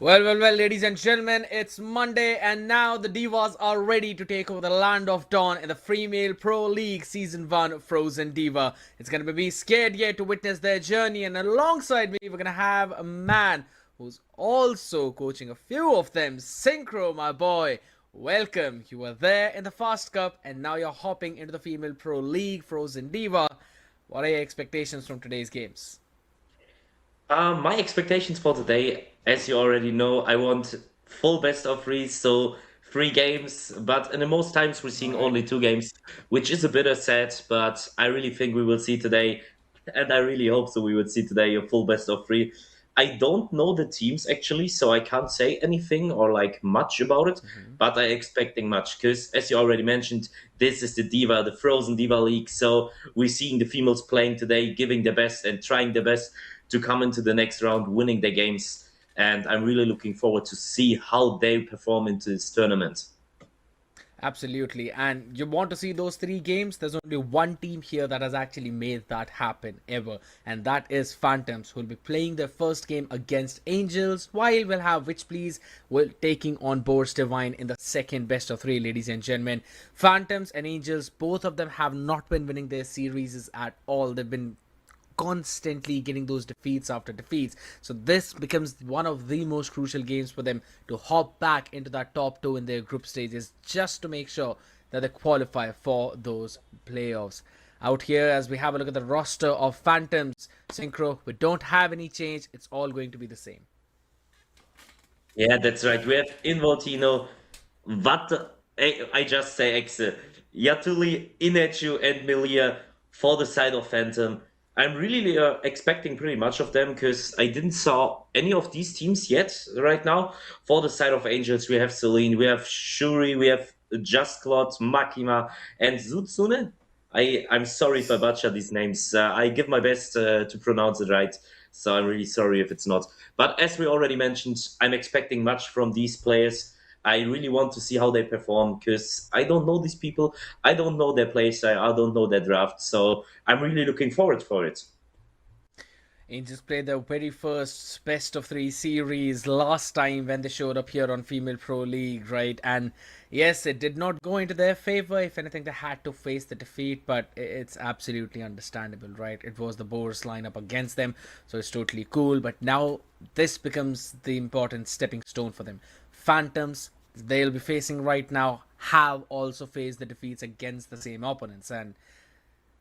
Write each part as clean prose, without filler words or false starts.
Well, ladies and gentlemen, it's Monday, and now the Divas are ready to take over the land of Dawn in the Female Pro League Season 1 Frozen Diva. It's gonna be scared yet to witness their journey, and alongside me, we're gonna have a man who's also coaching a few of them. Synchro, my boy. Welcome. You were there in the Fast Cup, and now you're hopping into the Female Pro League Frozen Diva. What are your expectations from today's games? My expectations for today, as you already know, I want full best of three, so three games. But in the most times we're seeing Alright. only two games, which is a bit sad. But I really think we will see today, and I really hope so. We will see today a full best of three. I don't know the teams actually, so I can't say anything or like much about it. But I'm expecting much because, as you already mentioned, this is the Diva, the Frozen Diva League. So we're seeing the females playing today, giving their best and trying their best to come into the next round winning their games. And I'm really looking forward to see how they perform into this tournament. Absolutely. And you want to see those three games? There's only one team here that has actually made that happen ever. And that is Phantoms, who will be playing their first game against Angels, while we'll have Witch Please will taking on Boards Divine in the second best of three, ladies and gentlemen. Phantoms and Angels, both of them have not been winning their series at all. They've been constantly getting those defeats after defeats. So this becomes one of the most crucial games for them to hop back into that top two in their group stages just to make sure that they qualify for those playoffs. Out here, as we have a look at the roster of Phantoms, Synchro, we don't have any change. It's all going to be the same. Yeah, that's right. We have Involtino, Wat, I just say Exe, Yatuli, Inechu, and Milia for the side of Phantom. I'm really expecting pretty much of them because I didn't saw any of these teams yet right now. For the side of Angels, we have Celine, we have Shuri, we have Just Claude, Makima, and Zutsune. I'm sorry if I butcher these names. I give my best to pronounce it right, so I'm really sorry if it's not. But as we already mentioned, I'm expecting much from these players. I really want to see how they perform because I don't know these people. I don't know their playstyle. I don't know their draft. So I'm really looking forward for it. Angels played their very first best of three series last time when they showed up here on Female Pro League, right? And yes, it did not go into their favor. If anything, they had to face the defeat, but it's absolutely understandable, right? It was the Boars lineup against them, so it's totally cool. But now this becomes the important stepping stone for them. Phantoms, they'll be facing right now, have also faced the defeats against the same opponents, and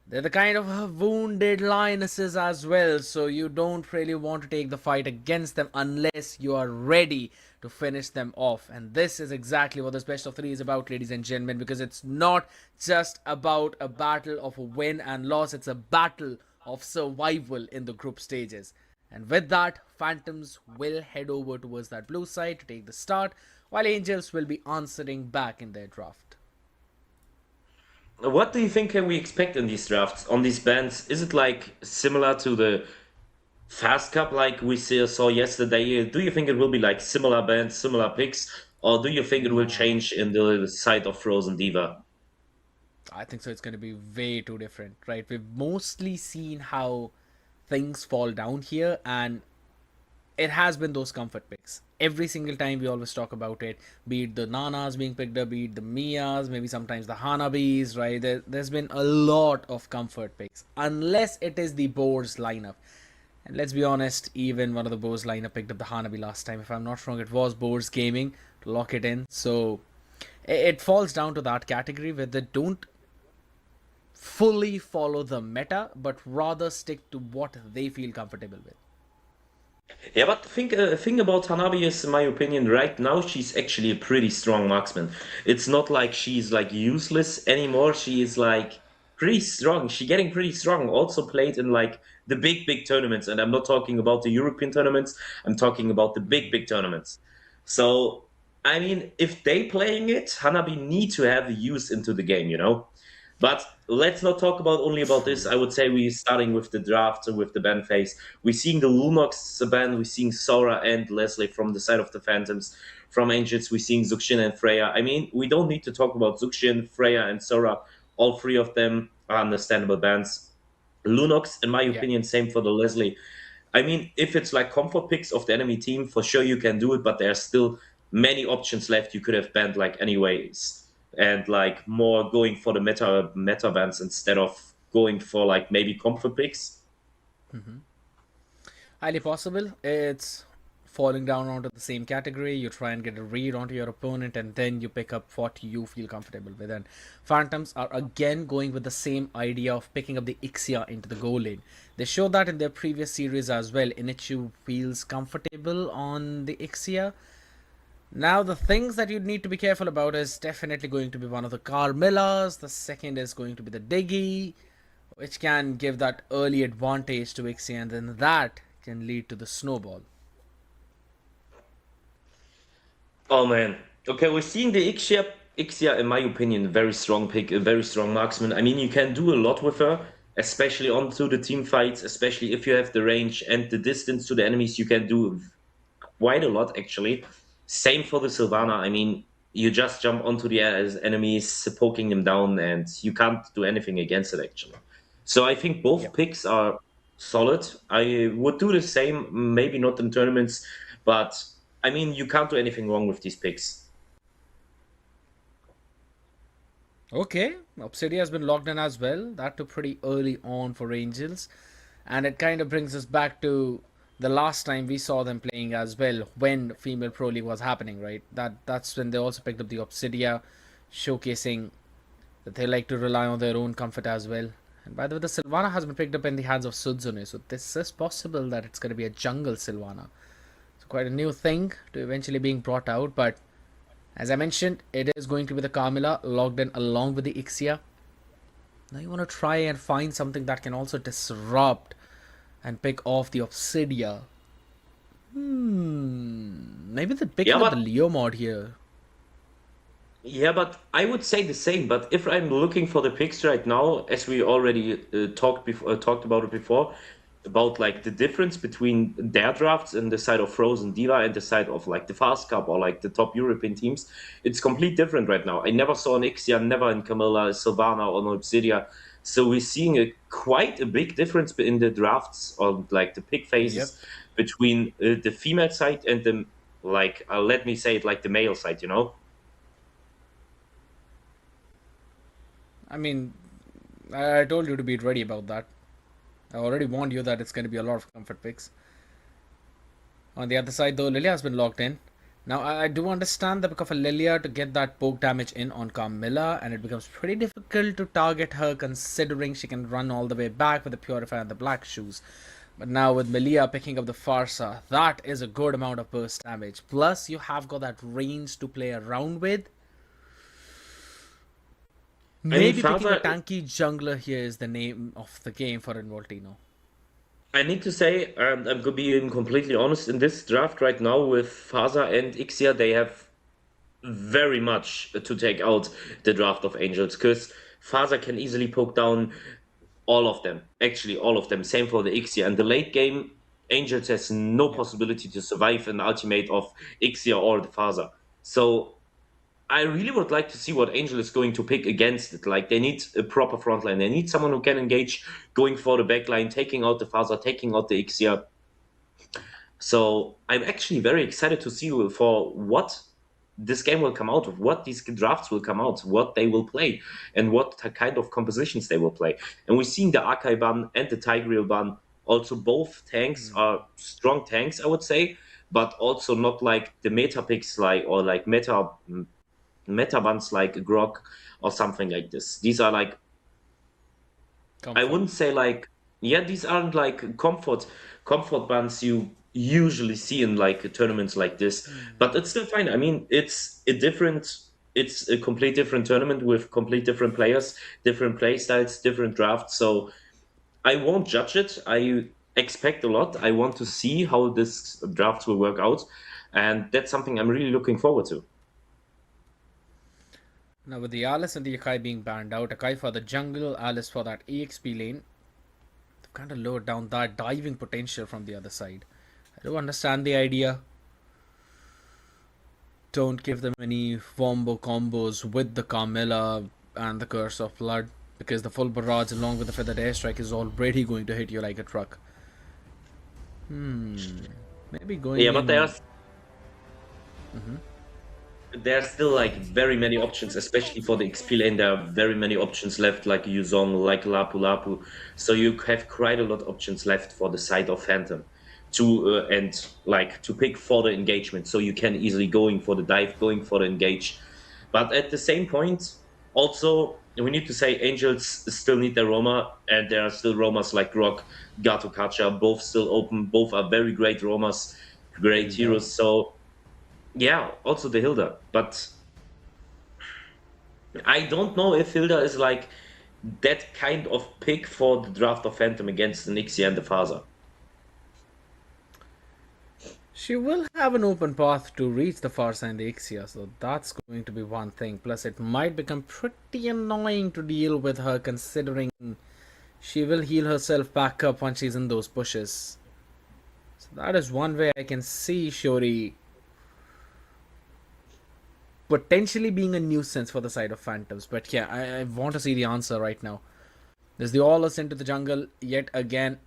they're the kind of wounded lionesses as well, so you don't really want to take the fight against them unless you are ready to finish them off. And this is exactly what this best of three is about, ladies and gentlemen, because it's not just about a battle of a win and loss, it's a battle of survival in the group stages. And with that, Phantoms will head over towards that blue side to take the start, while Angels will be answering back in their draft. What do you think can we expect in these drafts on these bands? Is it like similar to the Fast Cup like we saw yesterday? Do you think it will be like similar bands, similar picks, or do you think it will No, change in the side of Frozen Diva? I think so. It's going to be way too different, right? We've mostly seen how things fall down here, and it has been those comfort picks. Every single time we always talk about it, be it the Nanas being picked up, be it the Miyas, maybe sometimes the Hanabis, right? There's been a lot of comfort picks, unless it is the Boars lineup. And let's be honest, even one of the Boars lineup picked up the Hanabi last time. If I'm not wrong, it was Boars Gaming to lock it in. So it falls down to that category where they don't fully follow the meta, but rather stick to what they feel comfortable with. Yeah, but thing about Hanabi is, in my opinion, right now she's actually a pretty strong marksman. It's not like she's like useless anymore. She is like pretty strong. She getting pretty strong. Also played in like the big tournaments, and I'm not talking about the European tournaments. I'm talking about the big tournaments. So I mean, if they playing it, Hanabi need to have use into the game, you know. But let's not talk about only about this. True. I would say we're starting with the draft, with the ban phase. We're seeing the Lunox ban, we're seeing Sora and Leslie from the side of the Phantoms. From Angels, we're seeing Zuxin and Freya. I mean, we don't need to talk about Zuxin, Freya, and Sora. All three of them are understandable bans. Lunox, in my Yeah. opinion, same for the Leslie. I mean, if it's like comfort picks of the enemy team, for sure you can do it, but there's still many options left. You could have banned like anyways, and like more going for the meta bans instead of going for like maybe comfort picks. Highly possible. It's falling down onto the same category. You try and get a read onto your opponent, and then you pick up what you feel comfortable with. And Phantoms are again going with the same idea of picking up the Ixia into the goal lane. They showed that in their previous series as well. Inichu feels comfortable on the Ixia. Now, the things that you need to be careful about is definitely going to be one of the Carmillas. The second is going to be the Diggy, which can give that early advantage to Ixia, and then that can lead to the snowball. Oh man. Okay, we're seeing the Ixia. Ixia, in my opinion, a very strong pick, a very strong marksman. I mean, you can do a lot with her, especially onto the team fights, especially if you have the range and the distance to the enemies, you can do quite a lot actually. Same for the Sylvana. I mean, you just jump onto the enemies, poking them down, and you can't do anything against it actually. So I think both Yep. picks are solid. I would do the same, maybe not in tournaments, but I mean, you can't do anything wrong with these picks. Okay, Obsidia has been locked in as well. That took pretty early on for Angels. And it kind of brings us back to the last time we saw them playing as well when Female Pro League was happening, right? That's when they also picked up the Obsidia, showcasing that they like to rely on their own comfort as well. And by the way, the Sylvana has been picked up in the hands of Sudzune, so this is possible that it's going to be a jungle Sylvana. It's quite a new thing to eventually being brought out, but as I mentioned, it is going to be the Carmilla logged in along with the Ixia. Now you want to try and find something that can also disrupt and pick off the Obsidia. Maybe they're Yeah, picking up the but Leo mod here. yeah, but I would say the same. But if I'm looking for the picks right now, as we already talked about it before, about like the difference between their drafts and the side of Frozen Diva and the side of like the Fast Cup or like the top European teams, it's complete different right now. I never saw an Ixia, never in Camilla, Sylvana, or an Obsidia. So we're seeing a quite a big difference in the drafts or like the pick Yep. phases between the female side and the like. Let me say it like the male side, you know. I mean, I told you to be ready about that. I already warned you that it's going to be a lot of comfort picks. On the other side, though, Lilia has been locked in. Now, I do understand the pick of a Lilia to get that poke damage in on Carmilla, and it becomes pretty difficult to target her considering she can run all the way back with the Purifier and the Black Shoes. But now with Melia picking up the Farsa, that is a good amount of burst damage. Plus, you have got that range to play around with. I mean, Maybe picking a Faza, tanky jungler here is the name of the game for Involtino. I need to say, I'm being completely honest, in this draft right now with Faza and Ixia, they have very much to take out the draft of Angels because Faza can easily poke down all of them. Actually, all of them. Same for the Ixia. And the late game, Angels has no Yep. possibility to survive an ultimate of Ixia or the Faza. So I really would like to see what Angel is going to pick against it. Like they need a proper frontline. They need someone who can engage, going for the backline, taking out the Faza, taking out the Ixia. So I'm actually very excited to see for what this game will come out of, what these drafts will come out, what they will play, and what kind of compositions they will play. And we're seeing the Akai ban and the Tigreal ban. Also, both tanks are strong tanks, I would say, but also not like the meta picks like or like meta bans like Grok or something like this. These are like I Comfort. wouldn't say like yeah, these aren't like comfort bans you usually see in like tournaments like this, but it's still fine. I mean, it's a complete different tournament with complete different players, different play styles, different drafts. So I won't judge it. I expect a lot. I want to see how this draft will work out, and that's something I'm really looking forward to. Now with the Alice and the Akai being banned out, Akai for the jungle, Alice for that EXP lane, they've kind of lowered down that diving potential from the other side. I do understand the idea. Don't give them any wombo combos with the Carmilla and the Curse of Blood, because the full barrage along with the feathered airstrike is already going to hit you like a truck. Maybe going Yeah, but in. there are still like very many options, especially for the XP lane. There are very many options left, like Yuzong, like Lapu Lapu. So you have quite a lot of options left for the side of Phantom to and like to pick for the engagement. So you can easily going for the dive, going for the engage. But at the same point, also we need to say Angels still need their Roma, and there are still Romas like Grok, Gato Kacha, both still open. Both are very great Romas, great Hilda. heroes. So yeah, also the Hilda, but I don't know if Hilda is like that kind of pick for the draft of Phantom against the Nixie and the Father. She will have an open path to reach the far side and the Ixia, so that's going to be one thing. Plus, it might become pretty annoying to deal with her considering she will heal herself back up once she's in those bushes. So that is one way I can see Shori potentially being a nuisance for the side of Phantoms. But yeah, I want to see the answer right now. There's the Aulus into the jungle yet again.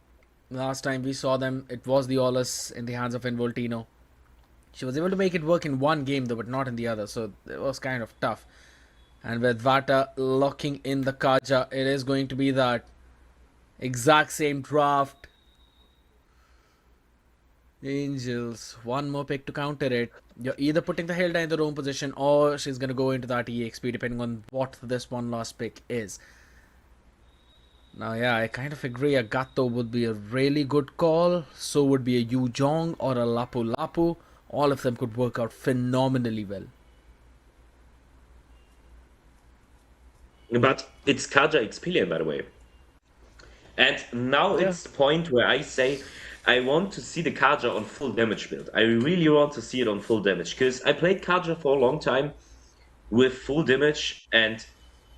Last time we saw them, it was the Aulus in the hands of Involtino. She was able to make it work in one game though, but not in the other, so it was kind of tough. And with Vata locking in the Kaja, it is going to be that exact same draft. Angels, one more pick to counter it. You're either putting the Hilda in the wrong position or she's going to go into that EXP depending on what this one last pick is. Now, yeah, I kind of agree. A Gato would be a really good call. So would be a Yu Jong or a Lapu Lapu. All of them could work out phenomenally well. But it's Kaja Expelian, by the way. And now Yeah. it's the point where I say I want to see the Kaja on full damage build. I really want to see it on full damage because I played Kaja for a long time with full damage, and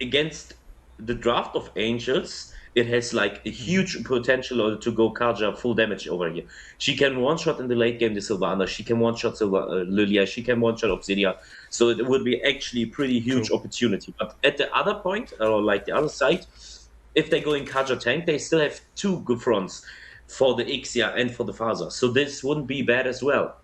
against the draft of Angels, it has like a huge potential to go Kaja full damage over here. She can one shot in the late game the Sylvana, she can one shot Lilia, she can one shot Obsidia. So it would be actually a pretty huge True. opportunity. But at the other point, or like the other side, if they go in Kaja tank, they still have two good fronts for the Ixia and for the Faza. So this wouldn't be bad as well.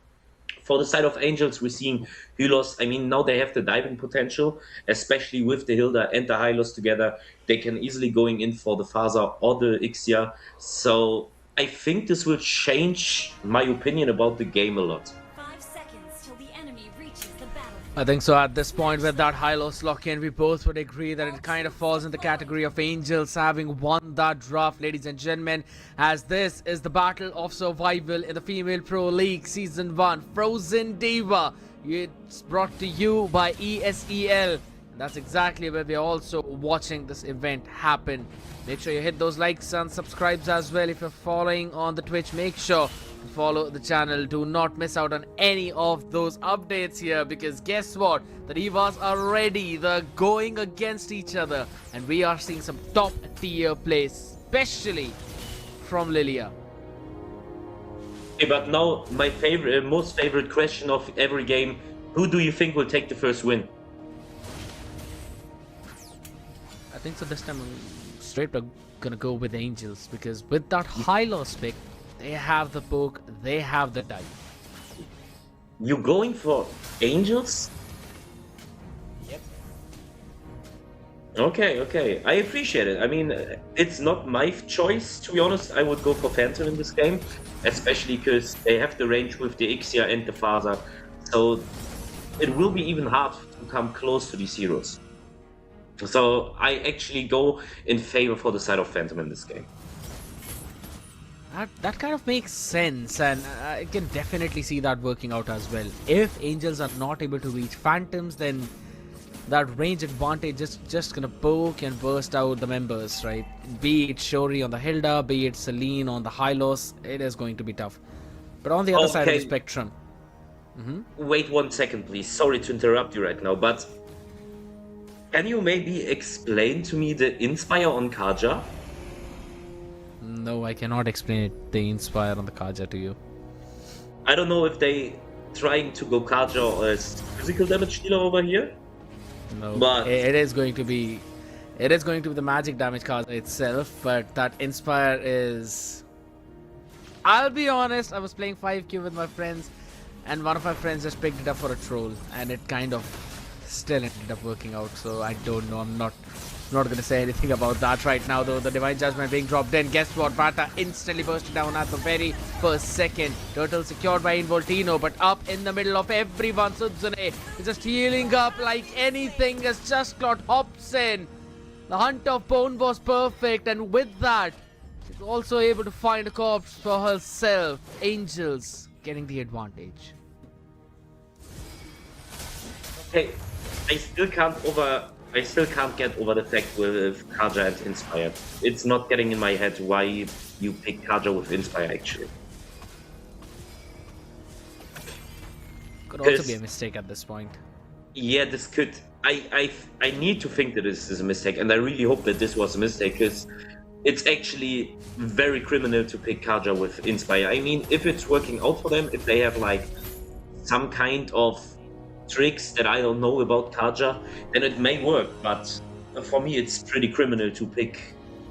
For the side of Angels, we're seeing Hylos. I mean, now they have the diving potential, especially with the Hilda and the Hylos together. They can easily going in for the Faza or the Ixia. So I think this will change my opinion about the game a lot. 5 seconds till the enemy reaches the battlefield. I think so. At this point, with that Hylos lock in, we both would agree that it kind of falls in the category of Angels having won that draft, ladies and gentlemen, as this is the battle of survival in the Female Pro League Season 1 Frozen Diva. It's brought to you by ESEL. And that's exactly where we're also watching this event happen. Make sure you hit those likes and subscribes as well. If you're following on the Twitch, make sure to follow the channel. Do not miss out on any of those updates here, because guess what? The Divas are ready. They're going against each other, and we are seeing some top tier play, especially from Lilia. Okay, but now my favorite, most favorite question of every game: who do you think will take the first win? I think so. This time I'm straight up gonna go with Angels, because with that high loss pick, they have the poke, they have the dive. You going for Angels? Yep. Okay. I appreciate it. I mean, it's not my choice, to be honest. I would go for Phantom in this game, especially because they have the range with the Ixia and the Faza. So it will be even hard to come close to these heroes. So I actually go in favor for the side of Phantom in this game. That kind of makes sense, and I can definitely see that working out as well. If Angels are not able to reach Phantoms, then that range advantage is just gonna poke and burst out the members, right? Be it Shori on the Hilda, be it Celine on the Hylos, it is going to be tough. But on the other side of the Okay. spectrum, Wait 1 second, please. Sorry to interrupt you right now, but can you maybe explain to me the Inspire on Kaja? no, I cannot explain it, the Inspire on the Kaja to you. I don't know if they trying to go Kaja as physical damage dealer over here. No, But- it is going to be, it is going to be the magic damage Kaja itself, but that Inspire is I'll be honest, I was playing 5Q with my friends, and one of my friends just picked it up for a troll, and it kind of still ended up working out. So I don't know. I'm not gonna say anything about that right now, though. The divine judgment being dropped in. Guess what? Vata instantly bursted down at the very first second. Turtle secured by Involtino, but up in the middle of everyone, Sudzune is just healing up like anything as Just Clot hops in. The hunt of bone was perfect, and with that, she's also able to find a corpse for herself. Angels getting the advantage. Okay, I still can't get over the fact with Kaja and Inspire. It's not getting in my head why you pick Kaja with Inspire actually. Could also be a mistake at this point. Yeah, this could. I need to think that this is a mistake, and I really hope that this was a mistake, because it's actually very criminal to pick Kaja with Inspire. I mean, if it's working out for them, if they have like some kind of tricks that I don't know about Kaja, then it may work, but for me it's pretty criminal to pick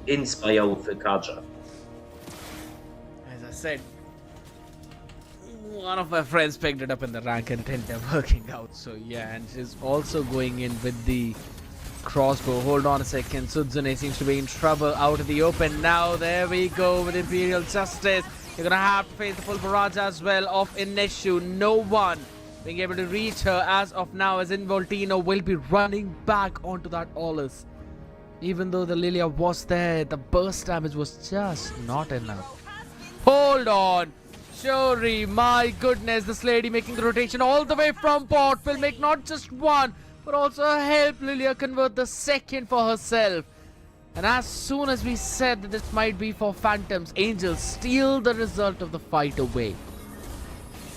Inspire with Kaja. As I said, one of my friends picked it up in the rank and it ended up working out. So yeah, and she's also going in with the crossbow. Hold on a second. Sudzune seems to be in trouble out of the open now. There we go with Imperial Justice. You're gonna have to face the full barrage as well of Ineshu. No one being able to reach her as of now, as Involtino will be running back onto that Aulus. Even though the Lilia was there, the burst damage was just not enough. Hold on! Shuri, my goodness, this lady making the rotation all the way from bot will make not just one, but also help Lilia convert the second for herself. And as soon as we said that this might be for Phantoms, Angels steal the result of the fight away.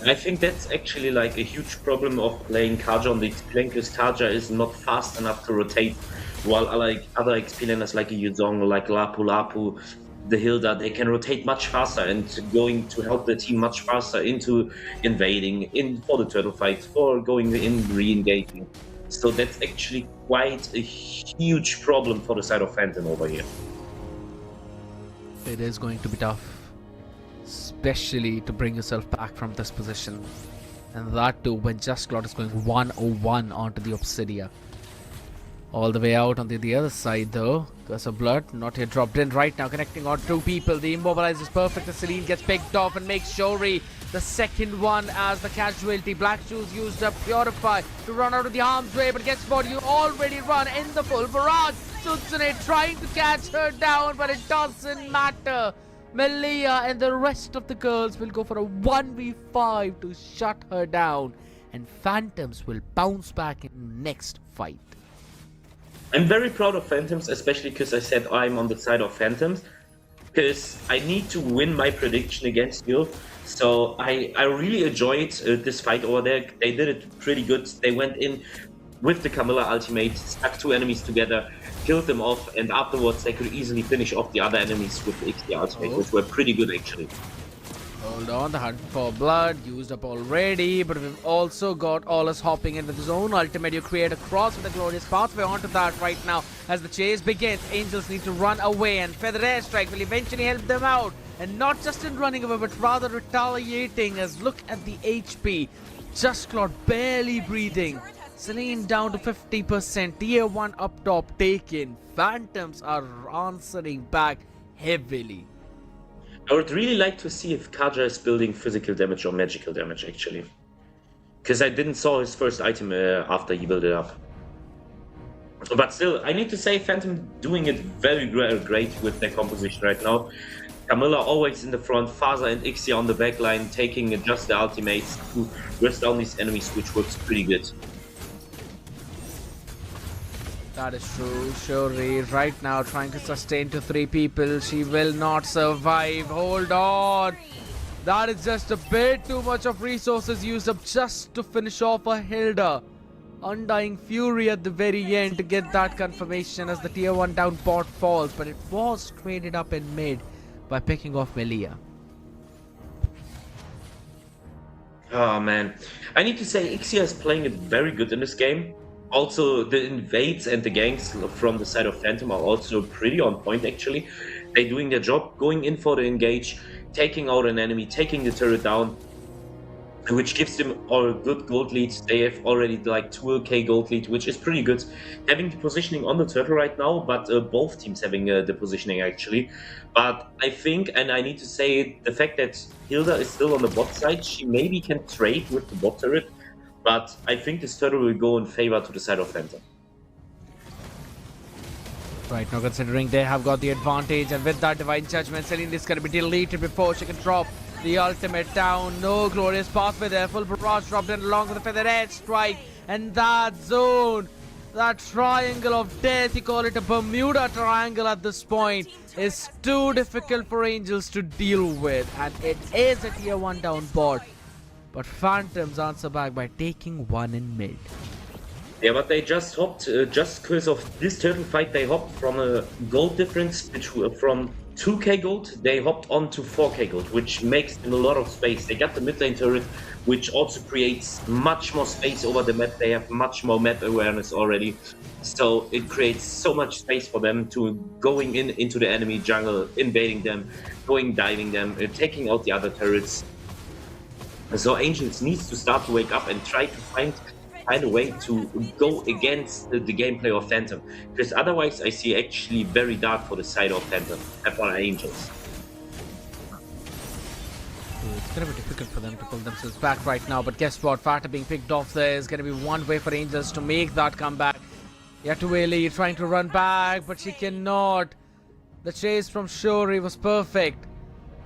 I think that's actually like a huge problem of playing Kaja on the XP lane, because Kaja is not fast enough to rotate, while like other XP laners like Yuzong, like Lapu Lapu, the Hilda, they can rotate much faster and going to help the team much faster into invading, in for the turtle fight, for going in re-engaging. So that's actually quite a huge problem for the side of Phantom over here. It is going to be tough, especially to bring yourself back from this position. And that too when Just Clot is going 101 onto the Obsidia. All the way out on the other side though. Curse of Blood, not yet dropped in right now, connecting on two people. The immobilize is perfect as Celine gets picked off and makes Shuri the second one as the casualty. Black Shoes used up Purify to run out of the harm's way, but guess what? You already run in the full barrage. Sutsune trying to catch her down, but it doesn't matter. Melia and the rest of the girls will go for a 1v5 to shut her down, and Phantoms will bounce back in next fight. I'm very proud of Phantoms, especially because I said I'm on the side of Phantoms, because I need to win my prediction against you. So I really enjoyed this fight over there. They did it pretty good. They went in with the Camilla ultimate, stuck two enemies together, killed them off, and afterwards they could easily finish off the other enemies with the XP ultimate, which were pretty good actually. Hold on, the hunt for blood used up already, but we've also got Aulus hopping in with his own ultimate. You create a cross with a glorious pathway onto that right now as the chase begins. Angels need to run away, and Feather Airstrike will eventually help them out, and not just in running away but rather retaliating, as look at the HP. Just Clot barely breathing. Celine down to 50%. Tier 1 up top taken. Phantoms are answering back heavily. I would really like to see if Kaja is building physical damage or magical damage actually, because I didn't saw his first item after he built it up. But still, I need to say Phantom doing it very great with their composition right now. Camilla always in the front, Faza and Ixia on the back line, taking just the ultimates to burst down these enemies, which works pretty good. That is true. Shuri right now trying to sustain to three people. She will not survive. Hold on. That is just a bit too much of resources used up just to finish off a Hilda. Undying Fury at the very end to get that confirmation as the tier 1 down bot falls. But it was traded up in mid by picking off Melia. Oh man. I need to say Ixia is playing it very good in this game. Also, the invades and the ganks from the side of Phantom are also pretty on point actually. They're doing their job, going in for the engage, taking out an enemy, taking the turret down, which gives them all good gold leads. They have already like 2k gold lead, which is pretty good. Having the positioning on the turtle right now, but both teams having the positioning actually. But I think, and I need to say it, the fact that Hilda is still on the bot side, she maybe can trade with the bot turret, but I think this turtle will go in favor to the side of Phantom. Right now, considering they have got the advantage, and with that Divine Judgment, Celine is going to be deleted before she can drop the ultimate down. No glorious pathway there. Full barrage dropped in along with the feather edge strike. And that zone, that triangle of death, you call it a Bermuda Triangle at this point, is too difficult for Angels to deal with. And it is a tier 1 down bot. But Phantoms answer back by taking one in mid. Yeah, but they just hopped, just because of this turtle fight, they hopped from a gold difference from 2k gold, they hopped on to 4k gold, which makes them a lot of space. They got the mid lane turret, which also creates much more space over the map. They have much more map awareness already. So it creates so much space for them to going into the enemy jungle, invading them, diving them, taking out the other turrets. So Angels needs to start to wake up and try to find a way to go against the gameplay of Phantom, because otherwise I see actually very dark for the side of Phantom and for Angels. It's going to be difficult for them to pull themselves back right now, but guess what? Fata being picked off there is going to be one way for Angels to make that comeback. Yatueli trying to run back, but she cannot. The chase from Shuri was perfect.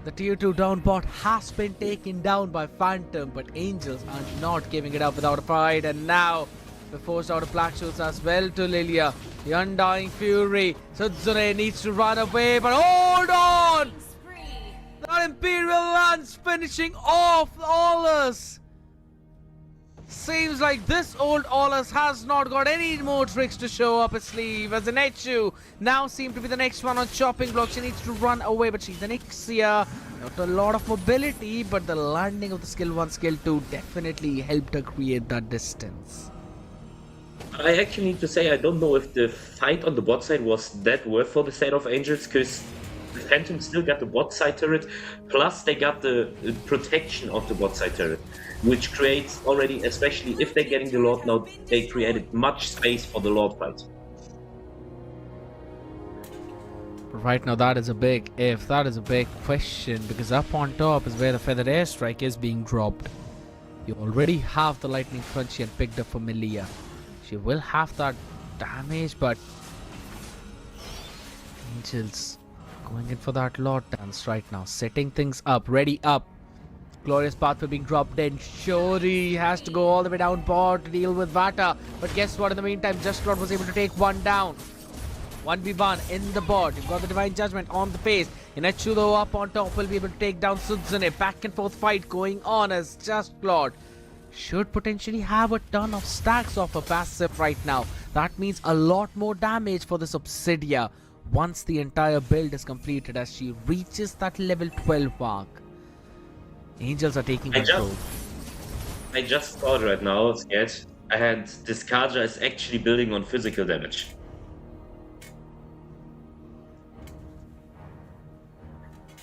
The tier 2 down bot has been taken down by Phantom, but Angels are not giving it up without a fight. And now, they're forced out of Black Shoes as well to Lilia. The Undying Fury. Sudzune needs to run away, but hold on! That Imperial Lance finishing off Aulus. Seems like this old Aulus has not got any more tricks to show up his sleeve, as Inechu now seems to be the next one on chopping block. She needs to run away, but she's an Ixia. Not a lot of mobility, but the landing of the skill 1, skill 2 definitely helped her create that distance. I actually need to say I don't know if the fight on the bot side was that worth for the side of Angels, because the Phantom still got the bot side turret, plus they got the protection of the bot side turret, which creates already, especially if they're getting the Lord now, they created much space for the Lord fight. Right now, that is a big if, that is a big question, because up on top is where the feathered airstrike is being dropped. You already have the lightning punch and picked up for Melia. She will have that damage, but Angels going in for that Lord dance right now, setting things up, ready up. Glorious pathway being dropped in. Shuri has to go all the way down bot to deal with Vata. But guess what? In the meantime, Just Lord was able to take one down. 1v1 in the bot. You've got the Divine Judgment on the face. Inechu though up on top will be able to take down Sudzune. Back and forth fight going on as Just Lord should potentially have a ton of stacks off a passive right now. That means a lot more damage for this Obsidia once the entire build is completed, as she reaches that level 12 mark. Angels are taking control. I just thought right now, scared. I had this Kaja is actually building on physical damage.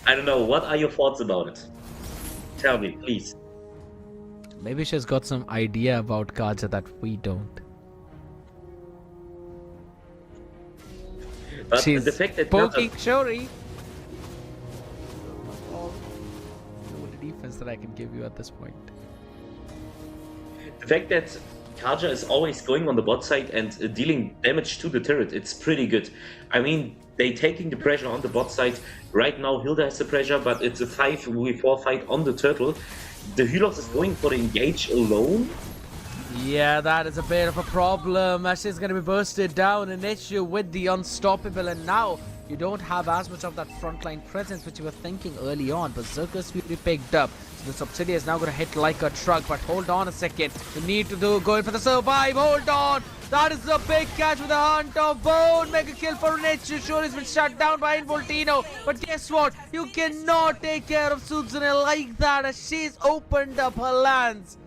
I don't know, what are your thoughts about it? Tell me, please. Maybe she's got some idea about Kaja that we don't. But She's the fact that poking Shuri. The defense that I can give you at this point. The fact that Kaja is always going on the bot side and dealing damage to the turret, it's pretty good. I mean, they taking the pressure on the bot side. Right now, Hilda has the pressure, but it's a 5v4 fight on the turtle. The Hylos is going for the engage alone. Yeah, that is a bit of a problem, as she's going to be bursted down. An issue with the unstoppable, and now you don't have as much of that frontline presence which you were thinking early on. Berserker's Fury picked up. So the Obsidia is now going to hit like a truck, but hold on a second. You need to go in for the survive. Hold on. That is a big catch with the Hunt of Bone. Mega kill for Nichu. Sure, has been shut down by Involtino. But guess what? You cannot take care of Sudzune like that, as she's opened up her lands.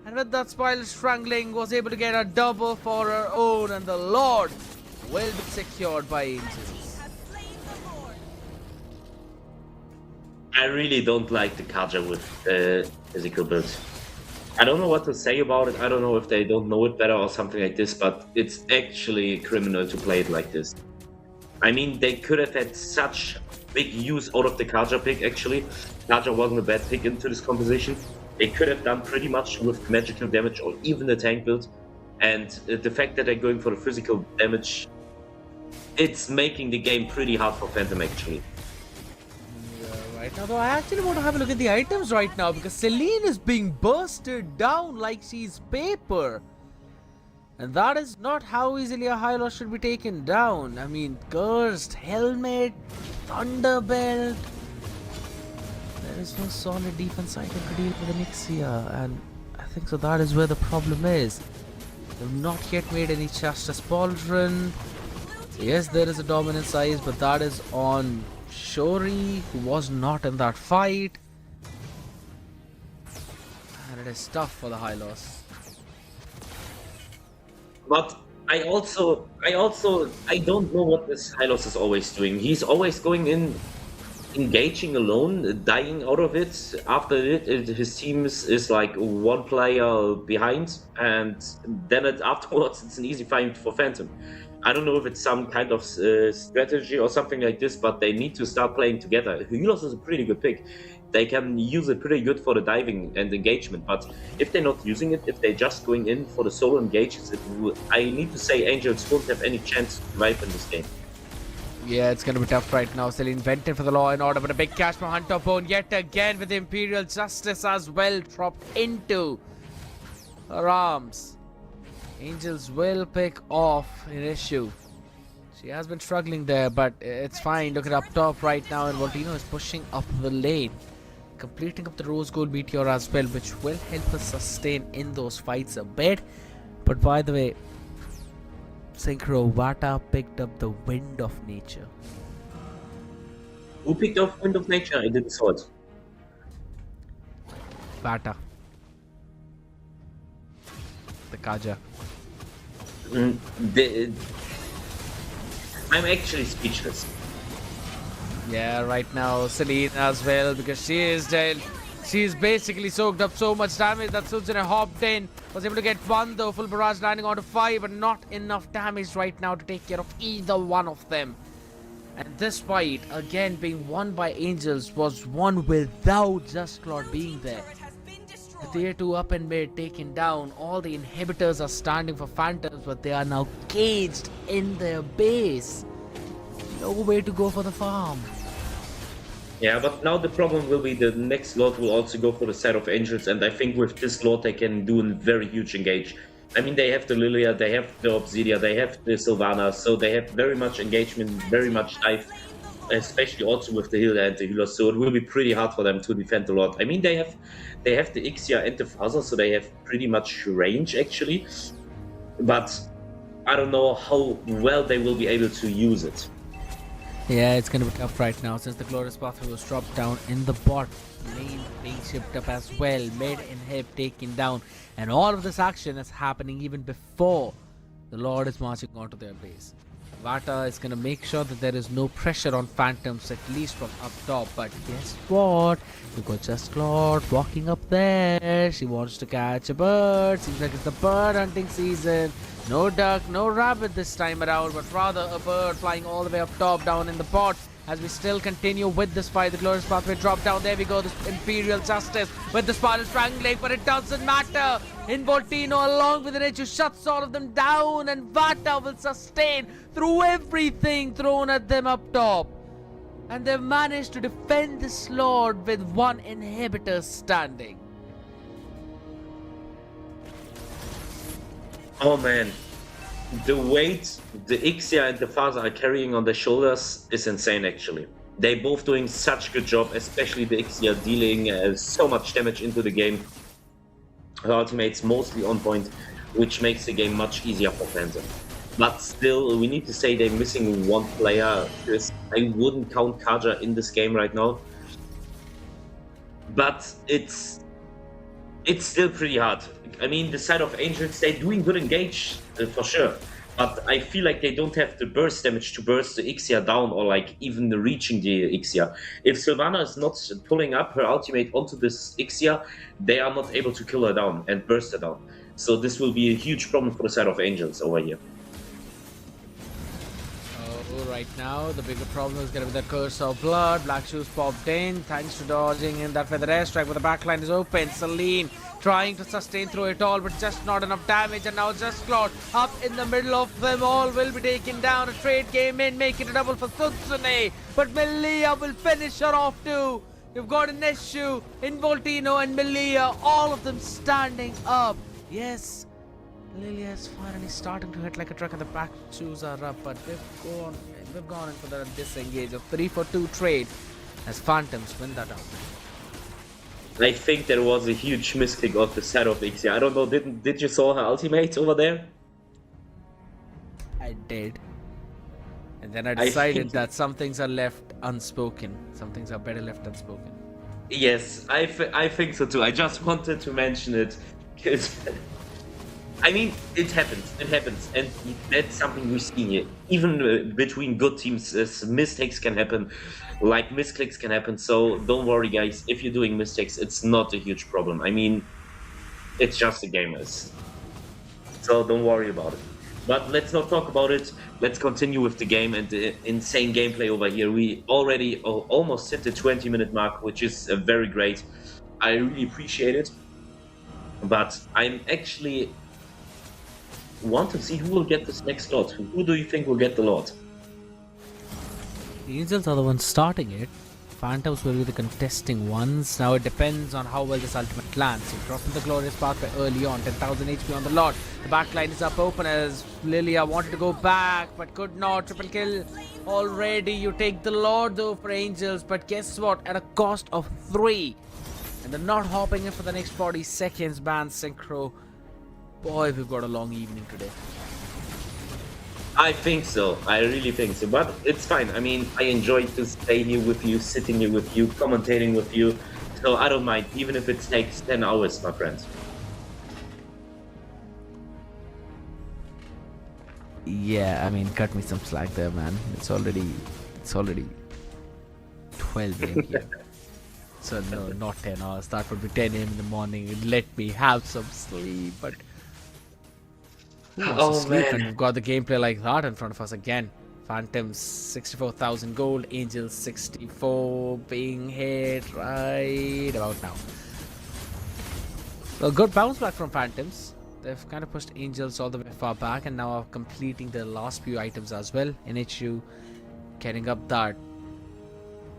And with that Spiral Strangling, was able to get a double for her own. And the Lord will be secured by Angels. I really don't like the Kaja with physical build. I don't know what to say about it. I don't know if they don't know it better or something like this, but it's actually criminal to play it like this. I mean, they could have had such big use out of the Kaja pick, actually. Kaja wasn't a bad pick into this composition. They could have done pretty much with magical damage or even the tank build. And the fact that they're going for the physical damage, it's making the game pretty hard for Phantom, actually. Yeah, right now, though, I actually want to have a look at the items right now because Celine is being bursted down like she's paper. And that is not how easily a high loss should be taken down. I mean, cursed helmet, thunderbelt. There is no solid defense item to deal with an Ixia, and I think so that is where the problem is. They've not yet made any Justice Pauldron. Yes, there is a dominant size, but that is on Shori, who was not in that fight. And it is tough for the high loss. But I don't know what this Hylos is always doing. He's always going in, engaging alone, dying out of it. After his team is like one player behind, and then afterwards it's an easy fight for Phantom. I don't know if it's some kind of strategy or something like this, but they need to start playing together. Hylos is a pretty good pick. They can use it pretty good for the diving and engagement, but if they're not using it, if they're just going in for the solo engages, I need to say Angels won't have any chance to survive in this game. Yeah, it's gonna be tough right now. Celine invented for the law and order, but a big cash from Hunter Bone yet again with Imperial Justice as well dropped into her arms. Angels will pick off an issue. She has been struggling there, but it's fine. Look at up top right now, and Voltino is pushing up the lane, completing up the Rose Gold Meteor as well, which will help us sustain in those fights a bit. But by the way, Synchro Vata picked up the Wind of Nature. Who picked up Wind of Nature? I didn't saw it. Vata. The Kaja. I'm actually speechless. Yeah, right now Celine as well, because she is dead. She's basically soaked up so much damage that Sujin hopped in, was able to get one though, full barrage landing onto 5, but not enough damage right now to take care of either one of them. And this fight, again being won by Angels, was won without Just Claude being there. The tier 2 up and mid taken down. All the inhibitors are standing for Phantoms, but they are now caged in their base. No way to go for the farm. Yeah, but now the problem will be the next Lord will also go for the side of Angels, and I think with this Lord they can do a very huge engage. I mean, they have the Lilia, they have the Obsidia, they have the Sylvana, so they have very much engagement, very much dive, especially also with the healer and the healer, so it will be pretty hard for them to defend the Lord. I mean, they have the Ixia and the Father, so they have pretty much range actually, but I don't know how well they will be able to use it. Yeah, it's gonna be tough right now since the Glorious Pathway was dropped down in the bot lane, being shipped up as well, mid inhib taken down, and all of this action is happening even before the Lord is marching onto their base. Vata is gonna make sure that there is no pressure on Phantoms, at least from up top, but guess what? You got Just Claude walking up there. She wants to catch a bird. Seems like it's the bird hunting season. No duck, no rabbit this time around, but rather a bird flying all the way up top down in the bot. As we still continue with this fight, the Glorious Pathway drop down. There we go, this Imperial Justice with the Spiral Strangling, but it doesn't matter. Involtino along with Reju shuts all of them down, and Vata will sustain through everything thrown at them up top. And they've managed to defend this Lord with one inhibitor standing. Oh man, the weight the Ixia and the Father are carrying on their shoulders is insane actually. They both doing such good job, especially the Ixia dealing so much damage into the game. Her ultimate's mostly on point, which makes the game much easier for Phantom. But still, we need to say they're missing one player, because I wouldn't count Kaja in this game right now. But it's still pretty hard. I mean, the side of Angels, they're doing good engage, for sure. But I feel like they don't have the burst damage to burst the Ixia down or like even reaching the Ixia. If Sylvana is not pulling up her ultimate onto this Ixia, they are not able to kill her down and burst her down. So this will be a huge problem for the side of Angels over here. Oh, right now, the bigger problem is going to be the curse of blood. Black Shoes popped in, thanks to dodging in that feather airstrike, but the backline is open. Celine trying to sustain through it all, but just not enough damage. And now Just Cloud up in the middle of them all will be taken down. A trade game in, make it a double for Sutsune. But Melia will finish her off too. You've got an issue in Voltino and Melia, all of them standing up. Yes, Lilia is finally starting to hit like a truck, and the back shoes are up, but we've gone in for the disengage of 3-for-2 trade as Phantoms win that out. I think there was a huge misclick of the side of Ixia. I don't know, did you saw her ultimate over there? I did. And then I decided that some things are left unspoken. Some things are better left unspoken. Yes, I think so too. I just wanted to mention it because I mean, it happens, and that's something we see here. Even between good teams, mistakes can happen, like misclicks can happen. So don't worry, guys. If you're doing mistakes, it's not a huge problem. I mean, it's just a game, so don't worry about it. But let's not talk about it. Let's continue with the game and the insane gameplay over here. We already almost hit the 20-minute mark, which is very great. I really appreciate it. But I'm actually want to see who will get this next lot. Who do you think will get the lot? The Angels are the ones starting it. Phantoms will be the contesting ones. Now it depends on how well this ultimate lands. So dropping the Glorious Pathway early on, 10,000 HP on the lot. The backline is up open as Lilia wanted to go back but could not. Triple kill already. You take the Lord though for Angels, but guess what? At a cost of 3. And they're not hopping in for the next 40 seconds. Ban Synchro. Boy, we've got a long evening today. I think so. I really think so. But it's fine. I mean, I enjoy to stay here with you, sitting here with you, commentating with you. So I don't mind, even if it takes 10 hours, my friend. Yeah, I mean, cut me some slack there, man. It's already 12 a.m. here. So no, not 10 hours. That would be 10 a.m. in the morning. Let me have some sleep, but Oh man, and we've got the gameplay like that in front of us again. Phantoms 64,000 gold, Angels 64 being hit right about now. A good bounce back from Phantoms. They've kind of pushed Angels all the way far back and now are completing their last few items as well. NHU getting up that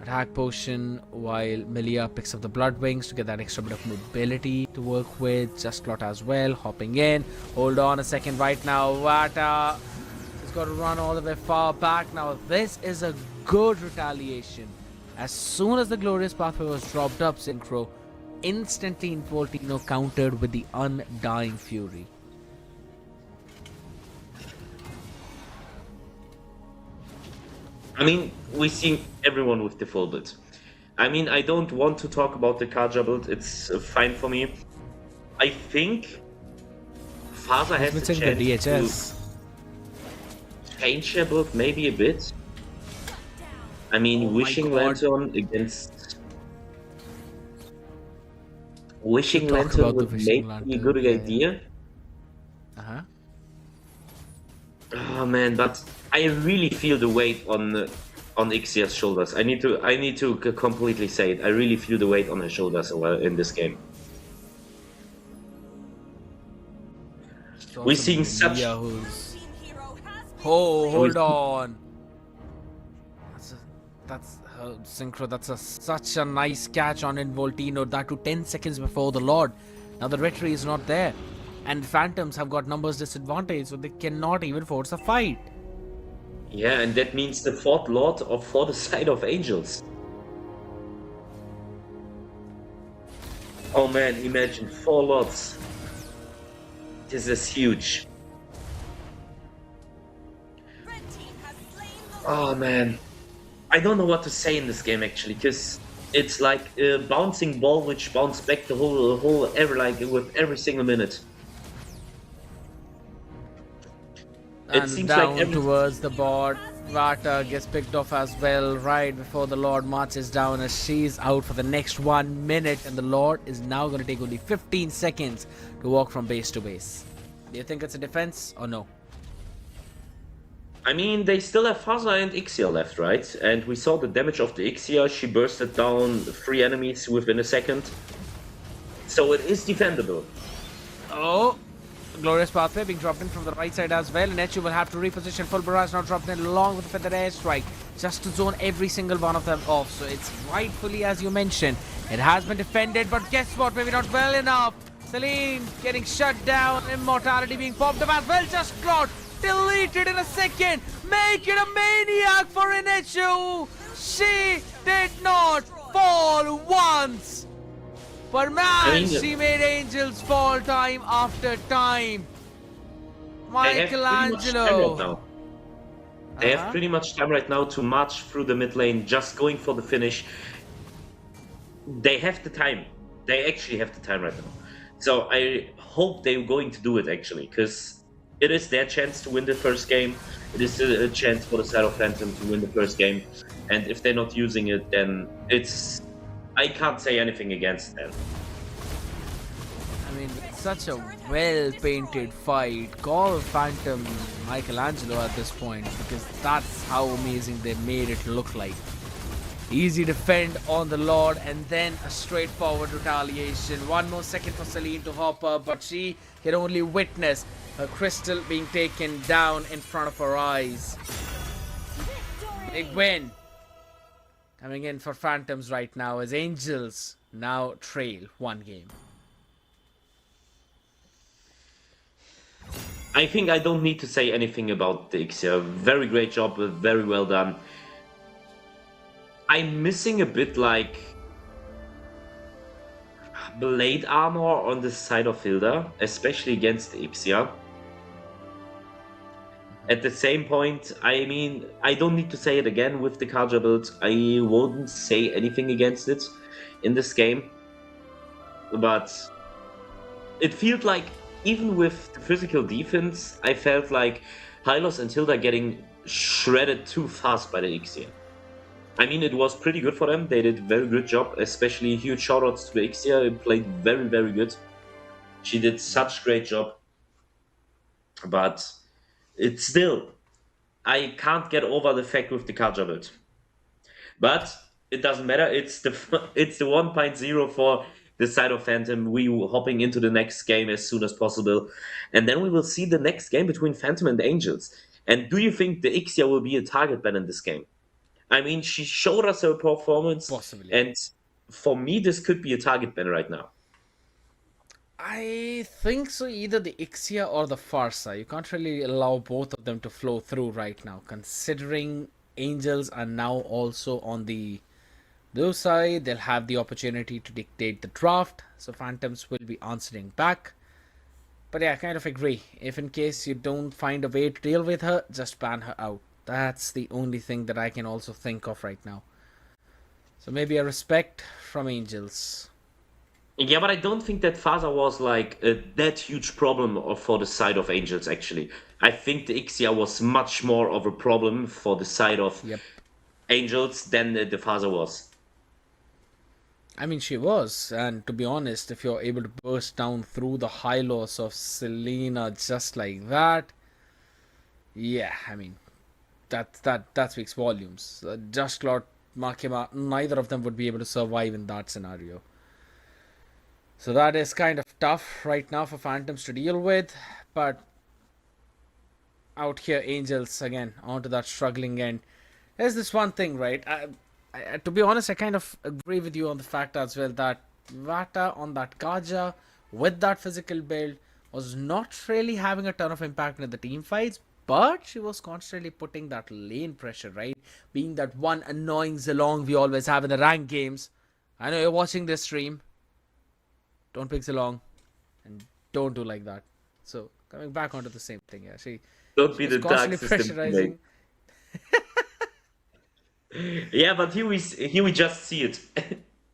attack potion while Melia picks up the blood wings to get that extra bit of mobility to work with. Just Clot as well, hopping in. Hold on a second right now. Wata has got to run all the way far back. Now this is a good retaliation. As soon as the Glorious Pathway was dropped up, Synchro instantly Voltino countered with the Undying Fury. I mean, we see everyone with the full build. I mean, I don't want to talk about the Kaja build. It's fine for me. I think Faza has the chance to change her build maybe a bit. I mean, Wishing Lantern against Wishing Lantern would make a good idea. Oh man, but I really feel the weight on Ixia's shoulders. I need to completely say it. I really feel the weight on her shoulders in this game. We're seeing such. Oh, hold on. That's Synchro. That's such a nice catch on Voltino. That to 10 seconds before the Lord. Now the retry is not there. And Phantoms have got numbers disadvantage, so they cannot even force a fight. Yeah, and that means the fourth Lord for the side of Angels. Oh man, imagine 4 Lords. This is huge. Oh man. I don't know what to say in this game actually, because it's like a bouncing ball which bounces back the whole with every single minute. And seems down like towards the board, Vata gets picked off as well right before the Lord marches down as she's out for the next 1 minute, and the Lord is now going to take only 15 seconds to walk from base to base. Do you think it's a defense or no? I mean, they still have Faza and Ixia left, right? And we saw the damage of the Ixia. She bursted down 3 enemies within a second. So it is defendable. Oh, glorious pathway being dropped in from the right side as well. Nechu will have to reposition. Full barrage now dropped in along with the feather airstrike just to zone every single one of them off. So it's rightfully, as you mentioned, it has been defended, but guess what? Maybe not well enough. Celine getting shut down. Immortality being popped up as well. Just Claude deleted in a second. Make it a maniac for Inechu. She did not fall once. But man, she made Angels fall time after time. Michelangelo. They have pretty much time right now to march through the mid lane, just going for the finish. They have the time. They actually have the time right now. So I hope they're going to do it actually, because it is their chance to win the first game. It is a chance for the side of Phantom to win the first game. And if they're not using it, then it's... I can't say anything against them. I mean, it's such a well-painted fight. Call Phantom Michelangelo at this point, because that's how amazing they made it look like. Easy defend on the Lord, and then a straightforward retaliation. 1 more second for Celine to hop up, but she can only witness her crystal being taken down in front of her eyes. Big win coming in for Phantoms right now as Angels now trail 1 game. I think I don't need to say anything about the Ixia. Very great job, very well done. I'm missing a bit like blade armor on the side of Hilda, especially against the Ixia. At the same point, I mean, I don't need to say it again with the Karja build. I won't say anything against it in this game. But it felt like, even with the physical defense, I felt like Hylos and Hilda getting shredded too fast by the Ixia. I mean, it was pretty good for them. They did a very good job, especially huge shoutouts to the Ixia. It played very, very good. She did such great job. But it's still, I can't get over the fact with the Karja build. But it doesn't matter. It's the 1.0 for the side of Phantom. We were hopping into the next game as soon as possible. And then we will see the next game between Phantom and Angels. And do you think the Ixia will be a target ban in this game? I mean, she showed us her performance. Possibly. And for me, this could be a target ban right now. I think so, either the Ixia or the Farsa. You can't really allow both of them to flow through right now, considering Angels are now also on the blue side. They'll have the opportunity to dictate the draft, so Phantoms will be answering back. But yeah, I kind of agree. If in case you don't find a way to deal with her, just ban her out. That's the only thing that I can also think of right now. So maybe a respect from Angels. Yeah, but I don't think that Faza was like that huge problem for the side of Angels, actually. I think the Ixia was much more of a problem for the side of Angels than the Faza was. I mean, she was, and to be honest, if you're able to burst down through the high loss of Selena just like that, yeah, I mean, that speaks volumes. Just Claude, Makima, neither of them would be able to survive in that scenario. So that is kind of tough right now for Phantoms to deal with, but out here, Angels again onto that struggling end. There's this one thing, right? To be honest, I kind of agree with you on the fact as well that Vata on that Kaja with that physical build was not really having a ton of impact in the team fights, but she was constantly putting that lane pressure, right? Being that one annoying Zilong we always have in the ranked games. I know you're watching this stream. Don't pick Zilong and don't do like that. So coming back onto the same thing, yeah, she Don't be the dark constantly system. pressurizing. Yeah, but here we just see it.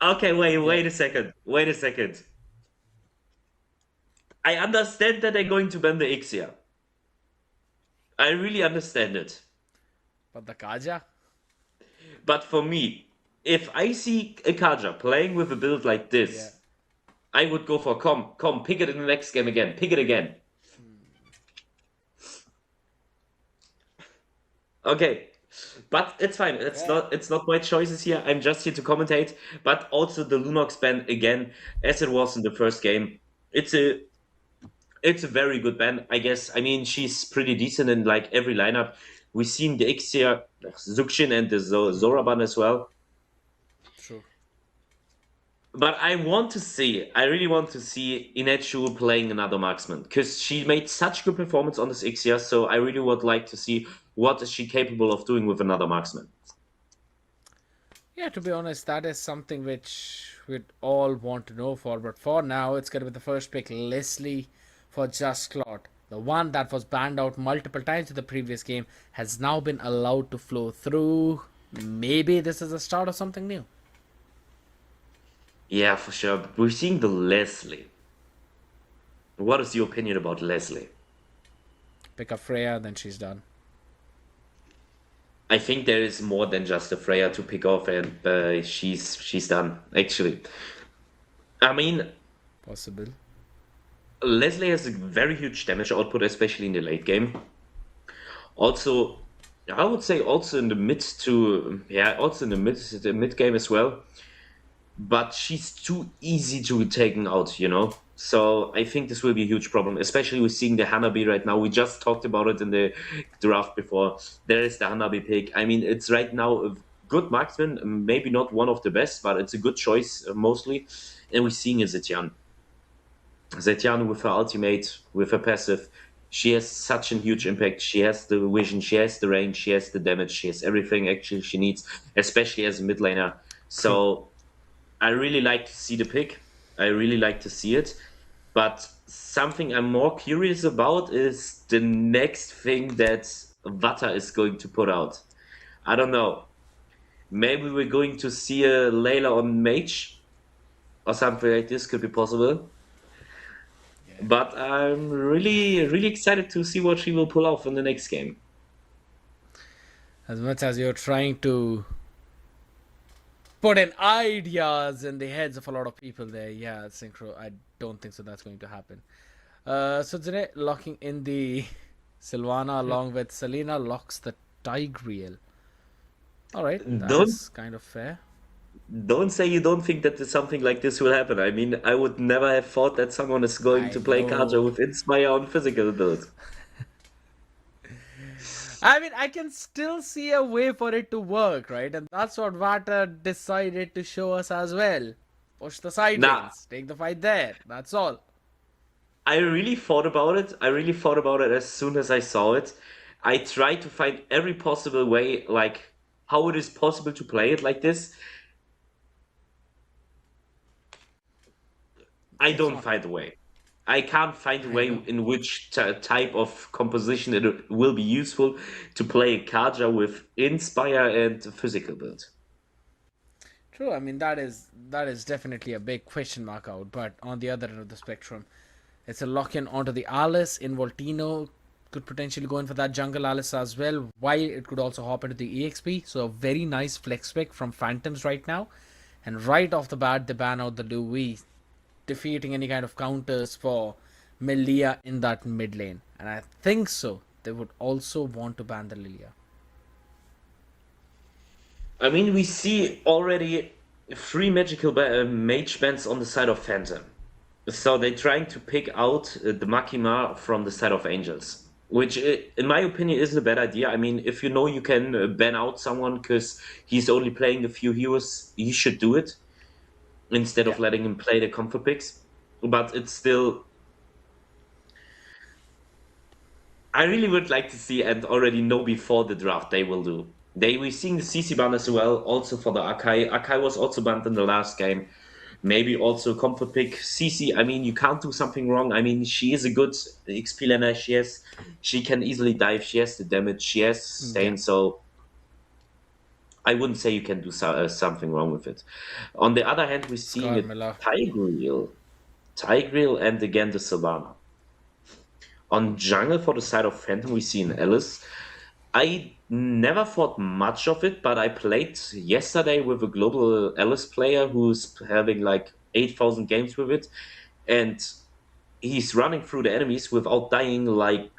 Okay, wait a second. Wait a second. I understand that they're going to ban the Ixia. I really understand it. But the Kaja? But for me, if I see a Kaja playing with a build like Yeah. this, I would go for come, pick it in the next game again, pick it again. Okay, but it's fine. Yeah. It's not my choices here. I'm just here to commentate. But also the Lunox ban again, as it was in the first game. It's a it's a very good ban, I guess. I mean, she's pretty decent in like every lineup. We've seen the Ixia, Zuxin, and the Zora ban as well. True. But I really want to see Inechu playing another marksman because she made such good performance on this Ixia. So I really would like to see what is she capable of doing with another marksman. Yeah, to be honest, that is something which we'd all want to know for. But for now, it's going to be the first pick, Leslie, for Just Clot. The one that was banned out multiple times in the previous game has now been allowed to flow through. Maybe this is the start of something new. Yeah, for sure. But we're seeing the Leslie. What is your opinion about Leslie? Pick up Freya, then she's done. I think there is more than just a Freya to pick off, and she's done. Actually, I mean, Possible. Leslie has a very huge damage output, especially in the late game. Also, I would say also in the also in the mid game as well. But she's too easy to be taken out, you know. So I think this will be a huge problem, especially with seeing the Hanabi right now. We just talked about it in the draft before. There is the Hanabi pick. I mean, it's right now a good marksman, maybe not one of the best, but it's a good choice mostly. And we're seeing a Zetian. Zetian with her ultimate, with her passive, she has such a huge impact. She has the vision, she has the range, she has the damage, she has everything actually she needs, especially as a mid laner. True. So I really like to see the pick. I really like to see it. But something I'm more curious about is the next thing that Vata is going to put out. I don't know. Maybe we're going to see a Layla on Mage or something like this could be possible. Yeah. But I'm really, really excited to see what she will pull off in the next game. As much as you're trying to put in ideas in the heads of a lot of people there, yeah, Synchro, I don't think so that's going to happen. So today, locking in the Sylvana along with Selena locks the Tigreal. Alright, that Don't is kind of fair. don't say you don't think that something like this will happen. I mean, I would never have thought that someone is going I to play Kaja know. with Inspire on physical build. I mean, I can still see a way for it to work, right? And that's what Vata decided to show us as well. Push the side Nah, lanes, take the fight there. That's all. I really thought about it. I really thought about it as soon as I saw it. I tried to find every possible way, like how it is possible to play it like this. I It's don't not. find a way. I can't find a I way know. in which type of composition it will be useful to play Kaja with Inspire and physical build. True. I mean, that is definitely a big question mark out. But on the other end of the spectrum, it's a lock in onto the Alice. Involtino could potentially go in for that jungle Alice as well. While it could also hop into the EXP. So a very nice flex pick from Phantoms right now. And right off the bat, they ban out the Louis, defeating any kind of counters for Melia in that mid lane. And I think so. They would also want to ban the Lilia. I mean, we see already three magical mage bands on the side of Phantom. So they're trying to pick out the Makima from the side of Angels, which, in my opinion, isn't a bad idea. I mean, if you know you can ban out someone because he's only playing a few heroes, you should do it instead Yeah. of letting him play the comfort picks. But it's still, I really would like to see and already know before the draft they will do. They we're seeing the CC ban as well, also for the Akai. Akai was also banned in the last game. Maybe also comfort pick CC. I mean, you can't do something wrong. I mean, she is a good XP laner. She can easily dive. She has the damage. She has Yeah. sustain. So I wouldn't say you can do something wrong with it. On the other hand, we're seeing a Scarmilla. Tigreal, and again the Sylvana. On jungle for the side of Phantom, we see an Alice. I never thought much of it, but I played yesterday with a global Alice player who's having like 8,000 games with it, and he's running through the enemies without dying, like,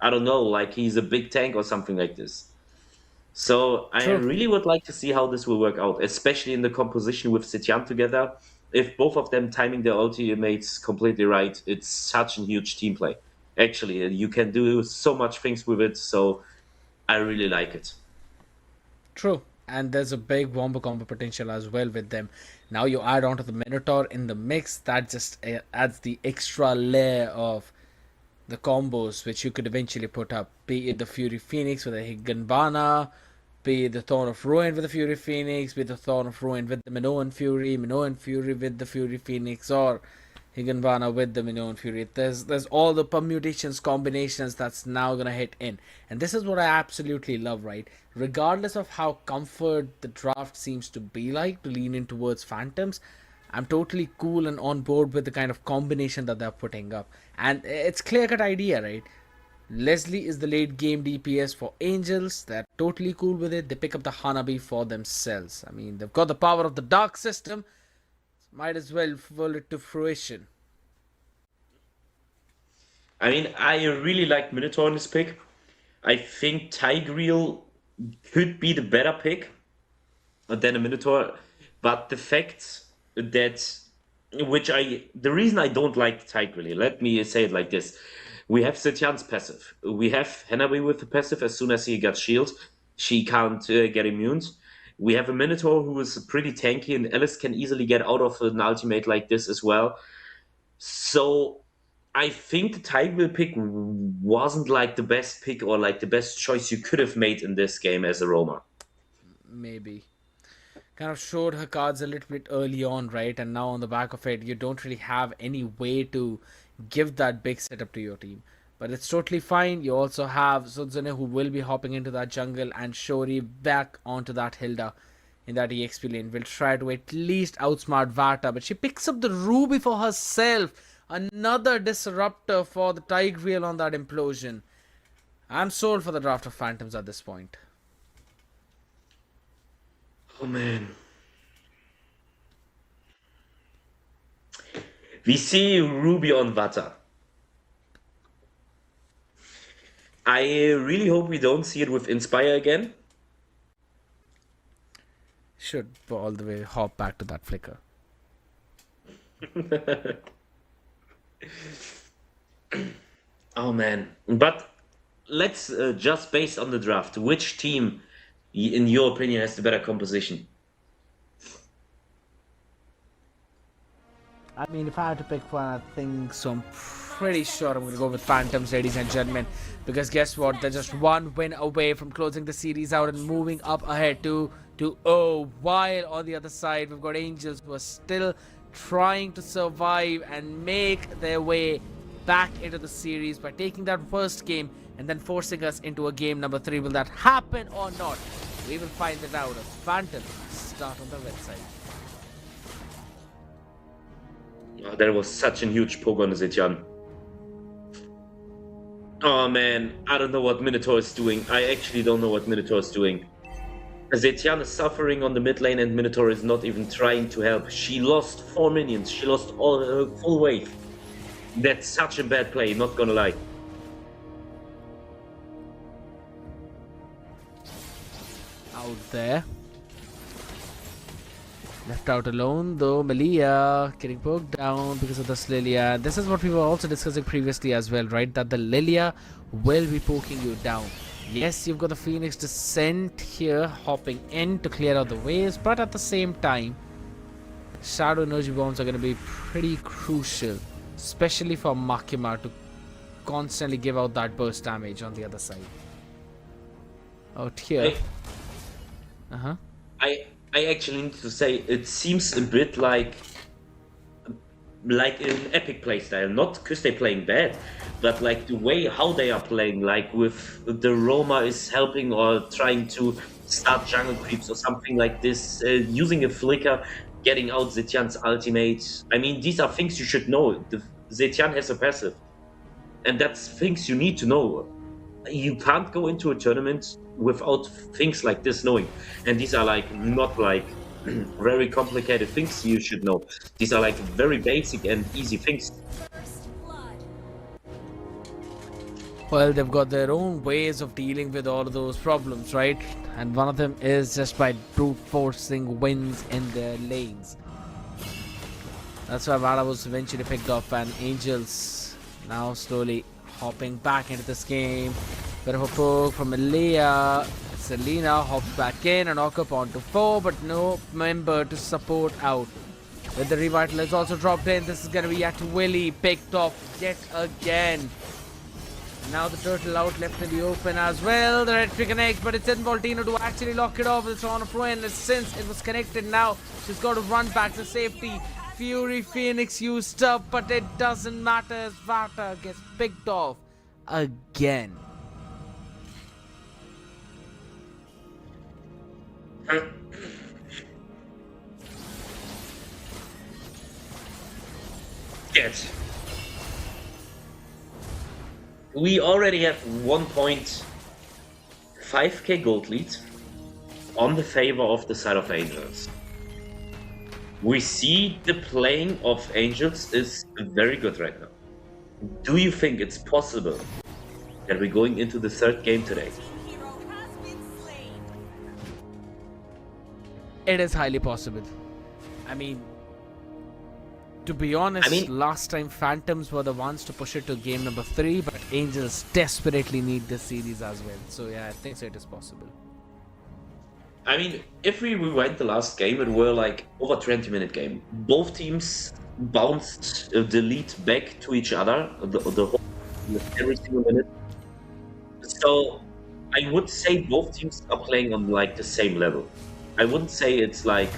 I don't know, like he's a big tank or something like this. So I True. really would like to see how this will work out, especially in the composition with Zetian together. If both of them timing their ultimates completely right, it's such a huge team play. Actually, you can do so much things with it, so I really like it. True. And there's a big wombo combo potential as well with them. Now you add on to the Minotaur in the mix, that just adds the extra layer of the combos which you could eventually put up. Be it the Fury Phoenix with a Higanbana, be it the Thorn of Ruin with the Fury Phoenix, be it the Thorn of Ruin with the Minoan Fury, Minoan Fury with the Fury Phoenix, or Higanbana with the Minoan Fury. There's all the permutations, combinations that's now gonna hit in. And this is what I absolutely love, right? Regardless of how comfort the draft seems to be like, to lean in towards Phantoms, I'm totally cool and on board with the kind of combination that they're putting up. And it's clear cut idea, right? Leslie is the late game DPS for Angels. They're totally cool with it. They pick up the Hanabi for themselves. I mean, they've got the power of the Dark System. Might as well pull it to fruition. I mean, I really like Minotaur in this pick. I think Tigreal could be the better pick than a Minotaur, but the fact that the reason I don't like Tigreal, let me say it like this: we have Zetian's passive, we have Hanabi with the passive. As soon as he got shield, she can't get immune. We have a Minotaur who is pretty tanky, and Alice can easily get out of an ultimate like this as well. So I think the Tigreal pick wasn't like the best pick or like the best choice you could have made in this game as a roamer. Maybe. Kind of showed her cards a little bit early on, right? And now on the back of it, you don't really have any way to give that big setup to your team. But it's totally fine. You also have Sudzune who will be hopping into that jungle, and Shori back onto that Hilda in that EXP lane. Will try to at least outsmart Vata, but she picks up the Ruby for herself. Another disruptor for the Tigreal on that implosion. I'm sold for the draft of Phantoms at this point. Oh man. We see Ruby on Vata. I really hope we don't see it with Inspire again. Should all the way hop back to that flicker. Oh man. But let's just based on the draft, which team, in your opinion, has the better composition? I mean, if I had to pick one, I think so. I'm pretty sure I'm going to go with Phantoms, ladies and gentlemen. Because guess what? They're just one win away from closing the series out and moving up ahead to 0. While on the other side, we've got Angels who are still trying to survive and make their way back into the series by taking that first game and then forcing us into a game number 3. Will that happen or not? We will find it out as Phantoms start on the red side. Oh, that was such a huge poke on Zetian. Oh man, I don't know what Minotaur is doing. I actually don't know what Minotaur is doing. Zetian is suffering on the mid lane and Minotaur is not even trying to help. She lost 4 minions. She lost all her full wave. That's such a bad play, not gonna lie. Out there. Left out alone though, Melia getting poked down because of this Lilia. This is what we were also discussing previously as well, right? That the Lilia will be poking you down. Yes, you've got the Phoenix Descent here hopping in to clear out the waves, but at the same time, Shadow Energy Bombs are going to be pretty crucial, especially for Makima to constantly give out that burst damage on the other side. Out here. I actually need to say it seems a bit like an epic playstyle, not because they're playing bad, but like the way how they are playing, like with the Roma is helping or trying to start jungle creeps or something like this, using a flicker, getting out Zetian's ultimate. I mean, these are things you should know. Zetian has a passive. and that's things you need to know. You can't go into a tournament without things like this knowing, and these are like not like very complicated things you should know. These are like very basic and easy things. First blood. Well, they've got their own ways of dealing with all of those problems, right? And one of them is just by brute forcing wins in their lanes. That's why Vada was eventually picked up, and Angels now slowly hopping back into this game. Bit of a poke from Elia. Selena hops back in and knock up onto 4, but no member to support out. With the Revitalize also dropped in, this is going to be yet Willy picked off yet again. Now the turtle out left in the open as well. The red tree connects, but it's in Voltino to actually lock it off. It's on a pro, and since it was connected now, she's got to run back to safety. Fury Phoenix used up, but it doesn't matter as Vata gets picked off again. Yes. We already have 1.5k gold lead on the favor of the side of Angels. We see the playing of Angels is very good right now. Do you think it's possible that we're going into the third game today? Hero has been slain. It is highly possible. I mean, to be honest, last time Phantoms were the ones to push it to game number 3, but Angels desperately need this series as well. So yeah, I think so it is possible. I mean, if we rewind the last game, it were like over 20-minute game. Both teams bounced the lead back to each other the whole every single minute. So I would say both teams are playing on like the same level. I wouldn't say it's like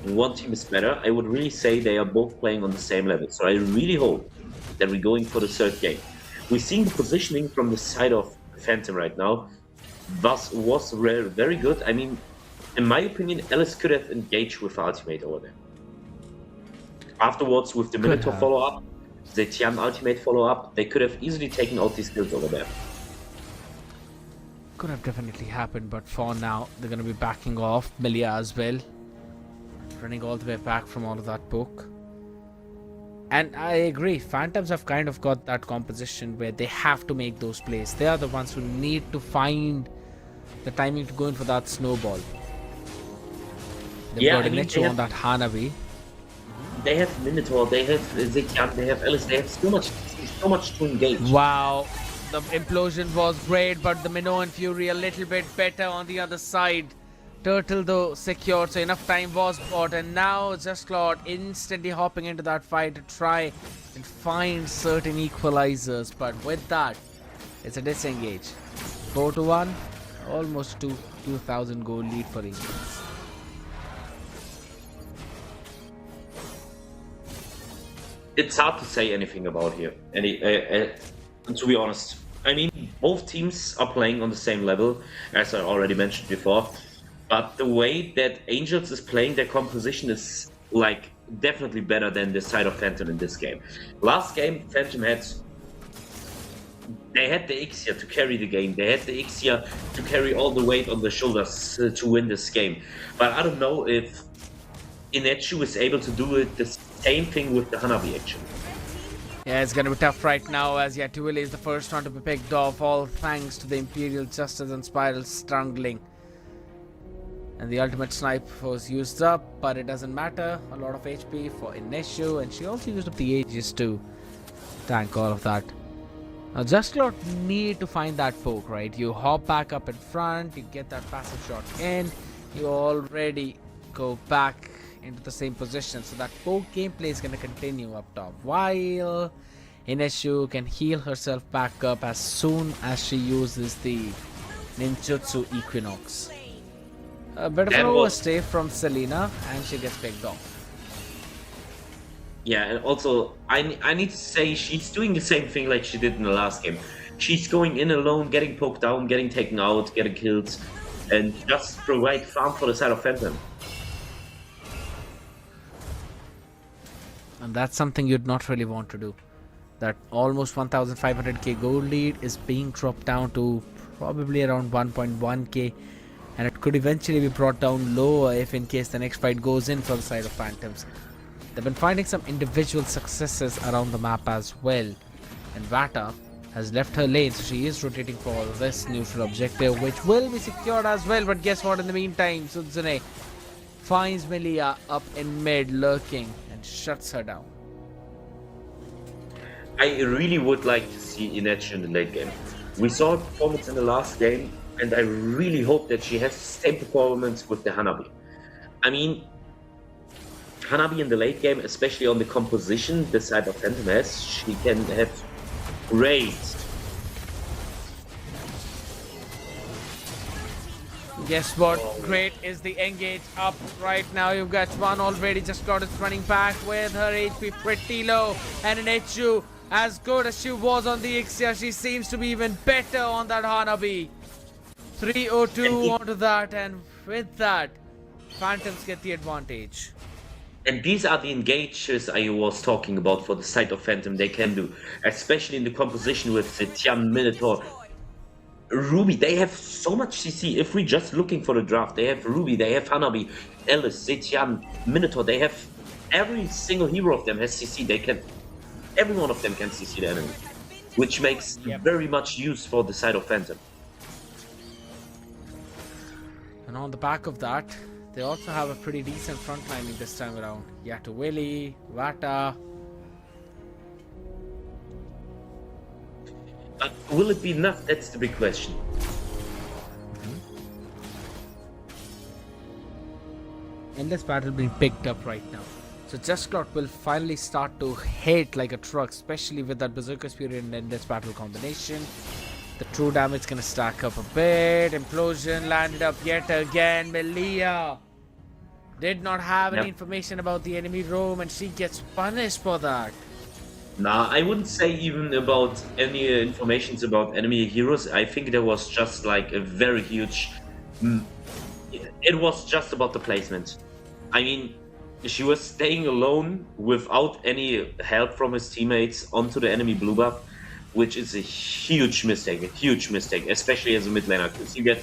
one team is better. I would really say they are both playing on the same level. So I really hope that we're going for the third game. We're seeing the positioning from the side of Phantom right now. Was very good. I mean, in my opinion, Alice could have engaged with ultimate over there. Afterwards, with the Minotaur follow-up, the Tian ultimate follow-up, they could have easily taken out these kills over there. Could have definitely happened, but for now, they're going to be backing off. Milia as well. Running all the way back from all of that poke. And I agree, Phantoms have kind of got that composition where they have to make those plays. They are the ones who need to find the timing to go in for that snowball. They've got Inecho on that Hanabi. They have Minotaur, they have Zekian, they have Alice, they have so much to engage. Wow, the implosion was great, but the Minnow and Fury a little bit better on the other side. Turtle though secured, so enough time was bought, and now Just Claude instantly hopping into that fight to try and find certain equalizers, but with that, it's a disengage. 4-1, almost 2,000 goal lead for Angels. It's hard to say anything about here. To be honest, I mean, both teams are playing on the same level, as I already mentioned before. But the way that Angels is playing their composition is like definitely better than the side of Phantom in this game. Last game, Phantom had the Ixia to carry the game. They had the Ixia to carry all the weight on their shoulders to win this game. But I don't know if Inechu is able to do it the same thing with the Hanabi action. Yeah, it's gonna be tough right now as Yatuili is the first one to be picked off, all thanks to the Imperial Justice and Spiral strangling. And the ultimate snipe was used up, but it doesn't matter. A lot of HP for Ineshu, and she also used up the Aegis to tank all of that. Now, Just Claude need to find that poke, right? You hop back up in front, you get that passive shot in, you already go back into the same position. So that poke gameplay is going to continue up top. While Ineshu can heal herself back up as soon as she uses the Ninjutsu Equinox. A bit of an overstay from Selena, and she gets picked off. Yeah, and also, I need to say, she's doing the same thing like she did in the last game. She's going in alone, getting poked down, getting taken out, getting killed, and just provide farm for the side of Phantom. And that's something you'd not really want to do. That almost 1500k gold lead is being dropped down to probably around 1.1k, and it could eventually be brought down lower if in case the next fight goes in for the side of Phantoms. They've been finding some individual successes around the map as well, and Vata has left her lane, so she is rotating for this neutral objective, which will be secured as well. But guess what? In the meantime, Sudzune finds Melia up in mid lurking and shuts her down. I really would like to see Inechi in the late game. We saw her performance in the last game, and I really hope that she has the same performance with the Hanabi. I mean, Hanabi in the late game, especially on the composition the side of Phantom has, she can have great. Guess what? Great is the engage up right now. You've got one already just got it running back with her HP pretty low. And an Inechi, as good as she was on the Ixia, she seems to be even better on that Hanabi. 302 onto that, and with that, Phantoms get the advantage. And these are the engages I was talking about for the side of Phantom they can do, especially in the composition with Tian, Minotaur, Ruby. They have so much CC. If we're just looking for the draft, they have Ruby, they have Hanabi, Alice, Zetian, Minotaur. They have every single hero of them has CC. They can, every one of them can CC the enemy, which makes very much use for the side of Phantom. And on the back of that, they also have a pretty decent frontlining this time around. Yato Willy, Vata. But will it be enough? That's the big question. Endless battle being picked up right now. So Just Cloud will finally start to hit like a truck, especially with that Berserker Spirit and Endless battle combination. The true damage gonna stack up a bit. Implosion landed up yet again. Melia did not have any information about the enemy roam, and she gets punished for that. Nah, I wouldn't say even about any informations about enemy heroes. I think there was just like a very huge. It was just about the placement. I mean, she was staying alone without any help from his teammates onto the enemy blue buff, which is a huge mistake, especially as a mid laner, because you get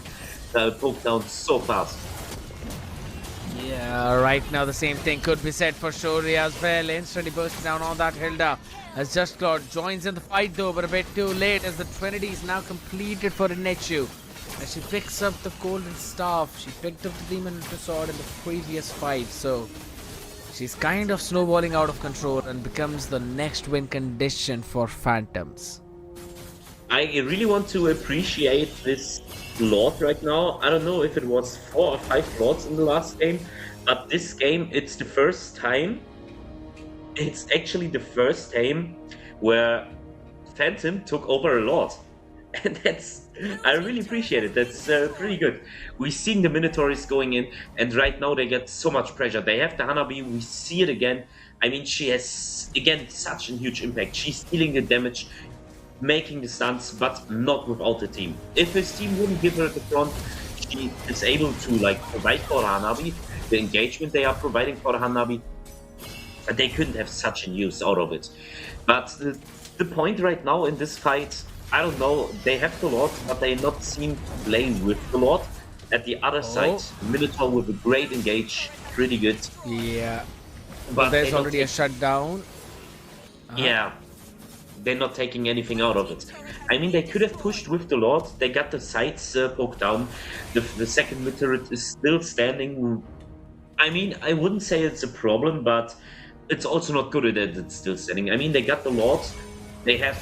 poked down so fast. Yeah, right now the same thing could be said for Shori as well. Instantly bursting down on that Hilda. As Just Cloud joins in the fight though, but a bit too late as the Trinity is now completed for Inechi. As she picks up the golden staff, she picked up the demon sword in the previous fight, so she's kind of snowballing out of control and becomes the next win condition for Phantoms. I really want to appreciate this Lord right now. I don't know if it was 4 or 5 Lords in the last game, but this game, it's the first time. It's actually the first time where Phantom took over a Lord. And I really appreciate it. That's pretty good. We've seen the Minotaurs going in, and right now they get so much pressure. They have the Hanabi, we see it again. I mean, she has, again, such a huge impact. She's stealing the damage, making the stuns, but not without the team. If his team wouldn't give her the front, she is able to like provide for Hanabi. The engagement they are providing for Hanabi, they couldn't have such a use out of it. But the point right now in this fight, I don't know, they have the Lord, but they not seen playing with the Lord. At the other side, Minotaur with a great engage, pretty good. Yeah, But there's already a shutdown. Yeah, they're not taking anything out of it. I mean, they could have pushed with the Lord. They got the sides poked down. The second mid turret is still standing. I mean, I wouldn't say it's a problem, but it's also not good that it's still standing. I mean, they got the Lord. They have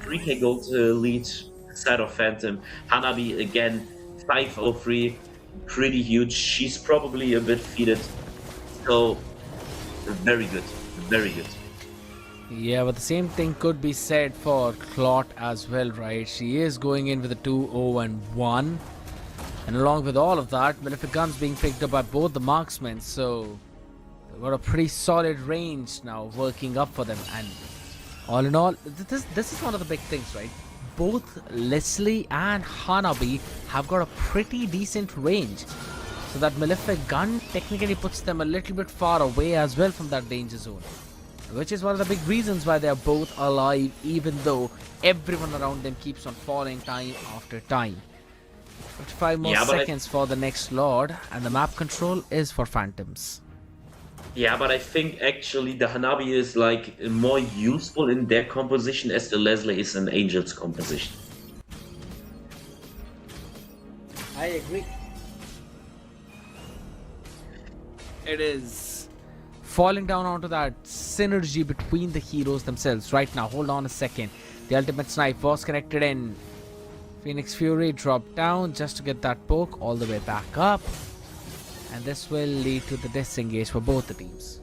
3k gold lead side of Phantom. Hanabi again, 503, pretty huge. She's probably a bit feeded. So, very good, very good. Yeah, but the same thing could be said for Clot as well, right? She is going in with a 2-0-1. And along with all of that, Malefic guns being picked up by both the marksmen, so they've got a pretty solid range now working up for them. And all in all, this is one of the big things, right? Both Leslie and Hanabi have got a pretty decent range. So that Malefic gun technically puts them a little bit far away as well from that danger zone. which is one of the big reasons why they are both alive, even though everyone around them keeps on falling time after time. 55 more Yeah, but seconds for the next Lord, and the map control is for Phantoms. Yeah, but I think actually the Hanabi is like more useful in their composition as the Leslie is in Angel's composition. I agree. It is falling down onto that synergy between the heroes themselves. Right now, hold on a second. The ultimate snipe was connected in. Phoenix Fury dropped down just to get that poke all the way back up. And this will lead to the disengage for both the teams.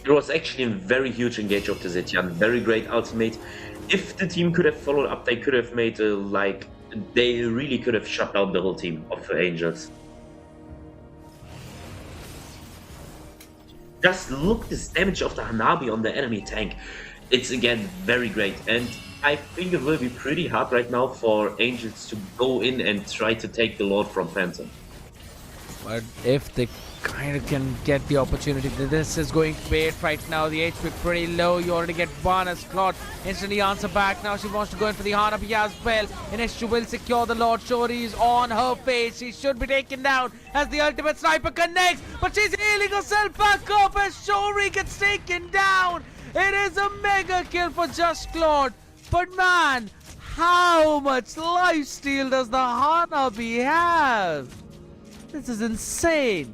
It was actually a very huge engage of the Zetian, very great ultimate. If the team could have followed up, they could have made they really could have shut down the whole team of Angels. Just look this damage of the Hanabi on the enemy tank. It's again very great, and I think it will be pretty hard right now for Angels to go in and try to take the Lord from Phantom. But if they kind of can get the opportunity, this is going to wait right now. The HP pretty low. You already get one as Claude instantly answer back. Now she wants to go in for the Hanabi as well. Ineshu will secure the Lord. Shori is on her face. She should be taken down as the ultimate sniper connects. But she's healing herself back up as Shori gets taken down. It is a mega kill for just Claude. But man, how much lifesteal does the Hanabi have? This is insane.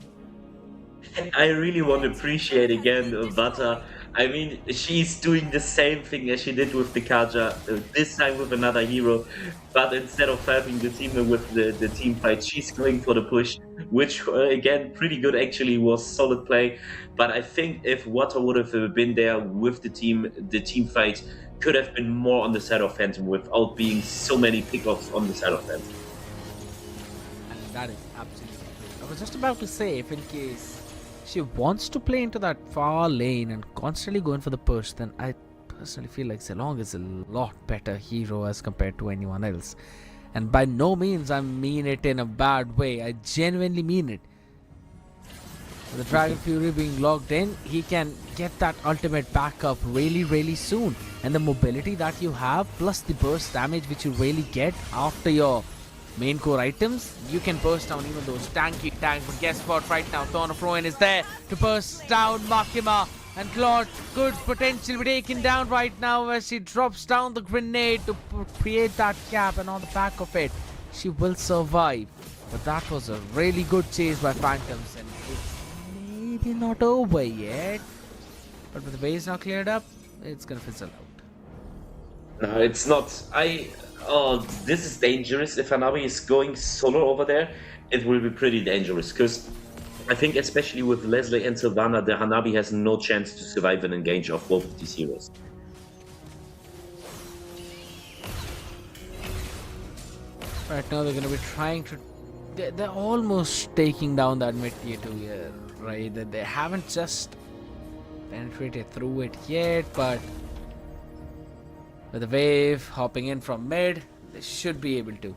I really want to appreciate again Vata. I mean, she's doing the same thing as she did with the Kaja, this time with another hero, but instead of helping the team with the team fight, she's going for the push, which again, pretty good actually, was solid play. But I think if Wata would have been there with the team fight could have been more on the side of Phantom without being so many pickoffs on the side of Phantom. And that is absolutely true. I was just about to say, if in case she wants to play into that far lane and constantly going for the push, then I personally feel like Zilong is a lot better hero as compared to anyone else. And by no means I mean it in a bad way. I genuinely mean it. With the Dragon Fury being logged in, he can get that ultimate backup really soon. And the mobility that you have, plus the burst damage which you really get after your main core items, you can burst down even those tanky tanks. But guess what, right now Thorn of Ruin is there to burst down Makima, and Claude could potentially be taken down right now as she drops down the grenade to create that gap, and on the back of it she will survive. But that was a really good chase by Phantoms, and it's maybe not over yet, but with the base now cleared up, it's gonna fizzle out. No, it's not. Oh, this is dangerous. If Hanabi is going solo over there, it will be pretty dangerous. Because I think, especially with Leslie and Sylvana, the Hanabi has no chance to survive an engage of both of these heroes. Right now they're gonna be trying to... They're almost taking down that mid tier 2 here, right? That they haven't just penetrated through it yet, but with the wave hopping in from mid, they should be able to.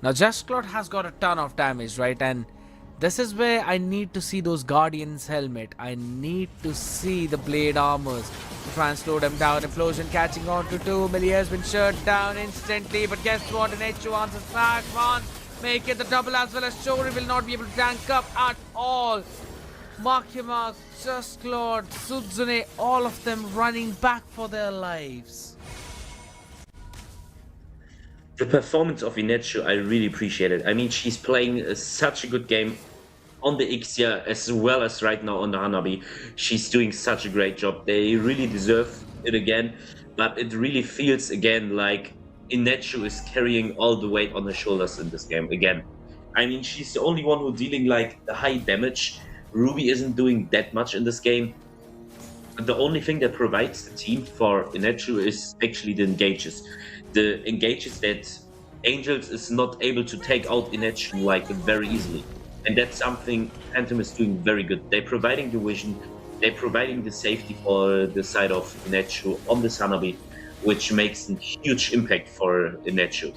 Now Just Cloud has got a ton of damage, right? And this is where I need to see those Guardians helmet. I need to see the blade armors to try and slow them down. Implosion catching on to 2. Millie has been shut down instantly, but guess what? An H2 answers back. One, make it the double as well as Shori will not be able to tank up at all. Makima, Just Cloud, Sudzune, all of them running back for their lives. The performance of Inechu, I really appreciate it. I mean, she's playing such a good game on the Ixia as well as right now on the Hanabi. She's doing such a great job. They really deserve it again, but it really feels again like Inechu is carrying all the weight on her shoulders in this game again. I mean, she's the only one who's dealing like the high damage. Ruby isn't doing that much in this game. The only thing that provides the team for Inechu is actually the engages. The engages that Angels is not able to take out Inechu like very easily. And that's something Phantom is doing very good. They're providing the vision, they're providing the safety for the side of Inechu on the Hanabi, which makes a huge impact for Inechu.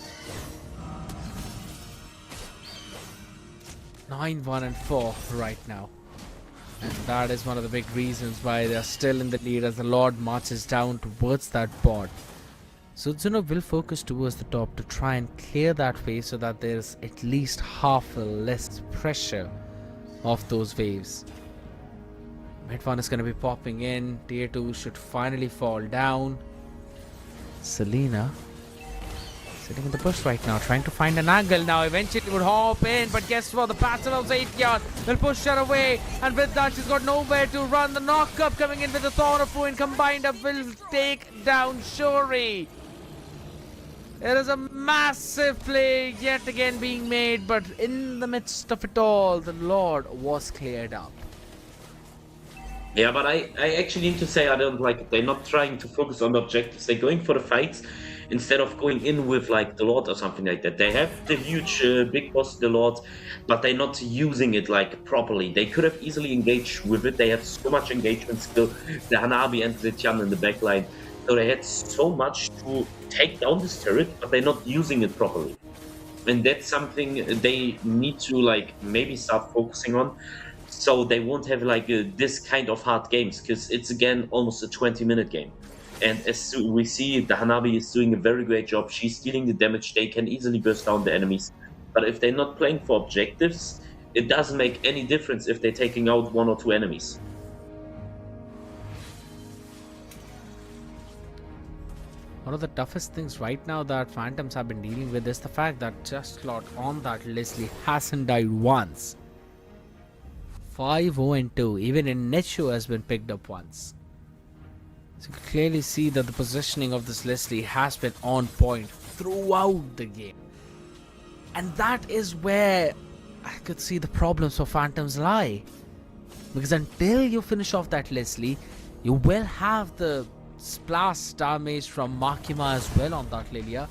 9-1 and 4 right now. And that is one of the big reasons why they are still in the lead as the Lord marches down towards that bot. Suzuno will focus towards the top to try and clear that wave so that there's at least half a less pressure of those waves. Mid one is going to be popping in. Tier 2 should finally fall down. Selena sitting in the bush right now, trying to find an angle now. Eventually would hop in, but guess what? The passive of Zaityon will push her away, and with that she's got nowhere to run. The knock-up coming in with the Thorn of Ruin combined up will take down Shuri. There is a massive play yet again being made, but in the midst of it all, the Lord was cleared up. Yeah, but I actually need to say I don't like it. They're not trying to focus on the objectives. They're going for the fights instead of going in with like the Lord or something like that. They have the huge big boss, the Lord, but they're not using it like properly. They could have easily engaged with it. They have so much engagement skill. The Hanabi and the Tian in the backline. So they had so much to take down this turret, but they're not using it properly. And that's something they need to like maybe start focusing on. So they won't have like this kind of hard games, because it's again almost a 20-minute game. And as we see, the Hanabi is doing a very great job. She's dealing the damage. They can easily burst down the enemies. But if they're not playing for objectives, it doesn't make any difference if they're taking out 1 or 2 enemies. One of the toughest things right now that Phantoms have been dealing with is the fact that Just Lot on that Leslie hasn't died once. 5-0-2, even in Necho has been picked up once. So you can clearly see that the positioning of this Leslie has been on point throughout the game. And that is where I could see the problems for Phantoms lie. Because until you finish off that Leslie, you will have the splash damage from Makima as well on that Lilia.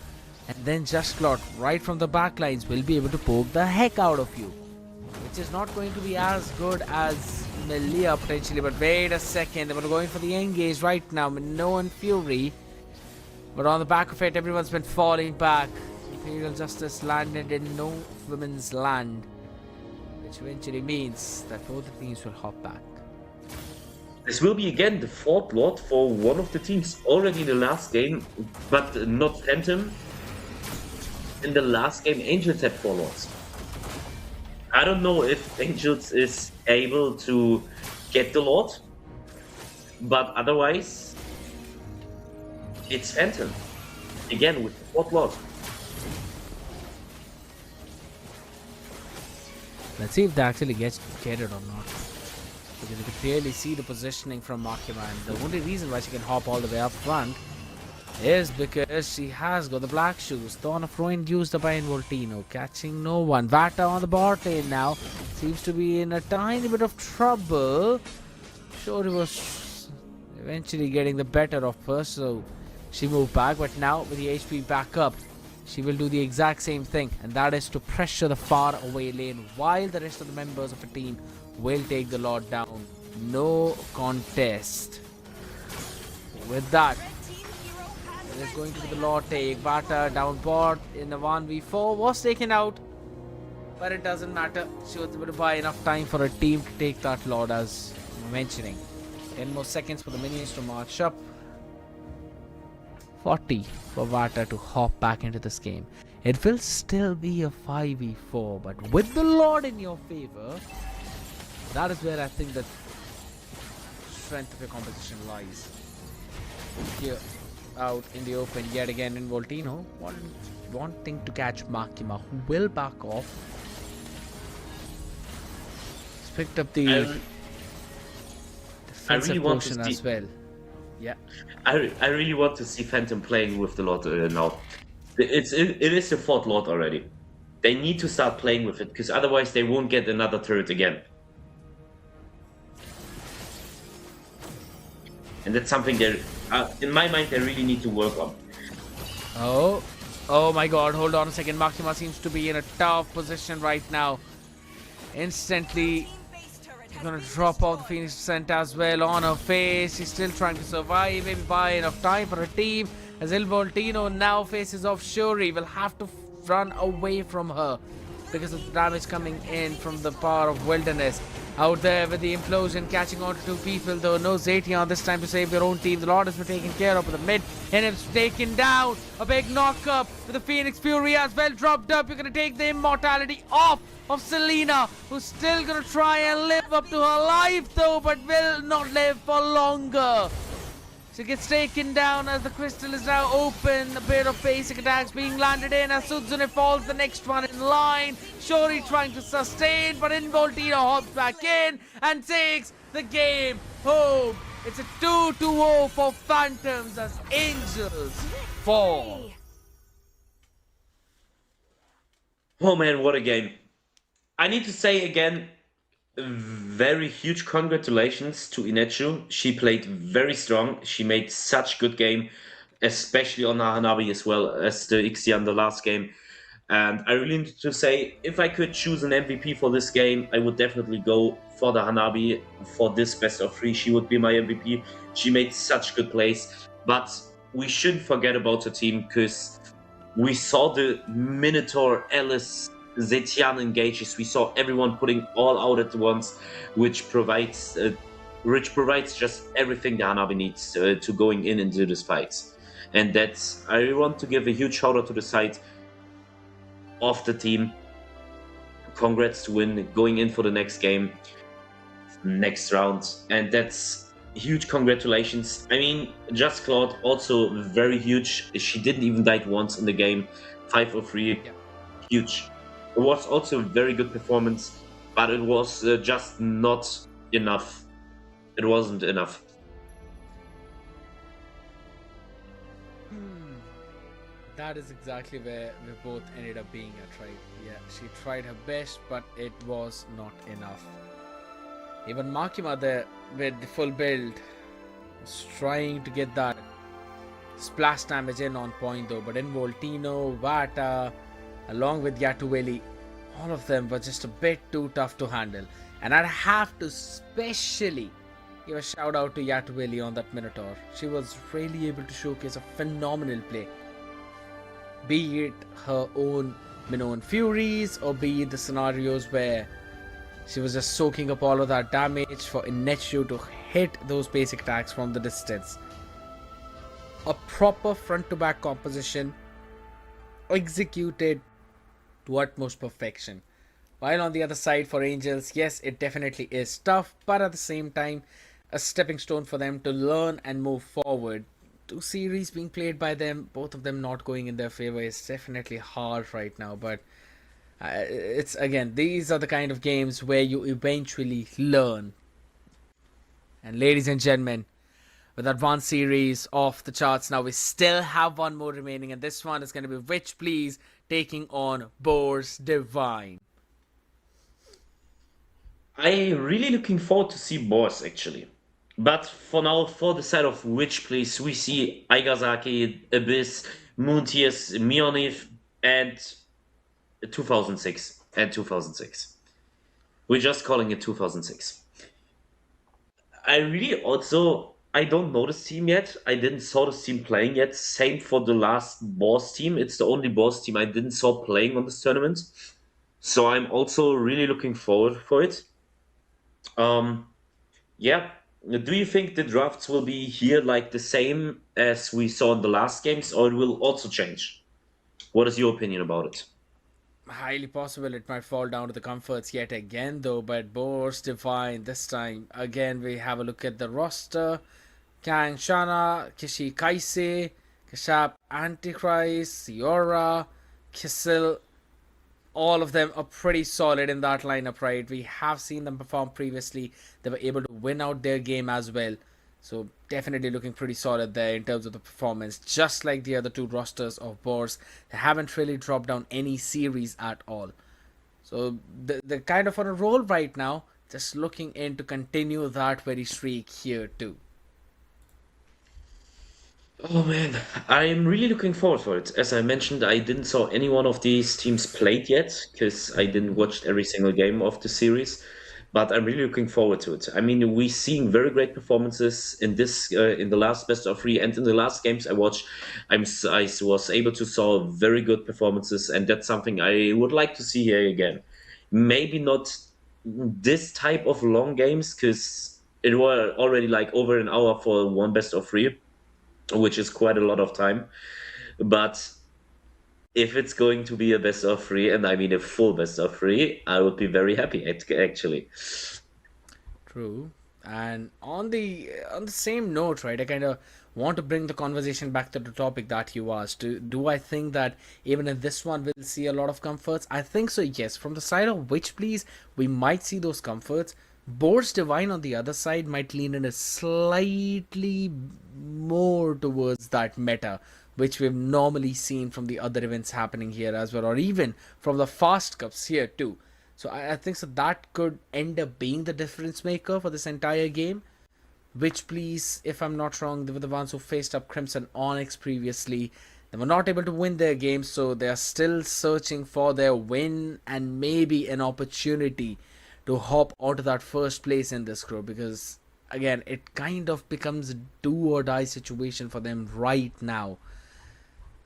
And then Just Lot right from the backlines will be able to poke the heck out of you. Which is not going to be as good as Melia potentially. But wait a second, they were going for the engage right now. Minnow and Fury. But on the back of it, everyone's been falling back. Imperial Justice landed in no women's land. Which eventually means that both the teams will hop back. This will be again the 4th Lord for one of the teams already in the last game, but not Phantom. In the last game, Angels had 4 Lords. I don't know if Angels is able to get the Lord, but otherwise, it's Phantom. Again with the 4th Lord. Let's see if they actually get it or not. Because you can clearly see the positioning from Makima, and the only reason why she can hop all the way up front is because she has got the black shoes. Thorn of Ruin used up by Involtino, catching no one. Vata on the bot lane now seems to be in a tiny bit of trouble. Sure, he was eventually getting the better of her, so she moved back. But now with the HP back up, she will do the exact same thing, and that is to pressure the far away lane while the rest of the members of the team will take the Lord down. No contest. With that, it is going to be the Lord take. Vata down bot in the 1v4 was taken out, but it doesn't matter. She was able to buy enough time for a team to take that Lord, as I'm mentioning. 10 more seconds for the minions to march up. 40 for Vata to hop back into this game. It will still be a 5v4, but with the Lord in your favor, that is where I think the strength of your composition lies. Here, out in the open yet again in Voltino, wanting to catch Makima, who will back off. He's picked up the defensive portion as well. Yeah. I really want to see Phantom playing with the Lord now. It is the 4th Lord already. They need to start playing with it, because otherwise they won't get another turret again. And that's something they, in my mind, they really need to work on. Oh my god, hold on a second. Makima seems to be in a tough position right now. Instantly, she's gonna drop off the Phoenix Descent as well on her face. She's still trying to survive, maybe buy enough time for her team. As Il Voltino now faces off Shuri, will have to run away from her because of the damage coming in from the power of Wilderness. Out there with the implosion catching on to two people, though no Zatian this time to save their own team. The Lord has been taken care of with the mid, and it's taken down. A big knock-up with the Phoenix Fury as well dropped up. You're going to take the immortality off of Selena, who's still going to try and live up to her life though, but will not live for longer. She gets taken down as the crystal is now open. A pair of basic attacks being landed in as Sudzune falls the next one in line. Shori trying to sustain, but Involtino hops back in and takes the game home. It's a 2-0 for Phantoms as Angels fall. Oh man, what a game. I need to say again, very huge congratulations to Inechu. She played very strong. She made such good game, especially on the Hanabi as well as the Ixian the last game. And I really need to say, if I could choose an MVP for this game, I would definitely go for the Hanabi for this best of three. She would be my MVP. She made such good plays. But we shouldn't forget about the team because we saw the Minotaur, Alice, Zetian engages. We saw everyone putting all out at once, which provides just everything the Hanabi needs to going into this fight. And that's, I want to give a huge shout out to the side of the team. Congrats to win, going in for the next game, next round, and that's huge congratulations. I mean, Just Claude also very huge. She didn't even die once in the game. 503, Yeah. huge. It was also a very good performance, but it was just not enough. It wasn't enough. That is exactly where we both ended up being at, right? Yeah, she tried her best, but it was not enough. Even Makima there with the full build was trying to get that splash damage in on point though, but Involtino, Vata, along with Yatueli, all of them were just a bit too tough to handle. And I'd have to especially give a shout out to Yatueli on that Minotaur. She was really able to showcase a phenomenal play. Be it her own Minoan Furies or be it the scenarios where she was just soaking up all of that damage for Inechu to hit those basic attacks from the distance. A proper front to back composition executed to utmost perfection. While on the other side for Angels, yes, it definitely is tough, but at the same time, a stepping stone for them to learn and move forward. Two series being played by them, both of them not going in their favor, is definitely hard right now. But it's again, these are the kind of games where you eventually learn. And ladies and gentlemen, with that one series off the charts now, we still have one more remaining, and this one is going to be Witch Please taking on Boars Divine. I really looking forward to see Boss actually. But for now, for the side of Witch Please, we see Aigasaki, Abyss, Moontears, Mionif, and 2006. And 2006. We're just calling it 2006. I really also, I don't know this team yet. I didn't saw this team playing yet. Same for the last boss team. It's the only boss team I didn't saw playing on this tournament. So I'm also really looking forward for it. Yeah. Do you think the drafts will be here like the same as we saw in the last games, or it will also change? What is your opinion about it? Highly possible it might fall down to the comforts yet again though, but Boars Divine this time. Again, we have a look at the roster. Kang Shana, Kishi Kaise, Kashap Antichrist, Siora, Kisil. All of them are pretty solid in that lineup, right? We have seen them perform previously. They were able to win out their game as well. So definitely looking pretty solid there in terms of the performance. Just like the other two rosters of Boars, they haven't really dropped down any series at all. So they're kind of on a roll right now. Just looking in to continue that very streak here too. Oh man, I'm really looking forward for it. As I mentioned, I didn't saw any one of these teams played yet because I didn't watch every single game of the series. But I'm really looking forward to it. I mean, we're seeing very great performances in this in the last best of three, and in the last games I watched, I was able to saw very good performances, and that's something I would like to see here again. Maybe not this type of long games because it were already like over an hour for one best of three, which is quite a lot of time. But if it's going to be a best of three, and I mean a full best of three, I would be very happy actually. True. And on the same note, right? I kind of want to bring the conversation back to the topic that you asked. Do I think that even in this one we'll see a lot of comforts? I think so. Yes. From the side of which, please, we might see those comforts. Boards Divine on the other side might lean in a slightly more towards that meta, which we've normally seen from the other events happening here as well, or even from the fast cups here too. So I think so that could end up being the difference maker for this entire game. Which, please, if I'm not wrong, they were the ones who faced up Crimson Onyx previously. They were not able to win their game, so they are still searching for their win and maybe an opportunity to hop onto that first place in this group. Because again, it kind of becomes a do or die situation for them right now.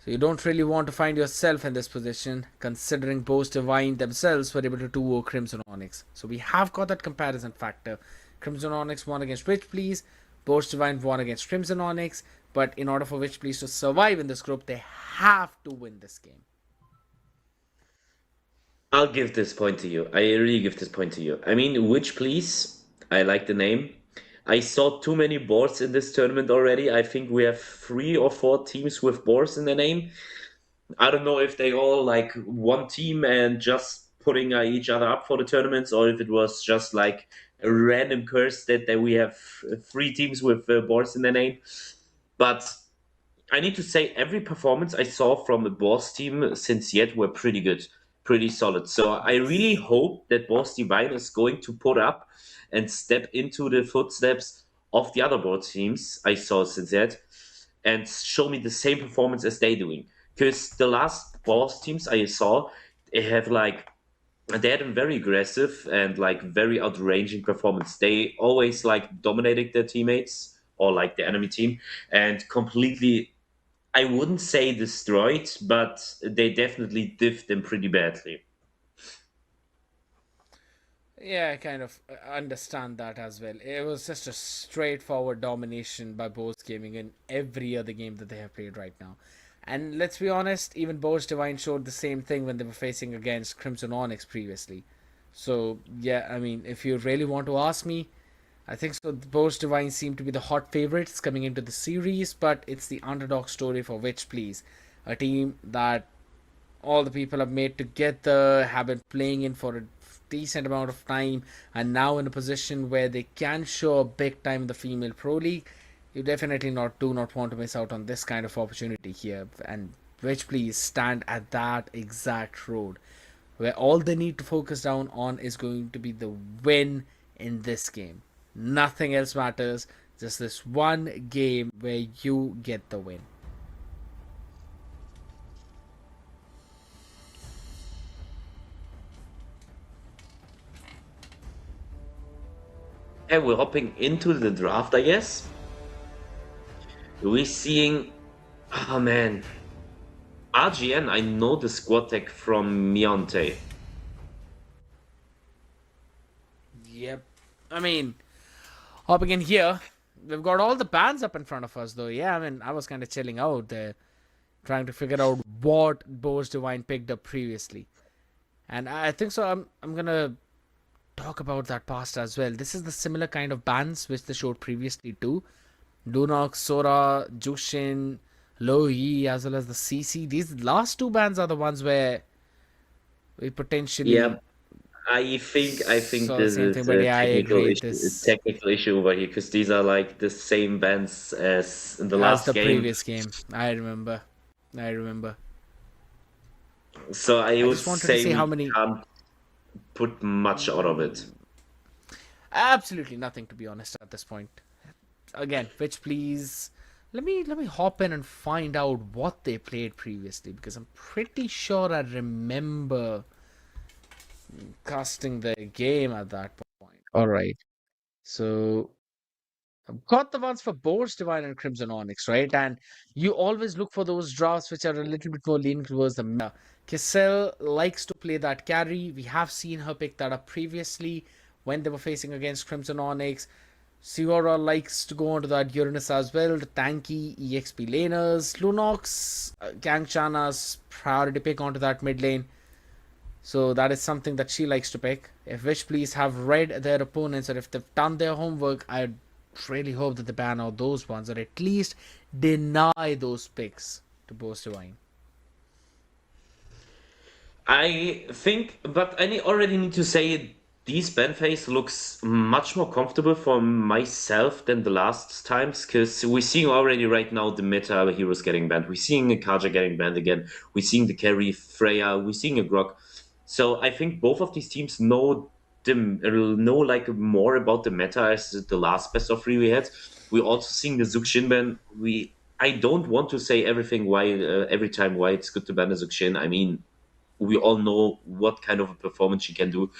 So you don't really want to find yourself in this position, considering both Divine themselves were able to 2-0 Crimson Onyx. So we have got that comparison factor. Crimson Onyx won against Witch Please, Boast Divine won against Crimson Onyx, but in order for Witch Please to survive in this group, they have to win this game. I'll give this point to you. I really give this point to you. I mean, which please? I like the name. I saw too many boards in this tournament already. I think we have 3 or 4 teams with boards in the name. I don't know if they all like one team and just putting each other up for the tournaments, or if it was just like a random curse that we have 3 teams with boards in their name. But I need to say every performance I saw from the Boss team since yet were pretty good, pretty solid. So I really Yes. hope that Boss Divine is going to put up and step into the footsteps of the other board teams I saw since yet and show me the same performance as they doing. Because the last Boss teams I saw, they have like they had a very aggressive and like very outranging performance. They always like dominated their teammates or like the enemy team and completely I wouldn't say destroyed, but they definitely diffed them pretty badly. Yeah, I kind of understand that as well. It was just a straightforward domination by Bose Gaming in every other game that they have played right now. And let's be honest, even Bose Divine showed the same thing when they were facing against Crimson Onyx previously. So, yeah, I mean, if you really want to ask me, I think so. Bose Divine seem to be the hot favorites coming into the series, but it's the underdog story for which, please. A team that all the people have made together, have been playing in for a decent amount of time, and now in a position where they can show a big time in the female pro league. You definitely not do not want to miss out on this kind of opportunity here, and which please stand at that exact road where all they need to focus down on is going to be the win in this game. Nothing else matters. Just this one game where you get the win. And we're hopping into the draft, I guess. We're seeing, oh man, RGN. I know the squad tech from Mionte. Yep. I mean, hopping in here, we've got all the bands up in front of us, though. Yeah, I mean, I was kind of chilling out there, trying to figure out what Bose Divine picked up previously. And I think so. I'm gonna talk about that past as well. This is the similar kind of bands which they showed previously too. Lunox, Sora, Jushin, Lo Yi, as well as the CC. These last two bands are the ones where we Yeah, potentially I think saw the this same is thing. But a yeah, I technical agree. issue, a This technical issue over here because these are like the same bands as in the as last the game. previous game. I remember. I remember. So I I would just wanted to say see how we many. can't put much out of it. Absolutely nothing, to be honest, at this point. Again, which please let me hop in and find out what they played previously because I'm pretty sure I remember casting the game at that point. All right. So Got the ones for Boars Divine and Crimson Onyx, right? And you always look for those drafts which are a little bit more leaning towards the meta. Kissel likes to play that carry. We have seen her pick that up previously when they were facing against Crimson Onyx. Siora likes to go onto that Uranus as well. The tanky EXP laners. Lunox, Gangchana's priority pick onto that mid lane. So that is something that she likes to pick. If Wish Please have read their opponents or if they've done their homework, I really hope that they ban out those ones or at least deny those picks to Boast Divine. I think, but already need to say these ban phase looks much more comfortable for myself than the last times, because we're seeing already right now the meta heroes getting banned. We're seeing a Kaja getting banned again. We're seeing the carry Freya. We're seeing a Grok. So I think both of these teams know like more about the meta as the last best of three we had. We're also seeing the Zuxin ban. I don't want to say everything why every time why it's good to ban a Zuxin. I mean, we all know what kind of a performance she can do.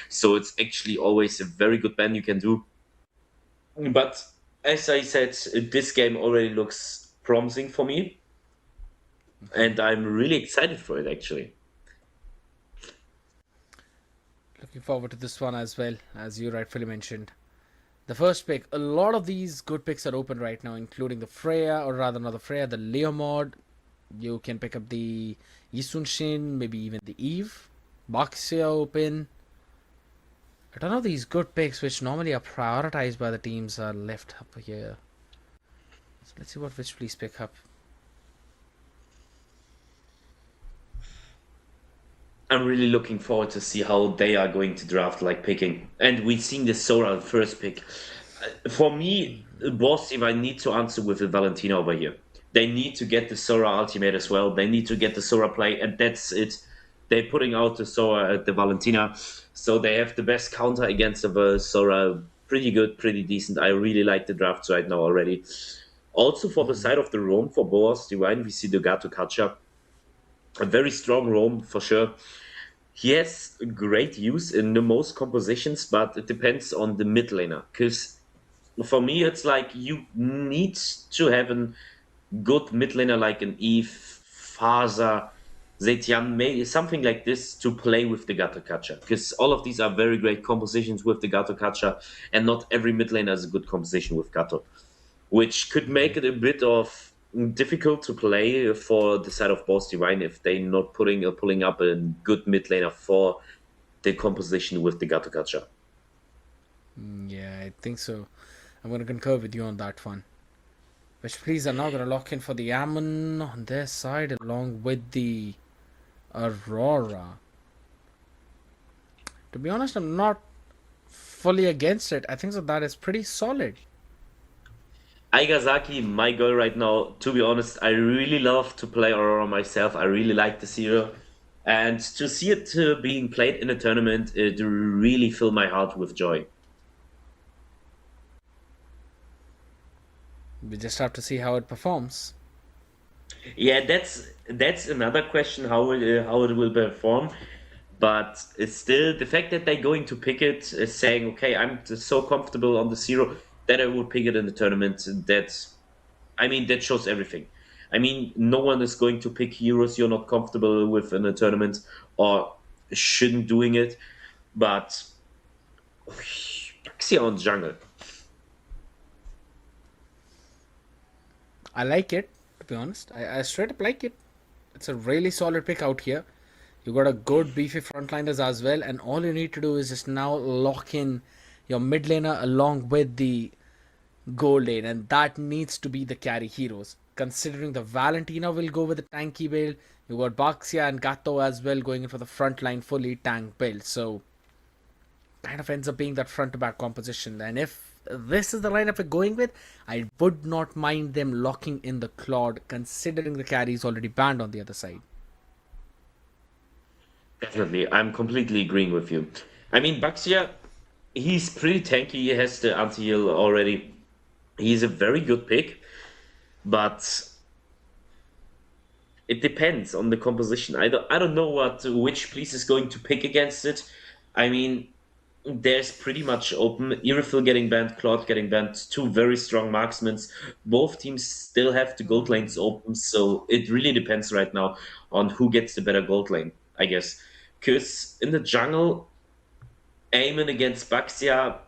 So it's actually always a very good ban you can do. But as I said, this game already looks promising for me. And I'm really excited for it actually. Looking forward to this one as well, as you rightfully mentioned. The first pick, a lot of these good picks are open right now, including the Freya, or rather not the Freya, the Leomord. You can pick up the Yisunshin, maybe even the Eve. Baxia open. I don't know, these good picks which normally are prioritized by the teams are left up here. So let's see what which please pick up. I'm really looking forward to see how they are going to draft, like picking. And we've seen the Sora first pick. For me, Boss, if I need to answer with the Valentina over here, they need to get the Sora ultimate as well. They need to get the Sora play, and that's it. They're putting out the Sora at the Valentina, so they have the best counter against the Sora. Pretty good, pretty decent. I really like the drafts right now already. Also, for the side of the Roam for Boas Divine, we see the Gato Kacha. A very strong Roam for sure. He has great use in the most compositions, but it depends on the mid laner. Because for me, it's like you need to have a good mid laner like an Eve, Faza, Zetian, maybe something like this to play with the Gato Kacha. Because all of these are very great compositions with the Gato Kacha, and not every mid laner has a good composition with Gato, which could make it a bit of difficult to play for the side of Boss Divine if they're not pulling up a good mid laner for the composition with the Gato Gacha. Yeah, I think so. I'm going to concur with you on that one. Which please are now going to lock in for the Ammon on their side along with the Aurora. To be honest, I'm not fully against it. I think so that is pretty solid. Aigazaki, my girl right now, to be honest, I really love to play Aurora myself. I really like the hero. And to see it being played in a tournament, it really filled my heart with joy. We just have to see how it performs. Yeah, that's another question how it will perform. But it's still the fact that they're going to pick it, saying, okay, I'm so comfortable on the zero that I will pick it in the tournament. I mean, that shows everything. I mean, no one is going to pick heroes you're not comfortable with in a tournament or shouldn't doing it. But Baxia on jungle. I like it, to be honest. I straight up like it. It's a really solid pick out here. You got a good beefy frontliners as well, and all you need to do is just now lock in your mid laner along with the gold lane, and that needs to be the carry heroes. Considering the Valentina will go with the tanky build, you got Baxia and Gato as well going in for the front line fully tank build. So kind of ends up being that front to back composition. And if this is the lineup we're going with, I would not mind them locking in the Claude, considering the carry is already banned on the other side. Definitely, I'm completely agreeing with you. I mean, Baxia, he's pretty tanky. He has the anti-heal already. He's a very good pick, but it depends on the composition. I don't know which piece is going to pick against it. I mean, there's pretty much open. Irithel getting banned, Claude getting banned, two very strong marksmen. Both teams still have the gold lanes open, so it really depends right now on who gets the better gold lane, I guess. Because in the jungle, Aemon against Baxia,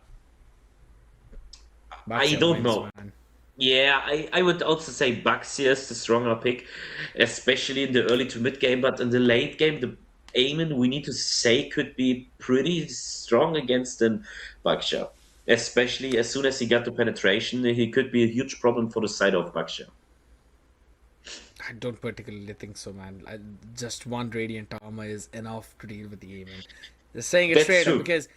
I Baxia don't wins, know. man. Yeah, I would also say Baxia is the stronger pick, especially in the early to mid game. But in the late game, the Aemon, we need to say, could be pretty strong against an Baxia. Especially as soon as he got the penetration, he could be a huge problem for the side of Baxia. I don't particularly think so, man. Just one radiant armor is enough to deal with the Aemon. Just saying it That's straight up true. because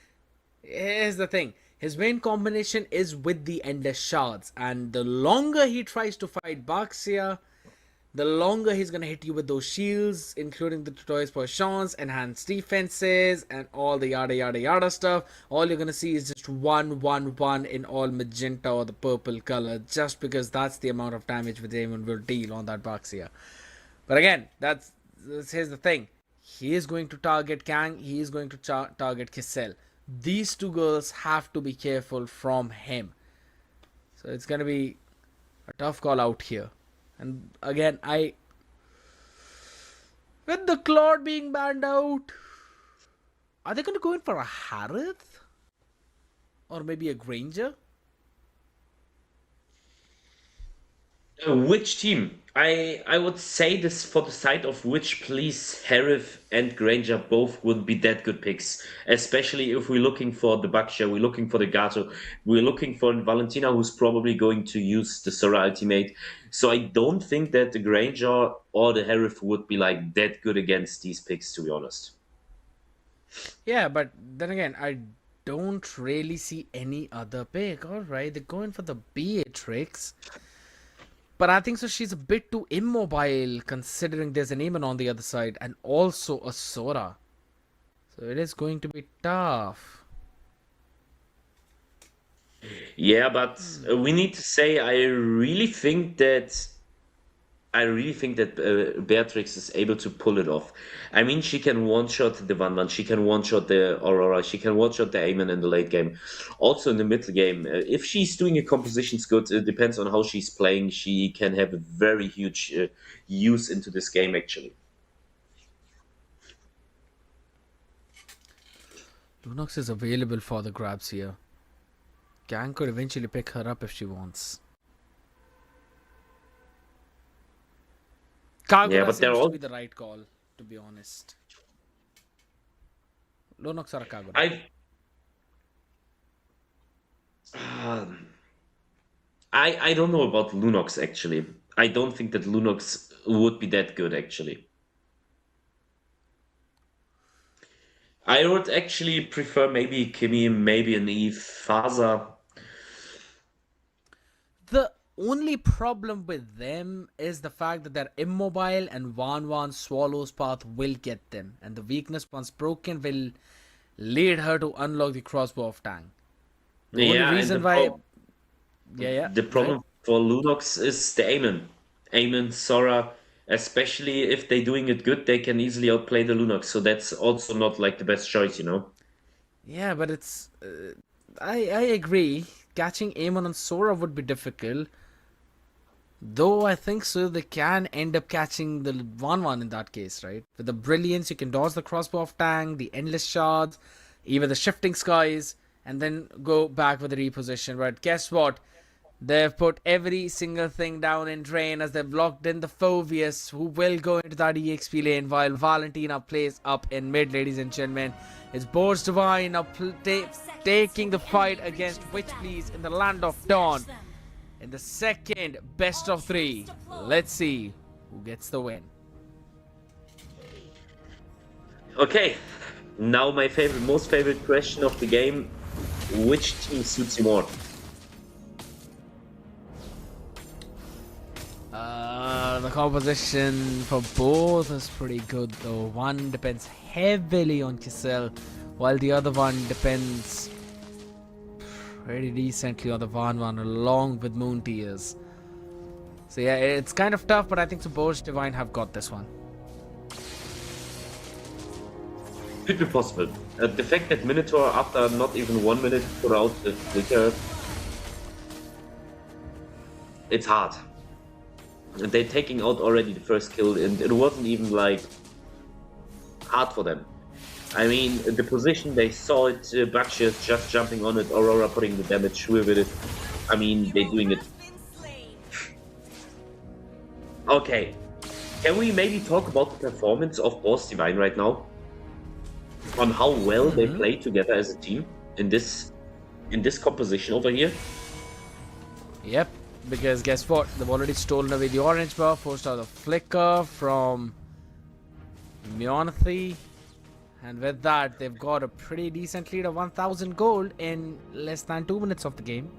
here's the thing. His main combination is with the Endless Shards, and the longer he tries to fight Baxia, the longer he's gonna hit you with those shields, including the tutorials for chance, enhanced defenses, and all the yada yada yada stuff. All you're gonna see is just 1 1 1 in all magenta or the purple color, just because that's the amount of damage the Damon will deal on that Baxia. But again, here's the thing. He is going to target Kang, he is going to target Kissel. These two girls have to be careful from him. So it's gonna be a tough call out here. And again, with the Claude being banned out, are they going to go in for a Harith? Or maybe a Granger? Which team? I would say this for the side of which, please, Harith and Granger both would be that good picks. Especially if we're looking for the Baxia, we're looking for the Gato, we're looking for Valentina, who's probably going to use the Sora ultimate. So I don't think that the Granger or the Harith would be like that good against these picks, to be honest. Yeah, but then again, I don't really see any other pick. Alright, they're going for the Beatrix. But I think so she's a bit too immobile considering there's an Aemon on the other side and also a Sora. So it is going to be tough. Yeah, but we need to say I really think that Beatrix is able to pull it off. I mean, she can one-shot the Van, she can one-shot the Aurora, she can one-shot the Aemon in the late game. Also in the middle game, if she's doing a compositions good, it depends on how she's playing. She can have a very huge use into this game, actually. Lunox is available for the grabs here. Kang could eventually pick her up if she wants. Yeah, Kagura but they're seems to all. be the right call, to be honest. Lunox or Kagura? Um, I don't know about Lunox actually. I don't think that Lunox would be that good actually. I would actually prefer maybe Kimi, maybe an Eve, Faza. The only problem with them is the fact that they're immobile and Wan Swallow's path will get them. And the weakness, once broken, will lead her to unlock the crossbow of Tang. The only Yeah, and reason why. Yeah, the go ahead. problem for Lunox is the Aemon. Aemon, Sora, especially if they're doing it good, they can easily outplay the Lunox. So that's also not like the best choice, you know? Yeah, but it's. I agree. Catching Aemon and Sora would be difficult. Though I think so, they can end up catching the Wan in that case, right? With the brilliance, you can dodge the crossbow of Tang, the endless shards, even the shifting skies, and then go back with the reposition. But guess what? They've put every single thing down in drain as they've locked in the Phobius, who will go into that EXP lane while Valentina plays up in mid, ladies and gentlemen. It's Boars Divine now taking the fight against Witch Please in the Land of Dawn. In the second best of 3, let's see who gets the win. Okay, now my most favorite question of the game: which team suits you more? The composition for both is pretty good though. One depends heavily on Kissel, while the other one depends pretty decently on the Van along with Moon Tears. So yeah, it's kind of tough, but I think the Boars Divine have got this one. Could be possible. The fact that Minotaur, after not even 1 minute, put out the flicker, it's hard. And they're taking out already the first kill, and it wasn't even like hard for them. I mean, the position they saw it, Bakshi just jumping on it, Aurora putting the damage with it. I mean, they're doing it. Has been slain. Okay, can we maybe talk about the performance of Boss Divine right now? On how well they play together as a team in this composition over here. Yep, because guess what? They've already stolen away the orange buff, forced out the flicker from Mionathy. And with that, they've got a pretty decent lead of 1000 gold in less than 2 minutes of the game.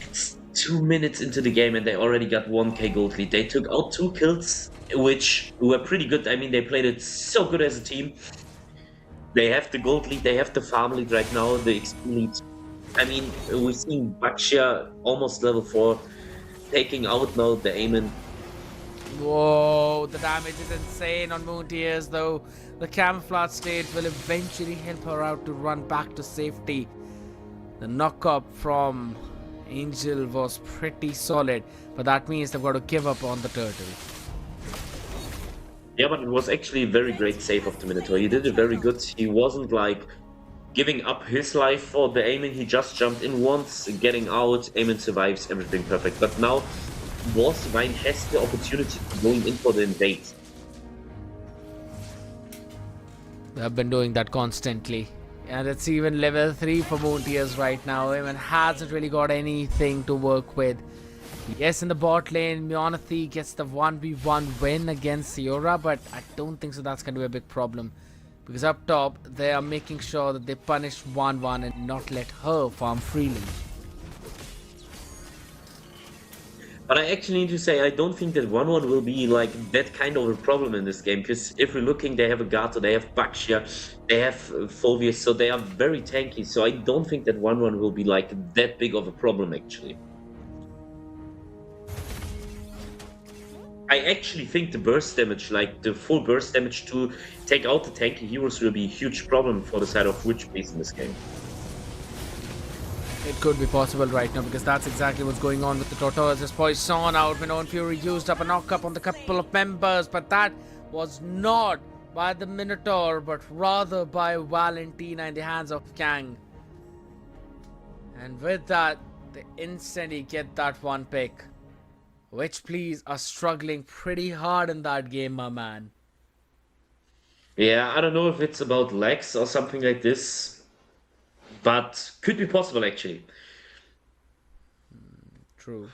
It's 2 minutes into the game and they already got 1k gold lead. They took out 2 kills, which were pretty good. I mean, they played it so good as a team. They have the gold lead, they have the farm lead right now, the XP lead. I mean, we've seen Bakshia almost level 4, taking out now the Aemon. Whoa, the damage is insane on Moon Tears though. The camouflage state will eventually help her out to run back to safety. The knock-up from Angel was pretty solid, but that means they've got to give up on the turtle. Yeah, but it was actually a very great save of the Minotaur. He did it very good. He wasn't like giving up his life for the Aemon. He just jumped in once, getting out. Aemon survives, everything perfect. But now, Boss Divine has the opportunity to going in for the invade. They've been doing that constantly. And it's even level 3 for Moon Tears right now. Aemon hasn't really got anything to work with. Yes, in the bot lane, Mionathy gets the 1v1 win against Siora, but I don't think so that's going to be a big problem. Because up top, they are making sure that they punish 1-1 and not let her farm freely. But I actually need to say, I don't think that 1-1 will be like that kind of a problem in this game. Because if we're looking, they have a Gato, they have Bakshia, they have Fulvius, so they are very tanky. So I don't think that 1-1 will be like that big of a problem actually. I actually think the burst damage, like the full burst damage to take out the tanky heroes, will be a huge problem for the side of Witchbeast in this game. It could be possible right now because that's exactly what's going on with the Tortoises. Poison out when Owen Fury used up a knock-up on the couple of members, but that was not by the Minotaur, but rather by Valentina in the hands of Kang. And with that, they instantly get that one pick. Which please are struggling pretty hard in that game, my man. Yeah, I don't know if it's about lags or something like this, but could be possible actually. True.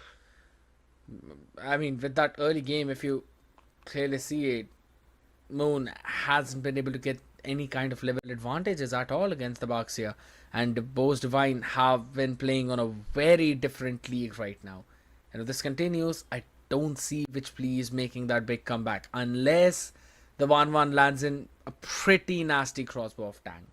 I mean, with that early game, if you clearly see it, Moon hasn't been able to get any kind of level advantages at all against the Baxia. And Boss Divine have been playing on a very different league right now. And if this continues, I don't see which please making that big comeback. Unless the 1-1 lands in a pretty nasty crossbow of Tang.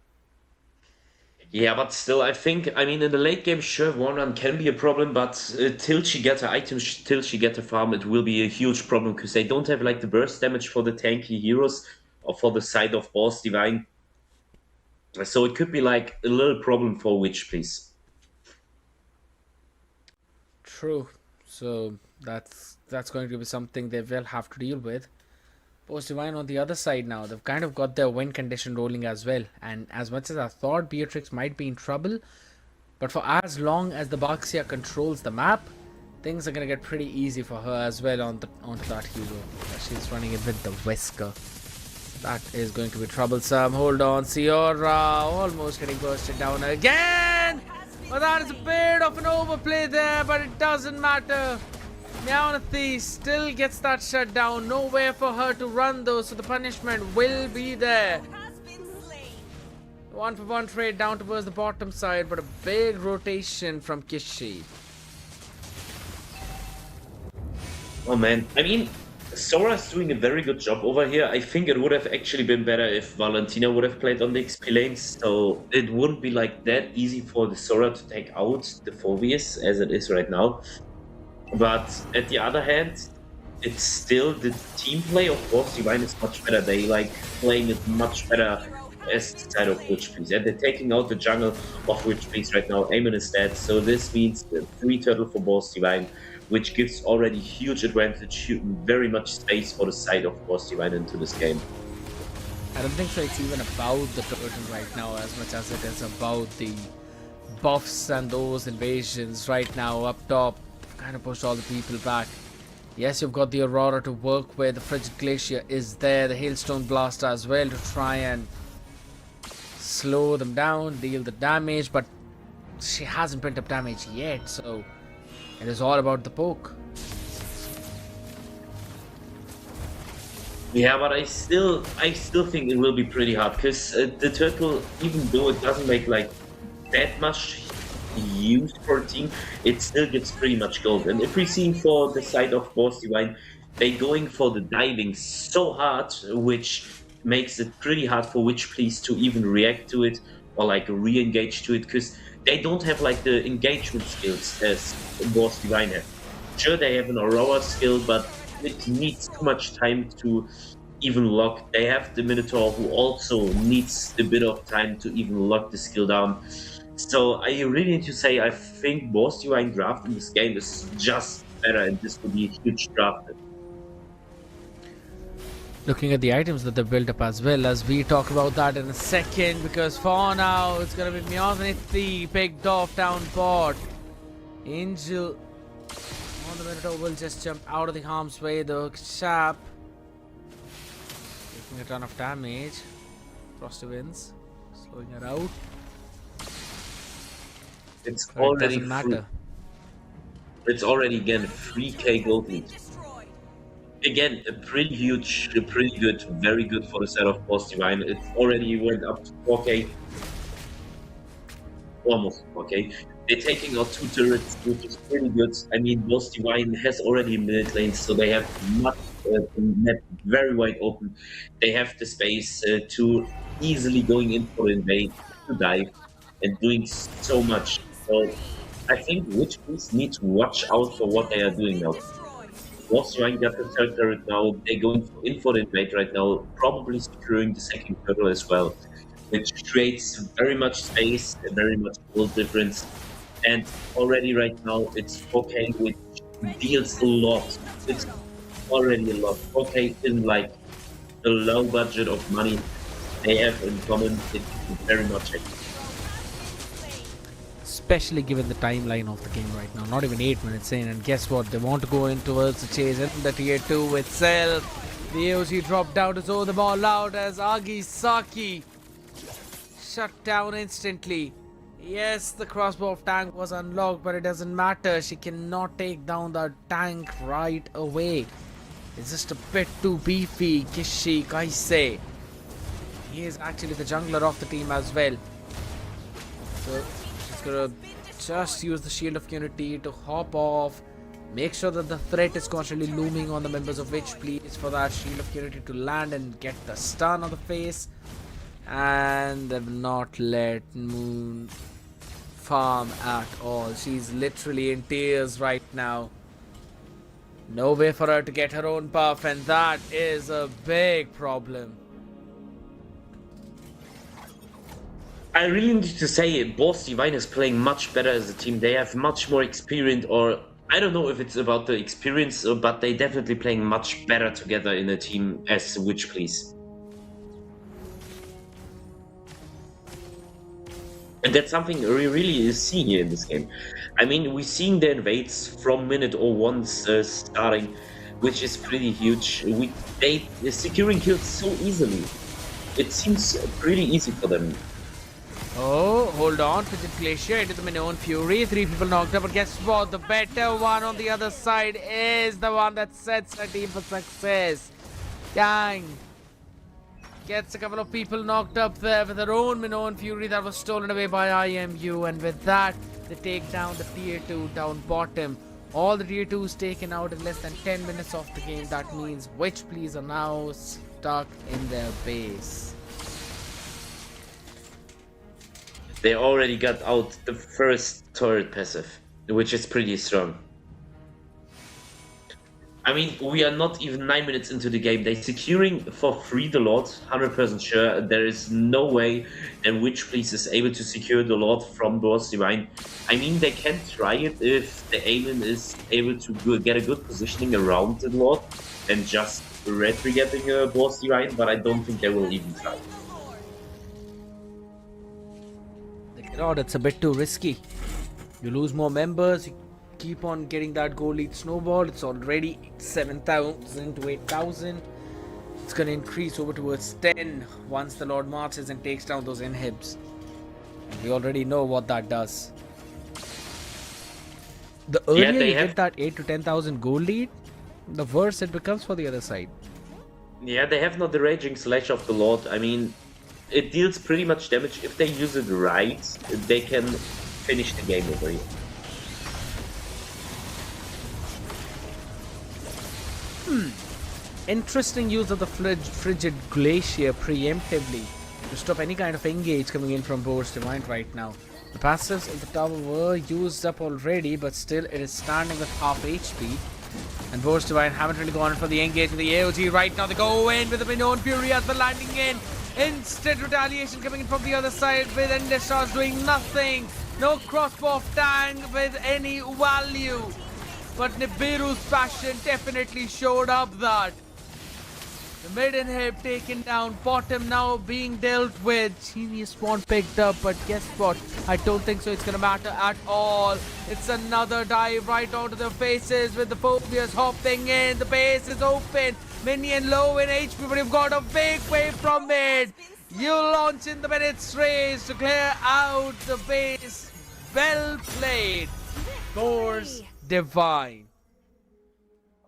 Yeah, but still, I think, I mean, in the late game, sure, 1-1 can be a problem, but till she gets her items, till she gets her farm, it will be a huge problem, because they don't have, like, the burst damage for the tanky heroes, or for the side of Boss Divine. So it could be, like, a little problem for Witch, please. True. So that's going to be something they will have to deal with. Boss Divine on the other side now, they've kind of got their win condition rolling as well. And as much as I thought Beatrix might be in trouble, but for as long as the Baxia controls the map, things are going to get pretty easy for her as well onto that hero. She's running it with the Wesker. That is going to be troublesome. Hold on, Siora almost getting bursted down again. Well, that is a bit of an overplay there, but it doesn't matter. Mionathy still gets that shut down. Nowhere for her to run though, so the punishment will be there. Has been slain. 1-for-1 trade down towards the bottom side, but a big rotation from Kishi. Oh man, I mean, Sora's doing a very good job over here. I think it would have actually been better if Valentina would have played on the XP lanes, so it wouldn't be like that easy for the Sora to take out the Fulvius as it is right now. But at the other hand, it's still the team play of Boss Divine is much better. They like playing it much better as the side of Witch Please. And they're taking out the jungle of Witch Please right now. Aemon is dead. So this means the 3 turtle for Boss Divine, which gives already huge advantage, very much space for the side of Boss Divine into this game. I don't think so it's even about the turtle right now as much as it is about the buffs and those invasions right now up top. Kind of pushed all the people back. Yes, you've got the Aurora to work with. The Frigid Glacier is there. The Hailstone Blaster as well to try and slow them down, deal the damage. But she hasn't built up damage yet, so it is all about the poke. Yeah, but I still think it will be pretty hard because the turtle, even though it doesn't make like that much use for a team, it still gets pretty much gold. And if we see for the side of Boss Divine, they going for the diving so hard, which makes it pretty hard for Witch Please to even react to it or like re-engage to it because they don't have like the engagement skills as Boss Divine have. Sure, they have an Aurora skill, but it needs too much time to even lock. They have the Minotaur who also needs a bit of time to even lock the skill down. So I really need to say I think Boss Divine draft in this game is just better and this will be a huge draft. Looking at the items that they built up as well, as we talk about that in a second, because for now it's gonna be Meowth picked off down bot. Angel on the Minotaur will just jump out of the harm's way. The Chap taking a ton of damage. Frosty wins, slowing her out. It's But it already doesn't matter. It's already again 3k gold lead. Destroyed. Again, a pretty huge, a pretty good, very good for the set of Boss Divine. It already went up to 4k, almost 4k. They're taking out 2 turrets, which is pretty good. I mean, Boss Divine has already mid lane, so they have much map very wide open. They have the space to easily going in for invade, to dive, and doing so much. So I think Witch Please need to watch out for what they are doing now. Destroyed. Boss Divine got the 3rd turret now. They're going in for the invade right now, probably securing the 2nd turtle as well, which creates very much space, and very much gold difference. And already right now it's 4k, which deals a lot. It's already a lot. 4k in like the low budget of money they have in common. It's very much it. Especially given the timeline of the game right now, not even 8 minutes in, and guess what, they want to go in towards the chase in the tier 2 itself. The AOG dropped down to throw the ball out as Agi Saki shut down instantly. Yes, the crossbow of tank was unlocked, but it doesn't matter. She cannot take down the tank right away. It's just a bit too beefy. Kishi Kaise. He is actually the jungler of the team as well. So she's gonna just use the Shield of Unity to hop off. Make sure that the threat is constantly looming on the members of Witch Please for that Shield of Unity to land and get the stun on the face. And they've not let Moon farm at all. She's literally in tears right now. No way for her to get her own buff, and that is a big problem. I really need to say Boss Divine is playing much better as a team. They have much more experience, or I don't know if it's about the experience, but they definitely playing much better together in a team as Witch Please. And that's something we really see here in this game. I mean, we're seeing the invades from minute 01 starting, which is pretty huge. They're securing kills so easily. It seems pretty easy for them. Oh, hold on. Frigid Glacier into the Minoan Fury. 3 people knocked up, but guess what? The better one on the other side is the one that sets her team for success. Dang. Gets a couple of people knocked up there with their own Minoan Fury that was stolen away by IMU, and with that they take down the tier 2 down bottom. All the tier 2s taken out in less than 10 minutes of the game. That means Witch Please are now stuck in their base. They already got out the first turret passive, which is pretty strong. I mean, we are not even 9 minutes into the game. They're securing for free the Lord, 100% sure. There is no way that Witch Priest is able to secure the Lord from Boss Divine. I mean, they can try it if the Aemon is able to get a good positioning around the Lord and just retry getting a Boss Divine, but I don't think they will even try. Praise the Lord. They cannot, it's a bit too risky. You lose more members, you keep on getting that goal lead snowball. It's already 7,000 to 8,000. It's going to increase over towards 10 once the Lord marches and takes down those inhibs. We already know what that does. The Yeah, earlier they you have. get that 8 to 10,000 goal lead, the worse it becomes for the other side. Yeah, they have not the Raging Slash of the Lord. I mean, it deals pretty much damage. If they use it right, they can finish the game over here. Interesting use of the frigid glacier preemptively to stop any kind of engage coming in from Boar's Divine right now. The passives of the tower were used up already, but still it is standing with half HP. And Boar's Divine haven't really gone in for the engage with the AOG right now. They go in with the Minoan Fury as they're landing in. Instant retaliation coming in from the other side with Endeshars doing nothing. No crossbow tank with any value. But Nibiru's passion definitely showed up that. The mid inhib taken down, bottom now being dealt with. Genius Spawn picked up, but guess what? I don't think so it's gonna matter at all. It's another dive right onto their faces with the phobias hopping in. The base is open. Minion low in HP, but you've got a big wave from mid. You launch in the minutes race to clear out the base. Well played. Force Divine.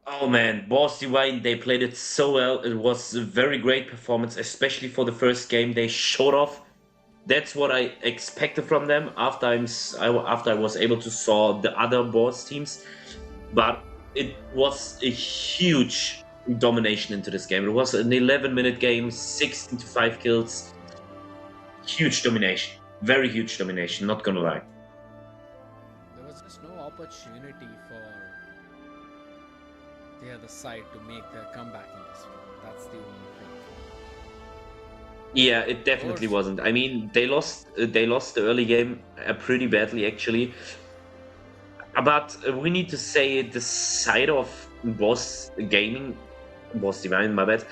Oh man, Boss Divine, they played it so well. It was a very great performance, especially for the first game. They showed off. That's what I expected from them after I was able to saw the other boss teams. But it was a huge domination into this game. It was an 11-minute game, 16 to 5 kills. Huge domination. Very huge domination, not gonna lie. There was just no opportunity for the other side to make their comeback in this one. That's the only thing. Yeah, it definitely course. wasn't. I mean, they lost the early game pretty badly actually. But we need to say the side of Boss Divine, my bad.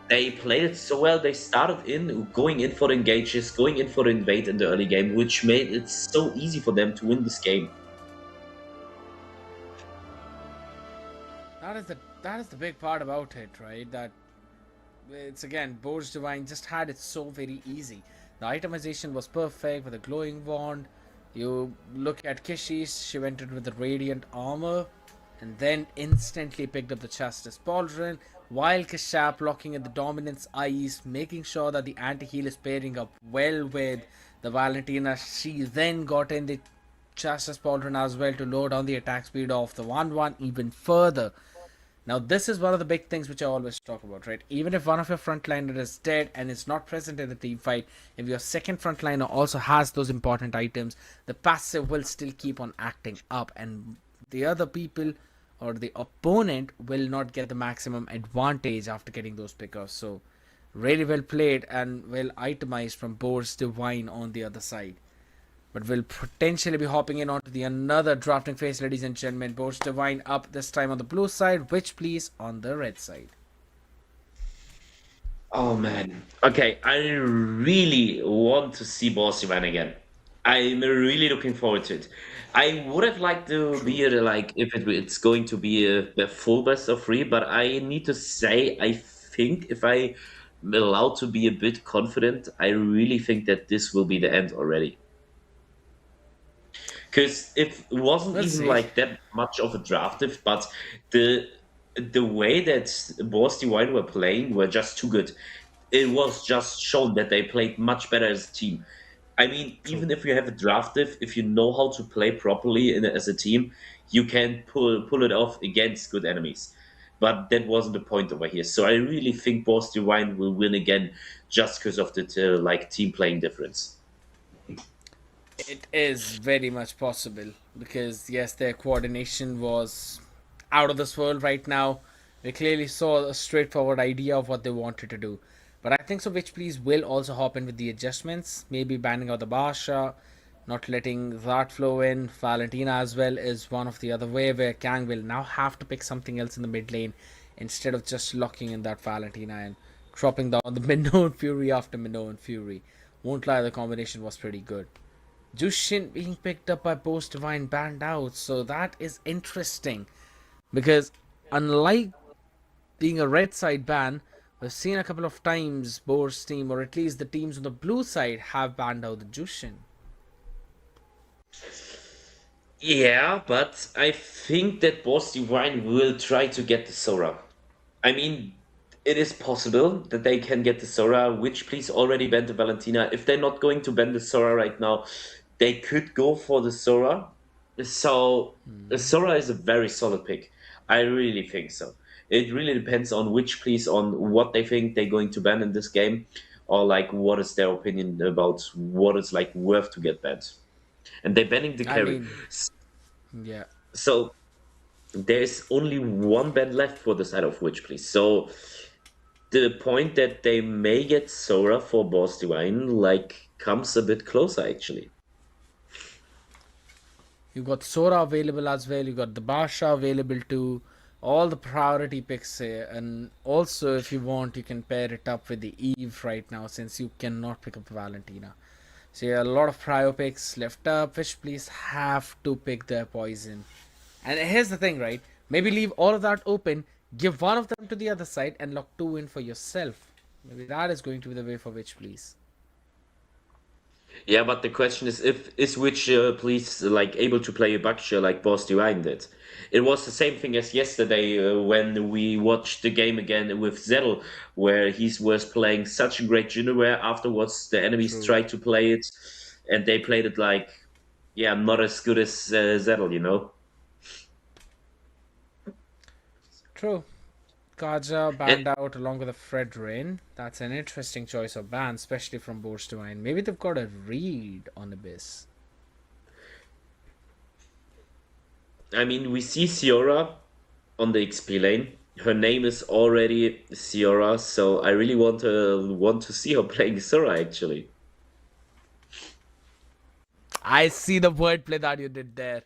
They played it so well. They started going in for the engages, going in for the invade in the early game, which made it so easy for them to win this game. That is the big part about it, right? That it's again Boar's Divine just had it so very easy. The itemization was perfect with a glowing wand. You look at Kishi's, she went in with the radiant armor and then instantly picked up the Justice Pauldron, while Kashap locking in the Dominance Ice, making sure that the anti-heal is pairing up well with the Valentina. She then got in the Justice Pauldron as well to lower down the attack speed of the 1-1 even further. Now, this is one of the big things which I always talk about, right? Even if one of your frontliner is dead and is not present in the team fight, if your second frontliner also has those important items, the passive will still keep on acting up, and the other people or the opponent will not get the maximum advantage after getting those pickers. So, really well played and well itemized from Boar's Divine on the other side. But we'll potentially be hopping in onto the another drafting phase, ladies and gentlemen. Boar's Divine up this time on the blue side, Witch Please on the red side. Oh man. Okay, I really want to see Boss Divine again. I'm really looking forward to it. I would have liked to be like if it's going to be a full best of three, but I need to say I think if I'm allowed to be a bit confident, I really think that this will be the end already. Because it wasn't We'll even see. like that much of a draftive, but the the way that Boss Divine were playing were just too good. It was just shown that they played much better as a team. I mean, True. even if you have a draftive, if you know how to play properly as a team, you can pull it off against good enemies. But that wasn't the point over here. So I really think Boss Divine will win again just because of the like team playing difference. It is very much possible because, yes, their coordination was out of this world right now. We clearly saw a straightforward idea of what they wanted to do. But I think so Witch Please will also hop in with the adjustments, maybe banning out the Basha, not letting that flow in. Valentina as well is one of the other way where Kang will now have to pick something else in the mid lane instead of just locking in that Valentina and dropping down the Minoan Fury after Minoan Fury. Won't lie, the combination was pretty good. Jushin being picked up by Post Divine banned out, so that is interesting because unlike being a red side ban, we've seen a couple of times Boar's team, or at least the teams on the blue side, have banned out the Jushin. Yeah, but I think that Boss Divine will try to get the Sora. I mean, it is possible that they can get the Sora, which please already banned the Valentina. If they're not going to ban the Sora right now, they could go for the Sora. So, the Sora is a very solid pick. I really think so. It really depends on which please on what they think they're going to ban in this game, or like what is their opinion about what is like worth to get banned. And they're banning the I carry. mean, yeah. So there's only one ban left for the side of Witch, please. So the point that they may get Sora for Boss Divine like comes a bit closer actually. You got Sora available as well. You got the Basha available too. All the priority picks here, and also if you want, you can pair it up with the Eve right now since you cannot pick up Valentina. So yeah, a lot of prior picks left up, which please have to pick their poison. And here's the thing, right? Maybe leave all of that open, give one of them to the other side, and lock two in for yourself. Maybe that is going to be the way for which please. Yeah, but the question is if is Witch please like able to play a Bakshia like Boss Divine did? It was the same thing as yesterday when we watched the game again with Zedel, where he was playing such a great Jinware. Afterwards, the enemies True. tried to play it, and they played it like, yeah, not as good as Zedel, you know. True. Kaja And banned out along with a Fredrin. That's an interesting choice of ban, especially from Boar's Divine. Maybe they've got a read on Abyss. I mean, we see Ciora on the XP lane. Her name is already Ciora, so I really want to see her playing Sora actually. I see the wordplay that you did there.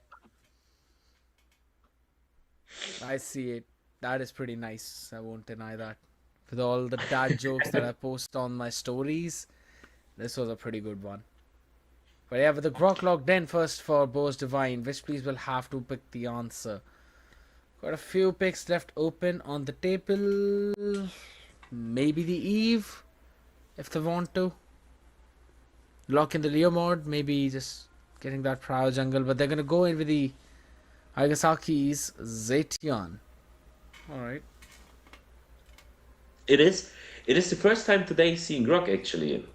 I see it. That is pretty nice. I won't deny that. With all the dad jokes that I post on my stories, this was a pretty good one. But yeah, with the Grok locked in first for Bo's Divine, which please will have to pick the answer. Got a few picks left open on the table. Maybe the Eve, if they want to. Lock in the Leo mod, maybe just getting that Prow Jungle. But they're going to go in with the Agasaki's Zetian. Alright. It is. It is the first time today seeing Grok actually.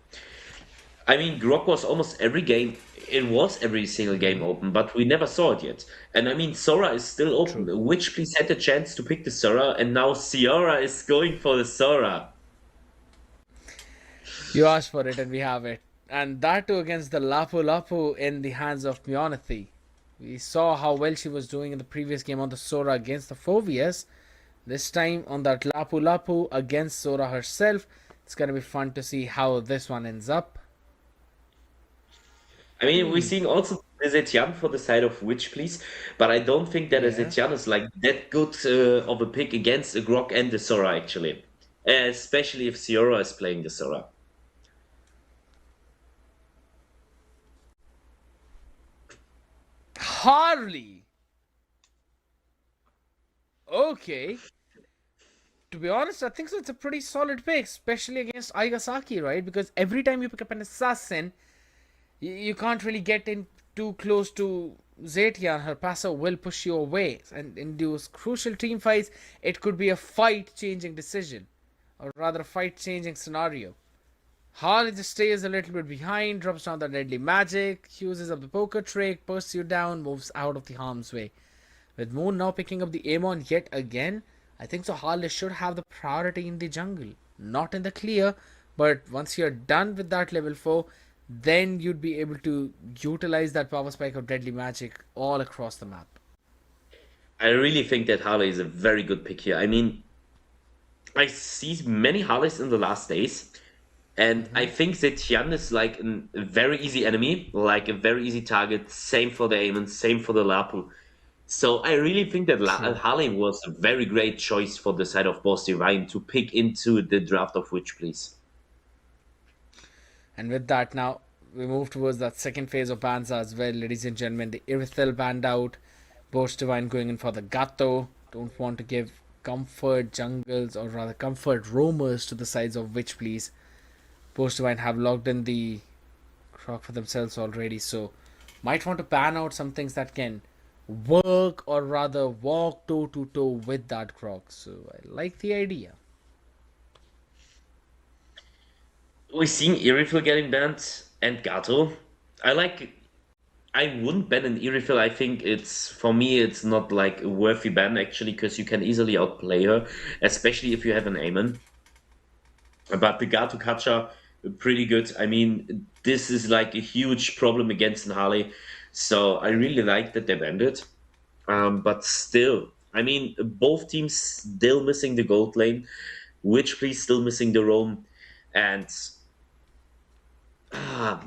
I mean, Grok was almost every game. It was every single game open, but we never saw it yet. And I mean, Sora is still open. True. Which please had the chance to pick the Sora, and now Ciora is going for the Sora. You asked for it and we have it. And that too against the Lapu Lapu in the hands of Mionathi. We saw how well she was doing in the previous game on the Sora against the Phobias. This time on that Lapu Lapu against Sora herself. It's going to be fun to see how this one ends up. I mean, we're seeing also the Zetian for the side of Witch please, but I don't think that a Yeah. Zetian is like that good of a pick against a Grok and the Sora actually. Especially if Ciora is playing the Sora. Harley! Okay. To be honest, I think so. It's a pretty solid pick, especially against Aigasaki, right? Because every time you pick up an assassin, you can't really get in too close to Zetia. Her passive will push you away. And in those crucial team fights, it could be a fight-changing decision. Or rather, a fight-changing scenario. Harley just stays a little bit behind, drops down the deadly magic, uses up the poker trick, bursts you down, moves out of the harm's way. With Moon now picking up the Amon yet again, I think so Harley should have the priority in the jungle. Not in the clear, but once you're done with that level 4, then you'd be able to utilize that power spike of deadly magic all across the map. I really think that Harley is a very good pick here. I mean, I see many Harleys in the last days, and I think Zetian is like a very easy enemy, like a very easy target. Same for the Aemon, same for the Lapu. So I really think that True. Harley was a very great choice for the side of Boss Divine to pick into the draft of Witch Please. And with that, now we move towards that second phase of bans as well, ladies and gentlemen. The Irithel banned out. Bosch Divine going in for the Gato. Don't want to give comfort jungles, or rather comfort roamers, to the sides of Witch Please. Bosch Divine have logged in the croc for themselves already, so might want to ban out some things that can work, or rather walk toe to toe with that croc. So I like the idea. We're seeing Irithel getting banned and Gato. I wouldn't ban an Irithel. I think it's, for me, it's not like a worthy ban actually, because you can easily outplay her, especially if you have an Aemon. But the Gato Kacha, pretty good. I mean, this is like a huge problem against Harley. So I really like that they banned it. But still, I mean, both teams still missing the gold lane, which please still missing the roam, and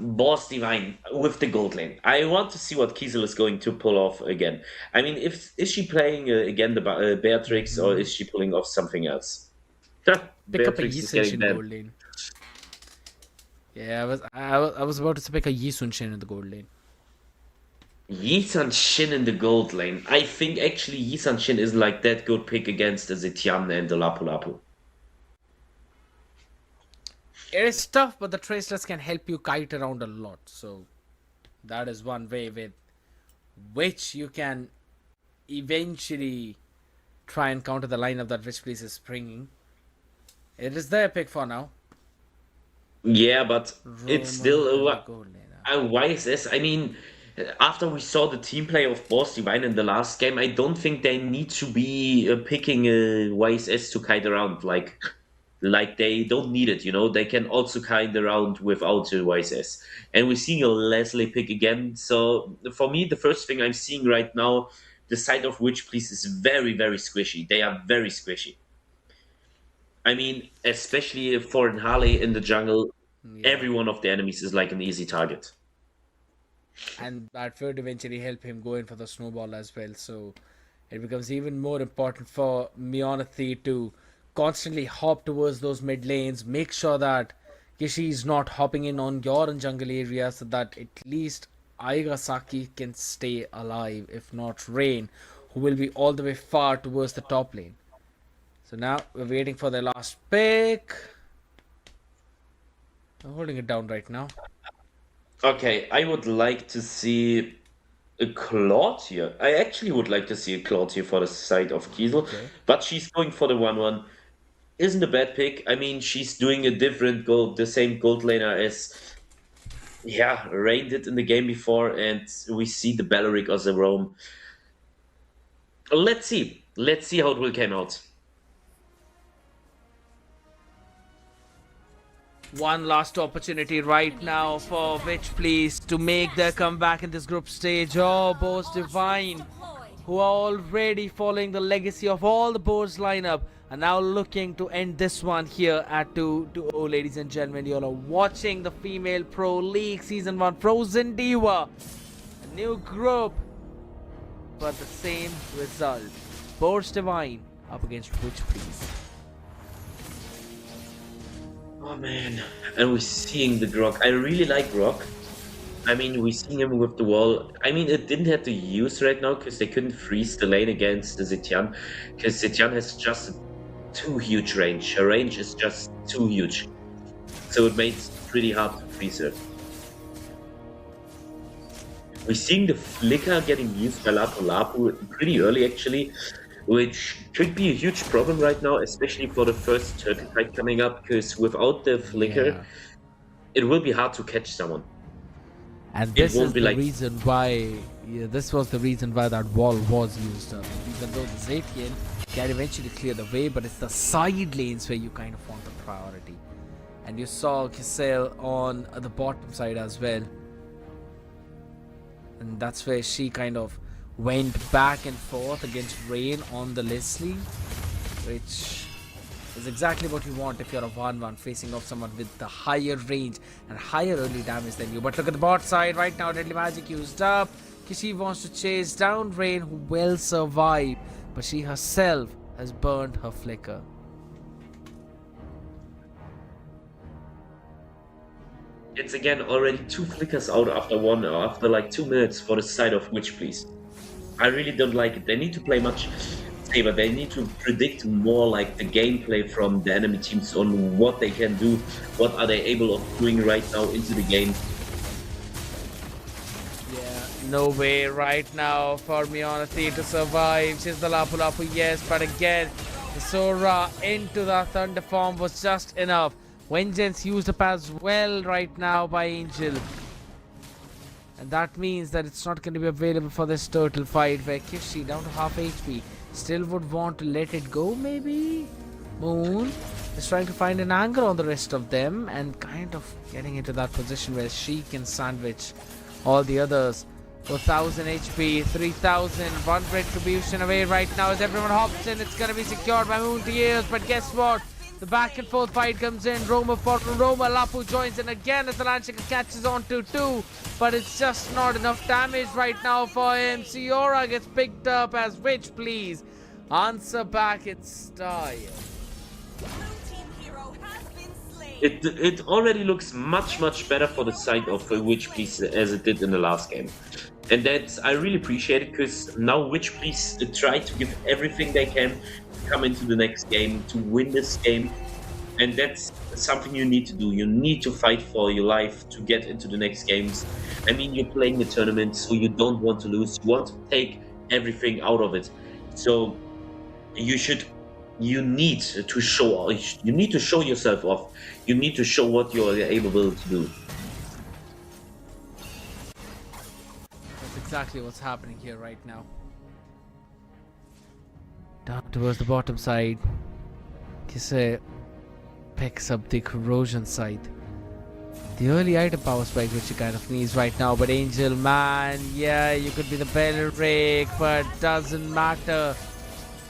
Boss Divine with the gold lane. I want to see what Kiesel is going to pull off again. I mean, if is she playing again the Beatrix, or is she pulling off something else? Pick up a Beatrix is getting Yi banned. gold lane. Yeah, I was about to pick a Yi Shin in the gold lane. Yisan Shin in the gold lane. I think actually Yisan Shin isn't like that good pick against the Zetian and the Lapu Lapu. It is tough, but the Traceless can help you kite around a lot. So that is one way with which you can eventually try and counter the lineup that Witch Please is bringing. It is their pick for now. Yeah, but it's still Roamer and the gold lane. a YSS. I mean, after we saw the team play of Boss Divine in the last game, I don't think they need to be picking a YSS to kite around. Like they don't need it, you know. They can also kite around without a YSS. And we're seeing a Leslie pick again. So for me, the first thing I'm seeing right now, the side of Witch Please is very, very squishy. They are very squishy. I mean, especially for an Harley in the jungle, Yeah. every one of the enemies is like an easy target. And that would eventually help him go in for the snowball as well. So it becomes even more important for Meonathi to constantly hop towards those mid lanes, make sure that Kishi is not hopping in on your jungle area, so that at least Aigasaki can stay alive, if not Rain, who will be all the way far towards the top lane. So now we're waiting for the last pick. I'm holding it down right now. Okay, I would like to see a Claude here. I actually would like to see a Claude here for the side of Kiesel, Okay. but she's going for the 1-1. Isn't a bad pick. I mean, she's doing a different gold, the same gold laner as, yeah, Rain did in the game before, and we see the Belleric as a roam. Let's see. Let's see how it will come out. One last opportunity right now for Witch Please to make their comeback in this group stage. Oh, Boss Divine, who are already following the legacy of all the Boars lineup, are now looking to end this one here at 2-0, ladies and gentlemen. You all are watching the Female Pro League Season 1 Frozen Diva. A new group, but the same result. Boars Divine up against Witch Please. Oh man, and we're seeing the Grok. I really like Grok. I mean, we're seeing him with the wall. I mean, it didn't have to use right now because they couldn't freeze the lane against the Zetian, because Zetian has just too huge range. Her range is just too huge. So it makes it pretty hard to freeze her. We're seeing the flicker getting used by Lapu Lapu pretty early actually, which could be a huge problem right now, especially for the first turtle fight coming up, because without the flicker, Yeah. it will be hard to catch someone. And It this won't is be the like- reason why, this was the reason why that wall was used. Even though the Zetian can eventually clear the way, but it's the side lanes where you kind of want the priority. And you saw Giselle on the bottom side as well. And that's where she kind of went back and forth against Rain on the Leslie, which is exactly what you want if you're a 1-1 facing off someone with the higher range and higher early damage than you. But look at the bot side right now. Deadly Magic used up. Kishi wants to chase down Rain, who will survive, but she herself has burned her flicker. It's again already 2 flickers out after like 2 minutes for the side of Witch, please. I really don't like it. They need to play much safer. They need to predict more like the gameplay from the enemy teams on what they can do, what are they able of doing right now into the game. Yeah, no way right now for Mionathy to survive. She's the Lapu Lapu, yes, but again, the Sora into the Thunder form was just enough. Vengeance used up as well right now by Angel. And that means that it's not going to be available for this turtle fight where Kishi, down to half HP, still would want to let it go maybe? Moon is trying to find an angle on the rest of them and kind of getting into that position where she can sandwich all the others. 4,000 HP, 3,000, one retribution away right now as everyone hops in. It's going to be secured by Moon to Ears, but guess what? The back and forth fight comes in. Roma for Roma. Lapu joins in again as the Landshaker catches on to 2. But it's just not enough damage right now for him. Siora gets picked up as Witch, please. Answer back, it's time. Blue team hero has been slain. It already looks much better for the side of Witch, please, as it did in the last game. And that's, I really appreciate it, because now Witch, please, try to give everything they can to come into the next game, to win this game. And that's something you need to do. You need to fight for your life to get into the next games. I mean, you're playing the tournament, so you don't want to lose. You want to take everything out of it. So you need to show yourself off. You need to show what you're able to do. That's exactly what's happening here right now. Down towards the bottom side, Kise picks up the corrosion side. The early item power spike which he kind of needs right now, but Angel, man, yeah, you could be the bell rake, but doesn't matter.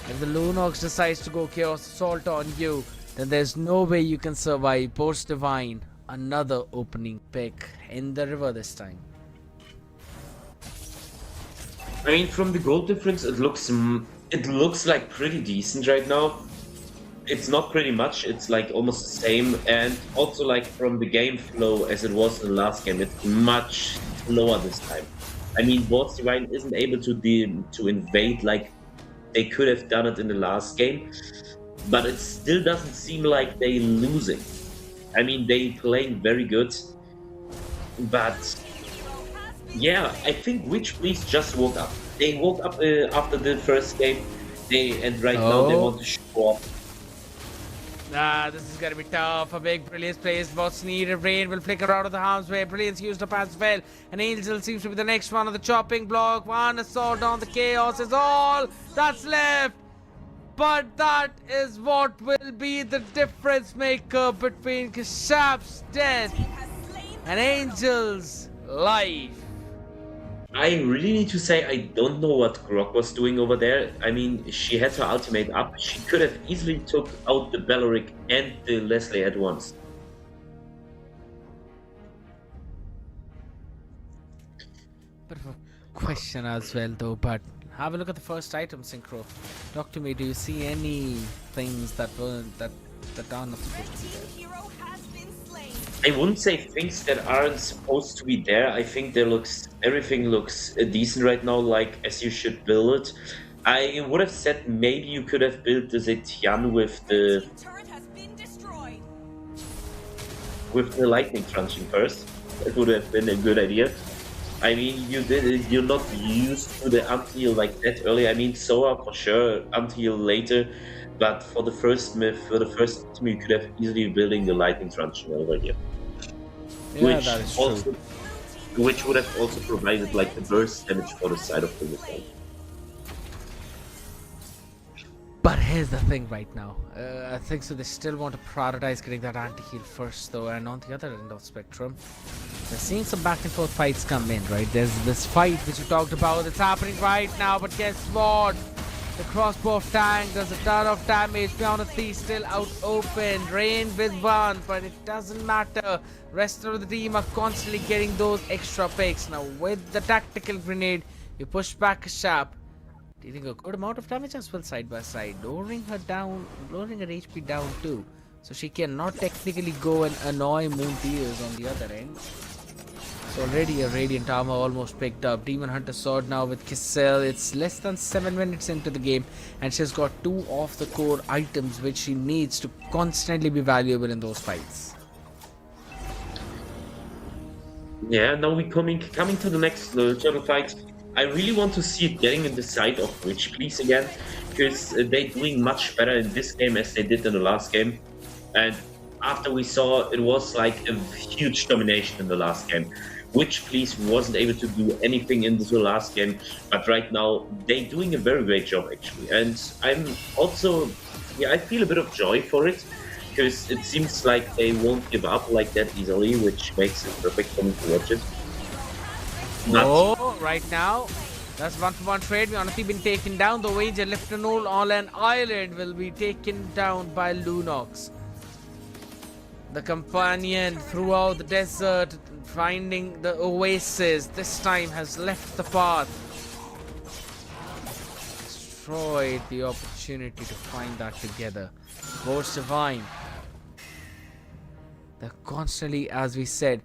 If the Lunox decides to go Chaos Assault on you, then there's no way you can survive. Post Divine, another opening pick in the river this time. I mean, from the gold difference, it looks like pretty decent right now. It's not pretty much, it's like almost the same, and also like from the game flow as it was in the last game, it's much slower this time. I mean, Board's Divine isn't able to invade like they could have done it in the last game, but it still doesn't seem like they losing. I mean, they playing very good, but yeah, I think Witch Please just woke up. They woke up after the first game, and right now they want to show off. This is gonna be tough. A big Brilliance plays what's needed. Rain will flicker out of the harm's way. Brilliance used up as well. And Angel seems to be the next one on the chopping block. One assault on the Chaos is all that's left. But that is what will be the difference maker between Kashap's death and Angel's life. I really need to say I don't know what Grok was doing over there. I mean, she had her ultimate up. She could have easily took out the Belleric and the Leslie at once. Bit of a question as well though, but have a look at the first item, Synchro. Talk to me, do you see any things that are not supposed to be there? Hero has been slain. I wouldn't say things that aren't supposed to be there. I think everything looks decent right now, like as you should build it. I would have said maybe you could have built the Zetian with the Turret has been destroyed. lightning truncheon first. That would have been a good idea. I mean, you're not used to the anti-heal like that early. I mean, Sora for sure, anti-heal later. But for the first myth, for the first team, you could have easily building the lightning truncheon over here. Yeah, that is true. Which would have also provided like the burst damage for the side of the missile. But here's the thing right now. I think so they still want to prioritize getting that anti-heal first though, and on the other end of spectrum, they're seeing some back and forth fights come in, right? There's this fight which you talked about that's happening right now, but guess what? The crossbow of tank does a ton of damage. Beyonce still out open. Rain with one, but it doesn't matter. Rest of the team are constantly getting those extra picks. Now with the tactical grenade, you push back a sharp, dealing a good amount of damage as well side by side, lowering her HP down too. So she cannot technically go and annoy Moon Tears on the other end. So already a Radiant Armor almost picked up. Demon Hunter Sword now with Kissel. It's less than 7 minutes into the game and she's got 2 of the core items which she needs to constantly be valuable in those fights. Yeah, now we're coming to the next turtle fight. I really want to see it getting in the side of Witch Please again, because they're doing much better in this game as they did in the last game. And after we saw it was like a huge domination in the last game. Witch Please wasn't able to do anything in the last game, but right now they're doing a very great job actually. And I'm also, I feel a bit of joy for it, because it seems like they won't give up like that easily, which makes it perfect for me to watch it. Oh, right now, that's 1-for-1 trade. We honestly been taken down. The Wager left and all on an island will be taken down by Lunox. The companion throughout the desert, finding the oasis, this time has left the path. Destroyed the opportunity to find that together. Force Divine. They're constantly, as we said,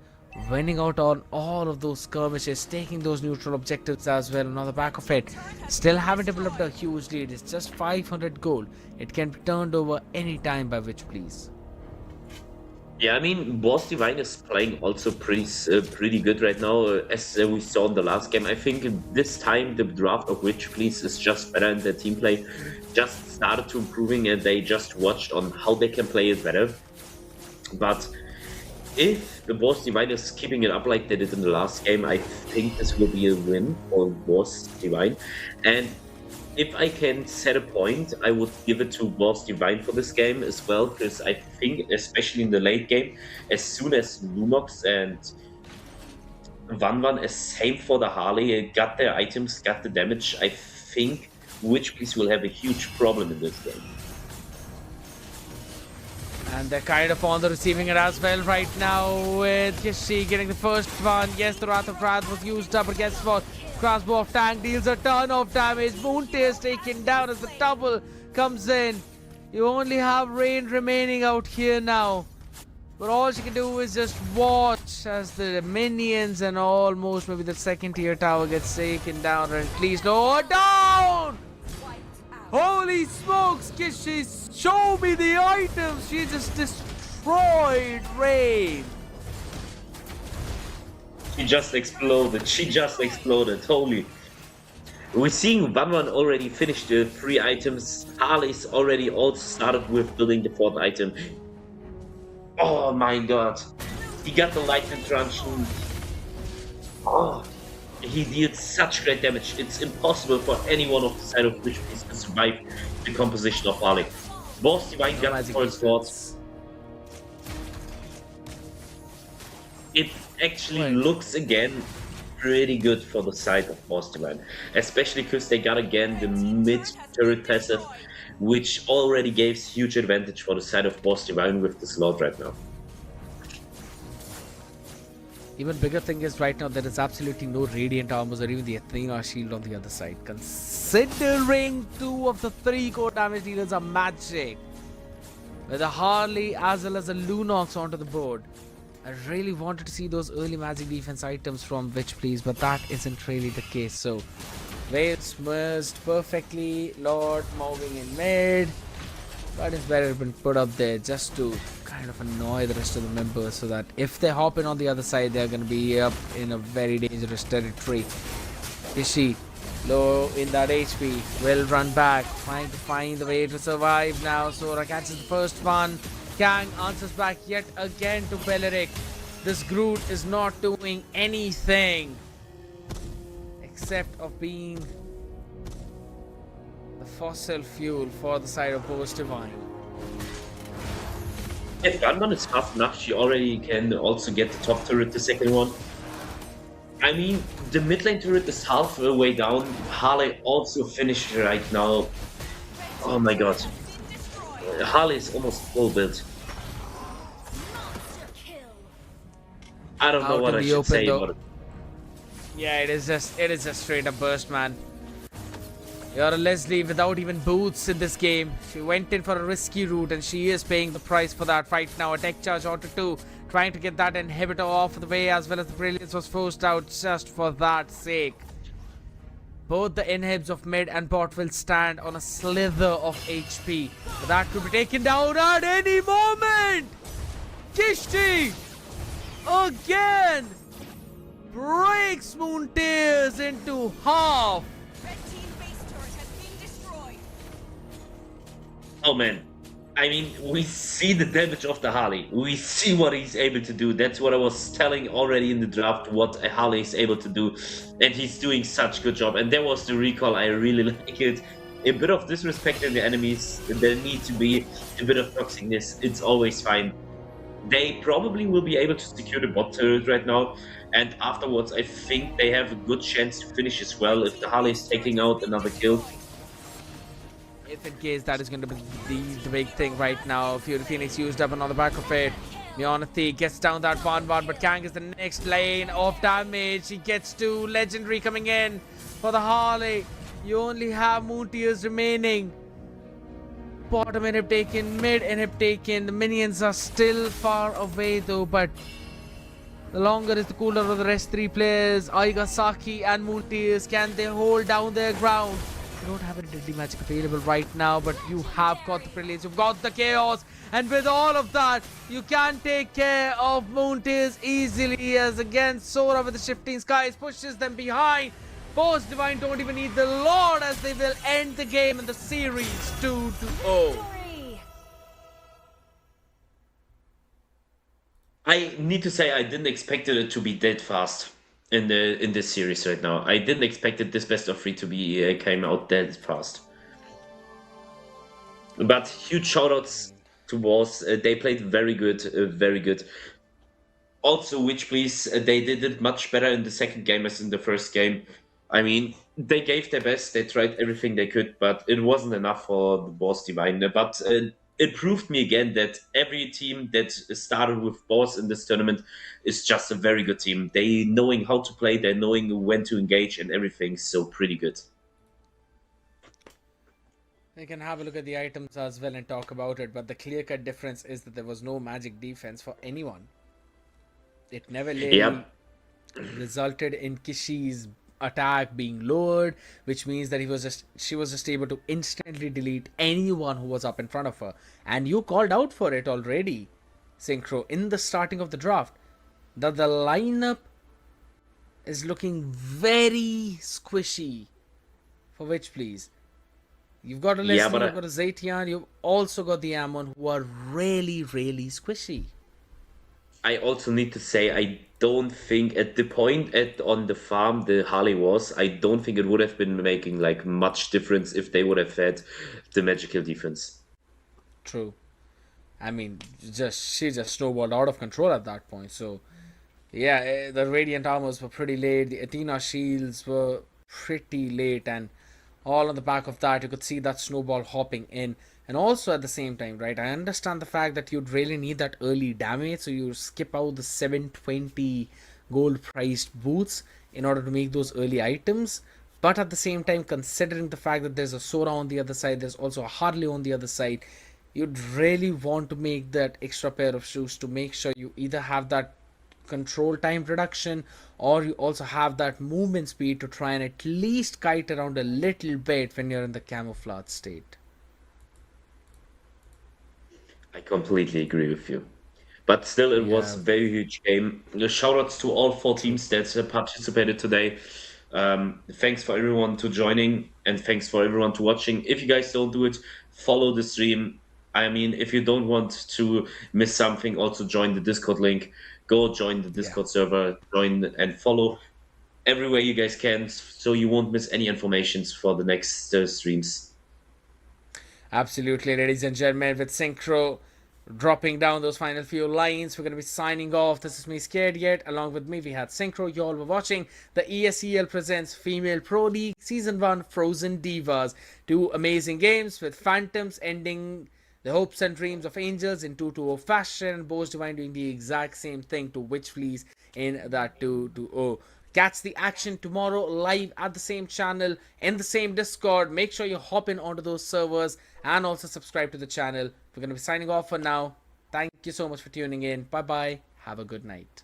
winning out on all of those skirmishes, taking those neutral objectives as well. And on the back of it, still haven't developed a huge lead. It's just 500 gold. It can be turned over any time by Witch Please. Yeah, I mean, Boss Divine is playing also pretty good right now, as we saw in the last game. I think this time the draft of Witch Please is just better, and the team play just started to improving, and they just watched on how they can play it better. But if the Boss Divine is keeping it up like they did in the last game, I think this will be a win for Boss Divine. And if I can set a point, I would give it to Boss Divine for this game as well, because I think, especially in the late game, as soon as Lunox and Van, as same for the Harley, got their items, got the damage, I think Witch Please will have a huge problem in this game. And they're kind of on the receiving end as well right now, with Kishi getting the first one. Yes, the Wrath of Wrath was used up, but guess what? Crossbow of Tank deals a ton of damage. Moon Tears taken down as the double comes in. You only have Rain remaining out here now. But all she can do is just watch as the minions and almost maybe the second tier tower gets taken down, or at least lower down! Holy smokes, Kishi, show me the items! She just destroyed Rain! She just exploded, holy. We're seeing Van already finished the 3 items. Harley's already also started with building the 4th item. Oh my god. He got the lightning truncheon. Oh, he deals such great damage. It's impossible for anyone of the side of Witch Please to survive the composition of Harley. Boss Divine got the first swords. It actually looks again pretty good for the side of Boss Divine, especially because they got again the mid turret passive, which already gives huge advantage for the side of Boss Divine with the slot right now. Even bigger thing is right now there is absolutely no Radiant Armors or even the Athena shield on the other side. Considering 2 of the 3 core damage dealers are magic, with a Harley as well as a Lunox onto the board. I really wanted to see those early magic defense items from Witch Please, but that isn't really the case. So, Waves merged perfectly, Lord moving in mid, but it's better been put up there just to kind of annoy the rest of the members, so that if they hop in on the other side, they're going to be up in a very dangerous territory. Ishi, low in that HP, will run back, trying to find the way to survive now. Sora catches the first one. Kang answers back yet again to Beleric. This Groot is not doing anything except of being the fossil fuel for the side of Boss Divine. If Gunman is fast enough, she already can also get the top turret, the second one. I mean, the mid lane turret is halfway down. Harley also finished right now. Oh my god. Been destroyed. Harley is almost full build. Monster kill. I don't know Out what in I the should open say though. about it. Yeah, it is just straight up burst, man. You're a Leslie without even boots in this game. She went in for a risky route and she is paying the price for that right now. A tech charge onto 2, trying to get that inhibitor off the way as well as the brilliance was forced out just for that sake. Both the inhibs of mid and bot will stand on a slither of HP. But that could be taken down at any moment! Kishti! Again! Breaks Moon Tears into half! Red team base turret has been destroyed. Oh man. I mean, we see the damage of the Harley. We see what he's able to do. That's what I was telling already in the draft, what a Harley is able to do. And he's doing such a good job. And there was the recall. I really like it. A bit of disrespect in the enemies. There need to be a bit of toxicness. It's always fine. They probably will be able to secure the bot turret right now. And afterwards, I think they have a good chance to finish as well if the Harley is taking out another kill. If in case that is going to be the big thing right now. Fury Phoenix used up and on the back of it. Neonathi gets down that 1-1, but Kang is the next lane of damage. He gets to Legendary coming in for the Harley. You only have Moon Tears remaining. Bottom inhib taken, mid inhib taken. The minions are still far away though, but the longer is the cooler of the rest 3 players. Aiga, Saki and Moon Tears, can they hold down their ground? You don't have any deadly magic available right now, but you have got the brilliance, you've got the chaos, and with all of that, you can take care of Moon Tears easily as again Sora with the shifting skies pushes them behind. Boss Divine don't even need the Lord as they will end the game in the series 2-0. Victory. I need to say I didn't expect it to be that fast in this series right now. I didn't expect it this best of 3 to be came out that fast. But huge shoutouts to Wars. They played very good, very good. Also, Witch Please, they did it much better in the second game as in the first game. I mean, they gave their best, they tried everything they could, but it wasn't enough for the Boss Divine. But it proved me again that every team that started with Boss in this tournament is just a very good team. They knowing how to play, they're knowing when to engage and everything, so pretty good. We can have a look at the items as well and talk about it, but the clear-cut difference is that there was no magic defense for anyone. It never really Yep. resulted in Kishi's attack being lowered, which means that she was just able to instantly delete anyone who was up in front of her. And you called out for it already, Synchro, in the starting of the draft, that the lineup is looking very squishy for Witch Please. You've got a Leslie, Yeah, but you've got a Zaytian, you've also got the Ammon who are really, really squishy. I also need to say I don't think at the point on the farm the Harley was, I don't think it would have been making like much difference if they would have had the magical defense. True. I mean, she just snowballed out of control at that point. So, yeah, the Radiant Armors were pretty late. The Athena Shields were pretty late. And all on the back of that, you could see that snowball hopping in. And also at the same time, right, I understand the fact that you'd really need that early damage. So you skip out the 720 gold priced boots in order to make those early items. But at the same time, considering the fact that there's a Sora on the other side, there's also a Harley on the other side, you'd really want to make that extra pair of shoes to make sure you either have that control time reduction or you also have that movement speed to try and at least kite around a little bit when you're in the camouflage state. I completely agree with you. But still, it was a Yeah. very huge game. Shoutouts to all 4 teams that participated today. Thanks for everyone to joining and thanks for everyone to watching. If you guys don't do it, follow the stream. I mean, if you don't want to miss something, also join the Discord link. Go join the Discord server, join and follow everywhere you guys can so you won't miss any informations for the next streams. Absolutely, ladies and gentlemen, with Synchro dropping down those final few lines. We're going to be signing off. This is me, Scared Yet. Along with me, we had Synchro. You all were watching the ESEL Presents Female Pro League Season 1 Frozen Divas. Two amazing games with Phantoms ending the hopes and dreams of angels in 2-2-0 fashion, and Bows Divine doing the exact same thing to Witch Fleece in that 2-2-0. Catch the action tomorrow live at the same channel in the same Discord. Make sure you hop in onto those servers and also subscribe to the channel. We're going to be signing off for now. Thank you so much for tuning in. Bye bye. Have a good night.